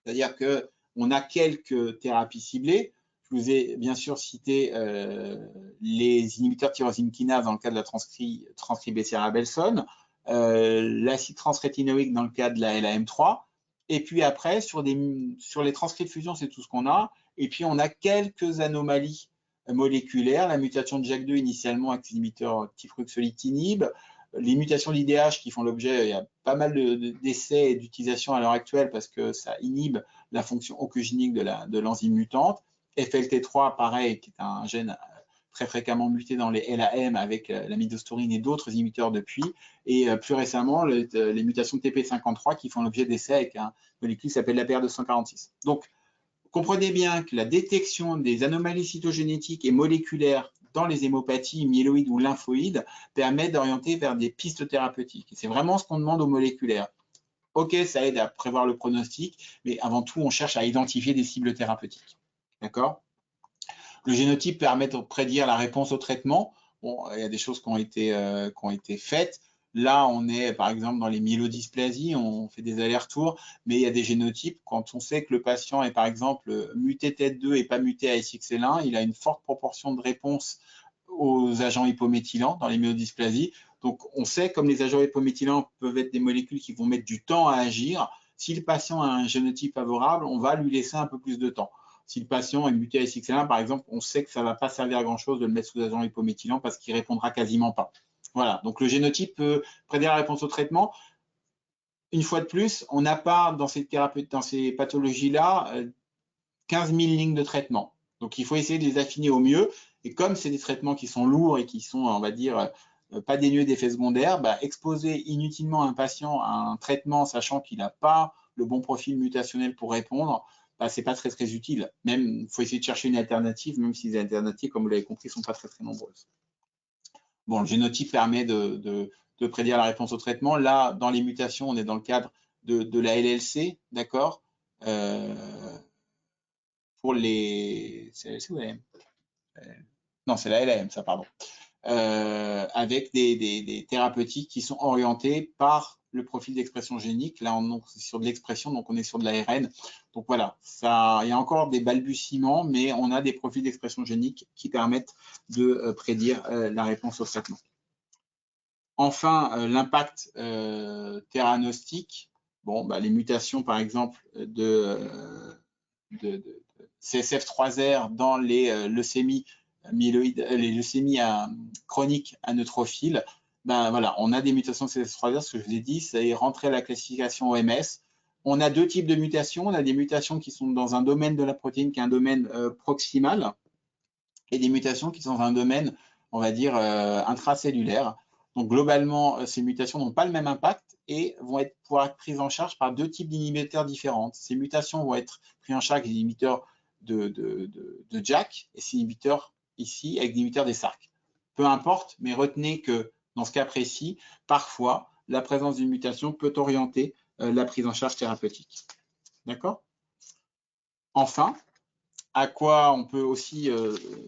c'est-à-dire qu'on a quelques thérapies ciblées. Je vous ai bien sûr cité les inhibiteurs de tyrosine kinase dans le cas de la transcribécère à Belson, l'acide transrétinoïque dans le cas de la LAM3, et puis après, sur les transcrits de fusion, c'est tout ce qu'on a, et puis on a quelques anomalies moléculaires, la mutation de JAK2 initialement avec l'inhibiteur tifruxolitinib, les mutations d'IDH qui font l'objet, il y a pas mal d'essais et d'utilisation à l'heure actuelle parce que ça inhibe la fonction oncogénique de l'enzyme mutante. FLT3, pareil, qui est un gène très fréquemment muté dans les LAM avec la midostaurin et d'autres inhibiteurs depuis. Et plus récemment, les mutations de TP53 qui font l'objet d'essais avec un molécule qui s'appelle la PR246. Donc, comprenez bien que la détection des anomalies cytogénétiques et moléculaires dans les hémopathies myéloïdes ou lymphoïdes permet d'orienter vers des pistes thérapeutiques. C'est vraiment ce qu'on demande aux moléculaires. Ok, ça aide à prévoir le pronostic, mais avant tout, on cherche à identifier des cibles thérapeutiques. D'accord ? Le génotype permet de prédire la réponse au traitement. Bon, il y a des choses qui ont été faites. Là, on est par exemple dans les myélodysplasies, on fait des allers-retours, mais il y a des génotypes. Quand on sait que le patient est par exemple muté TET2 et pas muté ASXL1, il a une forte proportion de réponse aux agents hypométhylants dans les myélodysplasies. Donc, on sait comme les agents hypométhylants peuvent être des molécules qui vont mettre du temps à agir. Si le patient a un génotype favorable, on va lui laisser un peu plus de temps. Si le patient est muté ASXL1, par exemple, on sait que ça ne va pas servir à grand-chose de le mettre sous agent hypométhylant parce qu'il ne répondra quasiment pas. Voilà, donc le génotype peut prédire la réponse au traitement. Une fois de plus, on n'a pas dans ces pathologies-là 15 000 lignes de traitement. Donc il faut essayer de les affiner au mieux. Et comme c'est des traitements qui sont lourds et qui sont, on va dire, pas dénués d'effets secondaires, exposer inutilement un patient à un traitement sachant qu'il n'a pas le bon profil mutationnel pour répondre, ce n'est pas très, très utile. Même, il faut essayer de chercher une alternative, même si les alternatives, comme vous l'avez compris, ne sont pas très, très nombreuses. Bon, le génotype permet de prédire la réponse au traitement. Là, dans les mutations, on est dans le cadre de la LLC, d'accord pour les... C'est la LLC ou la LAM Non, c'est la LAM, ça, pardon. Avec des thérapeutiques qui sont orientées par le profil d'expression génique. Là, on est sur de l'expression, donc on est sur de l'ARN. Donc voilà, il y a encore des balbutiements, mais on a des profils d'expression génique qui permettent de prédire la réponse au traitement. Enfin, l'impact théranostique. Bon, les mutations, par exemple, de CSF3R dans les leucémies myéloïdes, les leucémies chroniques à neutrophiles, voilà, on a des mutations de CSF3R, ce que je vous ai dit, c'est rentré à la classification OMS. On a deux types de mutations. On a des mutations qui sont dans un domaine de la protéine qui est un domaine proximal et des mutations qui sont dans un domaine, on va dire, intracellulaire. Donc, globalement, ces mutations n'ont pas le même impact et vont pouvoir être prises en charge par deux types d'inhibiteurs différents. Ces mutations vont être prises en charge avec des inhibiteurs de JAK et ces inhibiteurs ici avec des inhibiteurs des SRC. Peu importe, mais retenez que dans ce cas précis, parfois, la présence d'une mutation peut orienter la prise en charge thérapeutique. D'accord ? Enfin, à quoi on peut aussi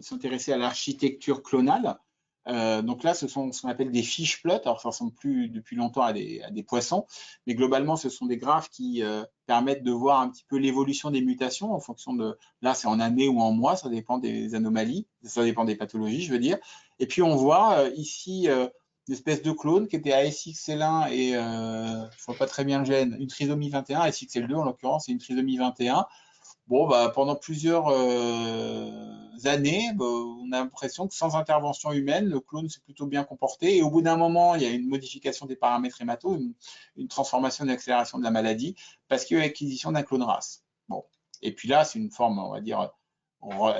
s'intéresser à l'architecture clonale. Donc là, ce sont ce qu'on appelle des fish plots. Alors, ça ne ressemble plus depuis longtemps à des poissons, mais globalement, ce sont des graphes qui permettent de voir un petit peu l'évolution des mutations en fonction de, là, c'est en années ou en mois, ça dépend des anomalies, ça dépend des pathologies, je veux dire. Et puis, on voit ici une espèce de clone qui était ASXL1 et, je ne vois pas très bien le gène, une trisomie 21, ASXL2 en l'occurrence, c'est une trisomie 21. Bon, pendant plusieurs années, on a l'impression que sans intervention humaine, le clone s'est plutôt bien comporté. Et au bout d'un moment, il y a une modification des paramètres hémato, une transformation, une accélération de la maladie, parce qu'il y a eu l'acquisition d'un clone race. Bon. Et puis là, c'est une forme, on va dire,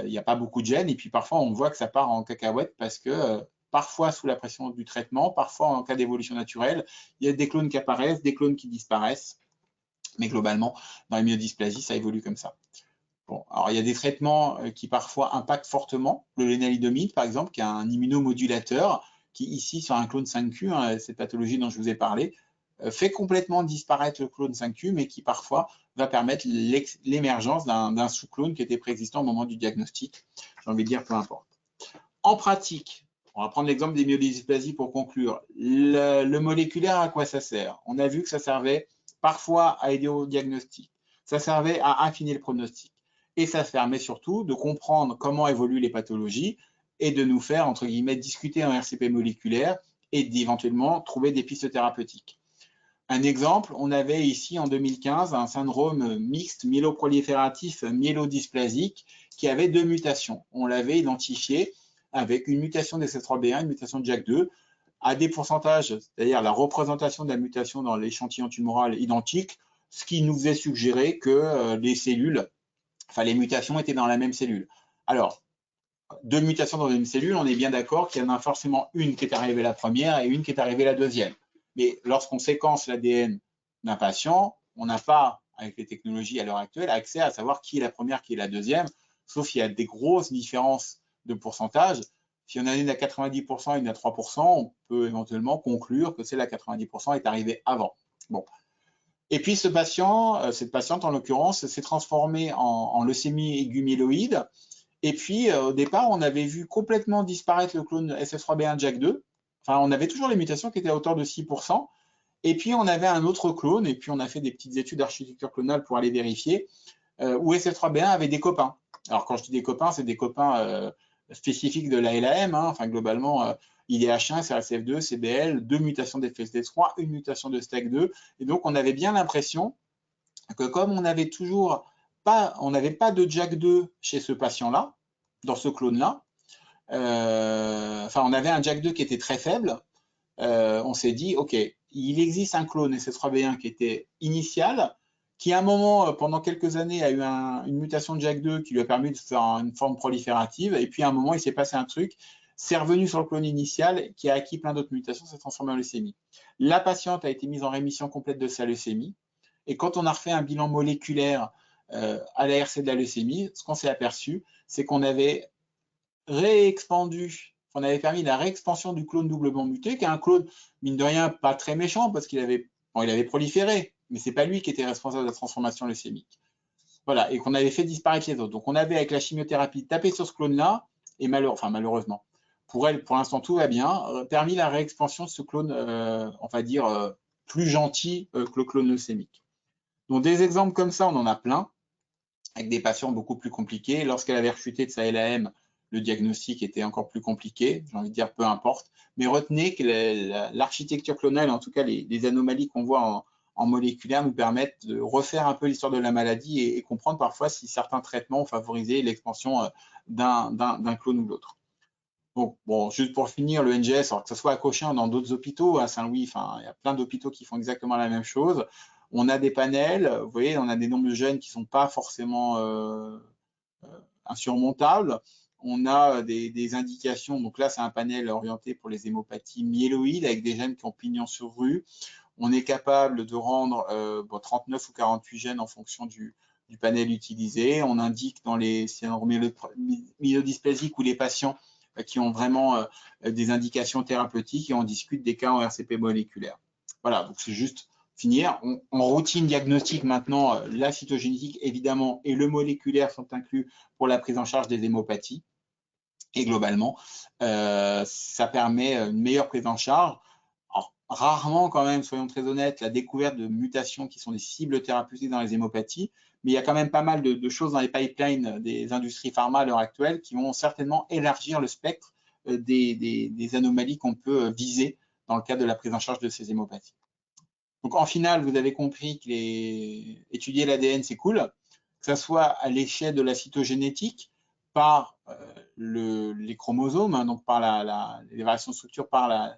il n'y a pas beaucoup de gènes. Et puis parfois, on voit que ça part en cacahuète parce que parfois sous la pression du traitement, parfois en cas d'évolution naturelle, il y a des clones qui apparaissent, des clones qui disparaissent. Mais globalement, dans les myélodysplasies, ça évolue comme ça. Bon, alors il y a des traitements qui parfois impactent fortement le lénalidomide, par exemple, qui est un immunomodulateur, qui ici sur un clone 5Q, cette pathologie dont je vous ai parlé, fait complètement disparaître le clone 5q, mais qui parfois va permettre l'émergence d'un sous-clone qui était préexistant au moment du diagnostic. J'ai envie de dire, peu importe. En pratique, on va prendre l'exemple des myélodysplasies pour conclure. Le moléculaire, à quoi ça sert? On a vu que ça servait parfois à aider au diagnostic. Ça servait à affiner le pronostic. Et ça permet surtout de comprendre comment évoluent les pathologies et de nous faire, entre guillemets, discuter en RCP moléculaire et d'éventuellement trouver des pistes thérapeutiques. Un exemple, on avait ici en 2015 un syndrome mixte myéloprolifératif myélodysplasique qui avait 2 mutations. On l'avait identifié avec une mutation d'SS3B1, une mutation de JAK2, à des pourcentages, c'est-à-dire la représentation de la mutation dans l'échantillon tumoral identique, ce qui nous faisait suggérer que les cellules, enfin les mutations étaient dans la même cellule. Alors, 2 mutations dans une cellule, on est bien d'accord qu'il y en a forcément une qui est arrivée la première et une qui est arrivée la deuxième. Mais lorsqu'on séquence l'ADN d'un patient, on n'a pas, avec les technologies à l'heure actuelle, accès à savoir qui est la première, qui est la deuxième, sauf qu'il y a des grosses différences de pourcentage. Si on a une à 90% et une à 3%, on peut éventuellement conclure que celle à 90% est arrivée avant. Bon. Et puis ce patient, cette patiente en l'occurrence, s'est transformée en leucémie aiguë myéloïde. Et puis au départ, on avait vu complètement disparaître le clone SS3B1 JAK2. Enfin, on avait toujours les mutations qui étaient à hauteur de 6%. Et puis on avait un autre clone, et puis on a fait des petites études d'architecture clonale pour aller vérifier, où SS3B1 avait des copains. Alors quand je dis des copains, c'est des copains spécifiques de la LAM, hein. Enfin globalement, IDH1, CRCF2, CBL, 2 mutations d'FSD3, une mutation de STAC2. Et donc on avait bien l'impression que comme on n'avait pas de JAK2 chez ce patient-là, dans ce clone-là, enfin on avait un JAK2 qui était très faible, on s'est dit, OK, il existe un clone SS3B1 qui était initial, qui à un moment, pendant quelques années, a eu une mutation de JAK2 qui lui a permis de faire une forme proliférative, et puis à un moment, il s'est passé un truc, c'est revenu sur le clone initial, qui a acquis plein d'autres mutations, s'est transformé en leucémie. La patiente a été mise en rémission complète de sa leucémie, et quand on a refait un bilan moléculaire à l'ARC de la leucémie, ce qu'on s'est aperçu, c'est qu'on avait on avait permis la réexpansion du clone doublement muté, qui est un clone, mine de rien, pas très méchant, parce qu'il avait, il avait proliféré, mais c'est pas lui qui était responsable de la transformation leucémique. Voilà, et qu'on avait fait disparaître les autres. Donc on avait, avec la chimiothérapie, tapé sur ce clone-là, et malheureusement, pour elle, pour l'instant, tout va bien, permis la réexpansion de ce clone, on va dire, plus gentil que le clone leucémique. Donc des exemples comme ça, on en a plein, avec des patients beaucoup plus compliqués. Lorsqu'elle avait rechuté de sa LAM, le diagnostic était encore plus compliqué, j'ai envie de dire peu importe. Mais retenez que l'architecture clonale, en tout cas les anomalies qu'on voit en moléculaire, nous permettent de refaire un peu l'histoire de la maladie et comprendre parfois si certains traitements ont favorisé l'expansion d'un clone ou l'autre. Bon, juste pour finir, le NGS, alors que ce soit à Cochin ou dans d'autres hôpitaux, à Saint-Louis, enfin, il y a plein d'hôpitaux qui font exactement la même chose. On a des panels, vous voyez, on a des nombres de gènes qui ne sont pas forcément insurmontables. On a des indications, donc là, c'est un panel orienté pour les hémopathies myéloïdes avec des gènes qui ont pignon sur rue. On est capable de rendre 39 ou 48 gènes en fonction du panel utilisé. On indique dans les syndromes myélodysplasiques ou les patients qui ont vraiment des indications thérapeutiques et on discute des cas en RCP moléculaire. Voilà, donc c'est juste finir. En routine diagnostique maintenant, la cytogénétique évidemment et le moléculaire sont inclus pour la prise en charge des hémopathies. Et globalement, ça permet une meilleure prise en charge. Alors, rarement quand même, soyons très honnêtes, la découverte de mutations qui sont des cibles thérapeutiques dans les hémopathies, mais il y a quand même pas mal de choses dans les pipelines des industries pharma à l'heure actuelle qui vont certainement élargir le spectre des anomalies qu'on peut viser dans le cadre de la prise en charge de ces hémopathies. Donc en final, vous avez compris que étudier l'ADN, c'est cool, que ce soit à l'échelle de la cytogénétique, par les chromosomes, hein, donc par les variations de structure, par la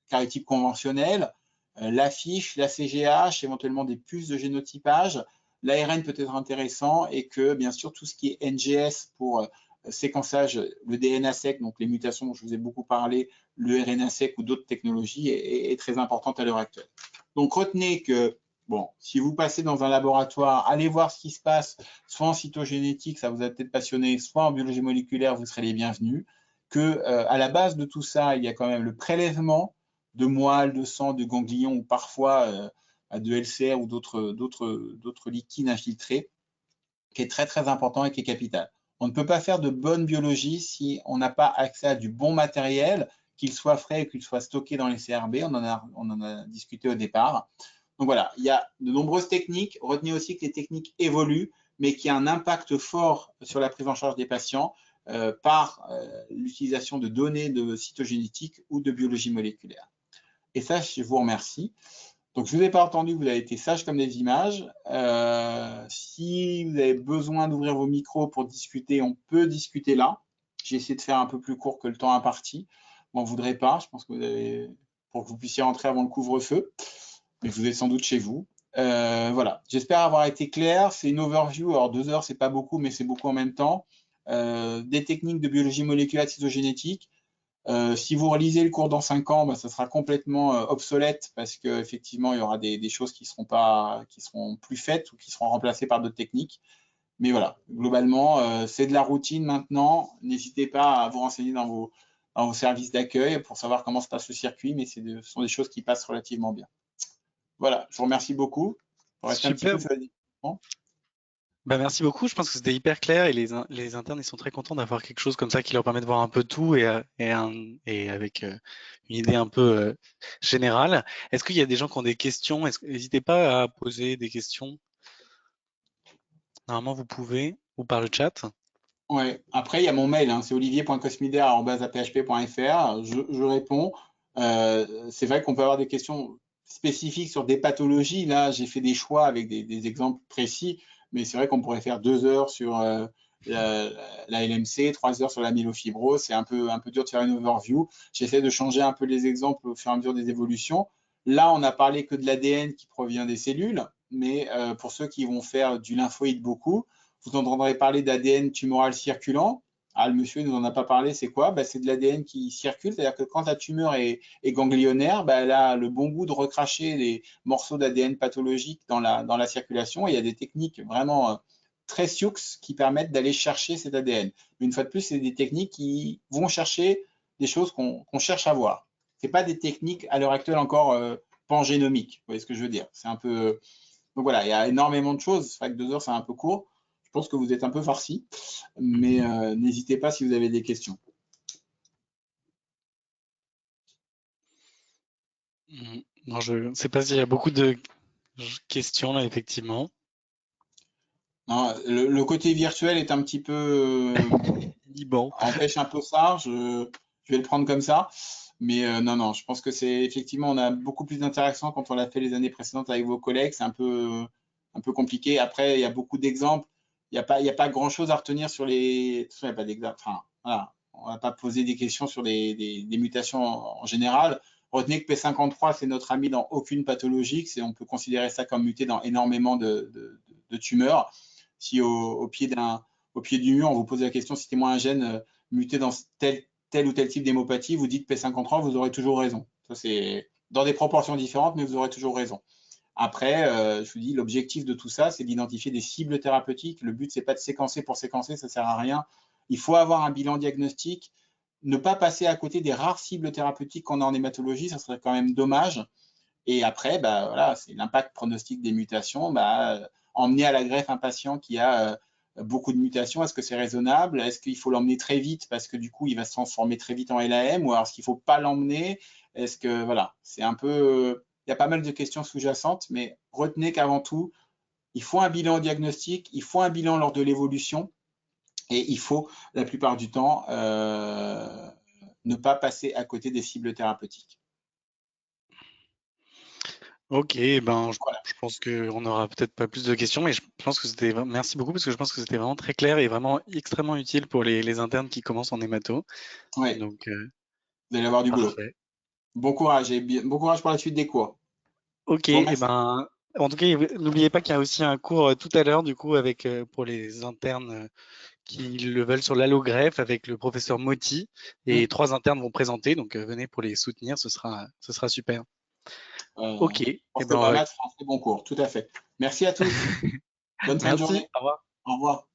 karyotype conventionnelle, la fiche, la CGH, éventuellement des puces de génotypage. L'ARN peut être intéressant et que, bien sûr, tout ce qui est NGS pour séquençage, le DNA sec, donc les mutations dont je vous ai beaucoup parlé, le RNA sec ou d'autres technologies est très importante à l'heure actuelle. Donc, retenez que, bon, si vous passez dans un laboratoire, allez voir ce qui se passe, soit en cytogénétique, ça vous a peut-être passionné, soit en biologie moléculaire, vous serez les bienvenus. Que à la base de tout ça, il y a quand même le prélèvement de moelle, de sang, de ganglions ou parfois de LCR ou d'autres liquides infiltrés, qui est très très important et qui est capital. On ne peut pas faire de bonne biologie si on n'a pas accès à du bon matériel, qu'il soit frais ou qu'il soit stocké dans les CRB. On en a discuté au départ. Donc voilà, il y a de nombreuses techniques. Retenez aussi que les techniques évoluent, mais qu'il y a un impact fort sur la prise en charge des patients par l'utilisation de données de cytogénétique ou de biologie moléculaire. Et ça, je vous remercie. Donc, je ne vous ai pas entendu, vous avez été sage comme des images. Si vous avez besoin d'ouvrir vos micros pour discuter, on peut discuter là. J'ai essayé de faire un peu plus court que le temps imparti. On ne voudrait pas, je pense que vous avez, pour que vous puissiez rentrer avant le couvre-feu, mais vous êtes sans doute chez vous. Voilà, j'espère avoir été clair. C'est une overview. Alors, 2 heures, c'est pas beaucoup, mais c'est beaucoup en même temps. Des techniques de biologie moléculaire et cytogénétique. Si vous relisez le cours dans 5 ans, bah, ça sera complètement obsolète parce qu'effectivement, il y aura des choses qui seront plus faites ou qui seront remplacées par d'autres techniques. Mais voilà, globalement, c'est de la routine maintenant. N'hésitez pas à vous renseigner dans vos services d'accueil pour savoir comment se passe le circuit, mais ce sont des choses qui passent relativement bien. Voilà, je vous remercie beaucoup. On reste un petit peu sur la discussion. Bah, merci beaucoup. Je pense que c'était hyper clair et les internes ils sont très contents d'avoir quelque chose comme ça qui leur permet de voir un peu tout et avec une idée un peu générale. Est-ce qu'il y a des gens qui ont des questions? N'hésitez pas à poser des questions. Normalement, vous pouvez, ou par le chat. Ouais. Après, il y a mon mail, hein, c'est olivier.cosmider@aphp.fr. Je réponds. C'est vrai qu'on peut avoir des questions spécifiques sur des pathologies. Là, j'ai fait des choix avec des exemples précis, mais c'est vrai qu'on pourrait faire 2 heures sur la LMC, 3 heures sur la myofibrose. C'est un peu dur de faire une overview. J'essaie de changer un peu les exemples au fur et à mesure des évolutions. Là, on n'a parlé que de l'ADN qui provient des cellules, mais pour ceux qui vont faire du lymphoïde beaucoup, vous entendrez parler d'ADN tumoral circulant. Ah, le monsieur ne nous en a pas parlé, c'est quoi? Bah, c'est de l'ADN qui circule, c'est-à-dire que quand la tumeur est ganglionnaire, bah, elle a le bon goût de recracher les morceaux d'ADN pathologiques dans la circulation. Et il y a des techniques vraiment très sioux qui permettent d'aller chercher cet ADN. Mais une fois de plus, c'est des techniques qui vont chercher des choses qu'on cherche à voir. Ce pas des techniques à l'heure actuelle encore pangénomiques. Vous voyez ce que je veux dire? C'est un peu. Donc voilà, il y a énormément de choses. C'est vrai que 2 heures, c'est un peu court. Je pense que vous êtes un peu farci, mais n'hésitez pas si vous avez des questions. Non, je ne sais pas s'il y a beaucoup de questions là, effectivement. Non, le côté virtuel est un petit peu Bon. empêche un peu ça. Je vais le prendre comme ça. Mais non, je pense que c'est effectivement, on a beaucoup plus d'interactions quand on l'a fait les années précédentes avec vos collègues. C'est un peu compliqué. Après, il y a beaucoup d'exemples. Il y a pas grand-chose à retenir sur les. Il n'y a pas d'exemple. Enfin, voilà. On ne va pas poser des questions sur des mutations en général. Retenez que P53, c'est notre ami dans aucune pathologie. On peut considérer ça comme muté dans énormément de tumeurs. Si au pied du mur, on vous pose la question, citez-moi un gène muté dans tel ou tel type d'hémopathie, vous dites P53, vous aurez toujours raison. Ça, c'est dans des proportions différentes, mais vous aurez toujours raison. Après, je vous dis, l'objectif de tout ça, c'est d'identifier des cibles thérapeutiques. Le but, c'est pas de séquencer pour séquencer, ça sert à rien. Il faut avoir un bilan diagnostique, ne pas passer à côté des rares cibles thérapeutiques qu'on a en hématologie, ça serait quand même dommage. Et après, bah, voilà, c'est l'impact pronostique des mutations. Bah, emmener à la greffe un patient qui a beaucoup de mutations, est-ce que c'est raisonnable? Est-ce qu'il faut l'emmener très vite parce que du coup, il va se transformer très vite en LAM? Ou alors, est-ce qu'il ne faut pas l'emmener? Est-ce que, voilà, c'est un peu. Il y a pas mal de questions sous-jacentes, mais retenez qu'avant tout, il faut un bilan diagnostique, il faut un bilan lors de l'évolution, et il faut, la plupart du temps, ne pas passer à côté des cibles thérapeutiques. Ok, ben je pense qu'on n'aura peut-être pas plus de questions, mais je pense que merci beaucoup parce que je pense que c'était vraiment très clair et vraiment extrêmement utile pour les internes qui commencent en hémato. Ouais. Donc, vous allez avoir du boulot. parfait. Bon courage et bon courage pour la suite des cours. Ok, et ben en tout cas, n'oubliez pas qu'il y a aussi un cours tout à l'heure du coup avec pour les internes qui le veulent sur l'allogreffe avec le professeur Motti et 3 internes vont présenter, donc venez pour les soutenir, ce sera super. Ok, Je pense que pas mal, c'est un très bon cours, tout à fait. Merci à tous. Bonne fin de journée. Au revoir. Au revoir.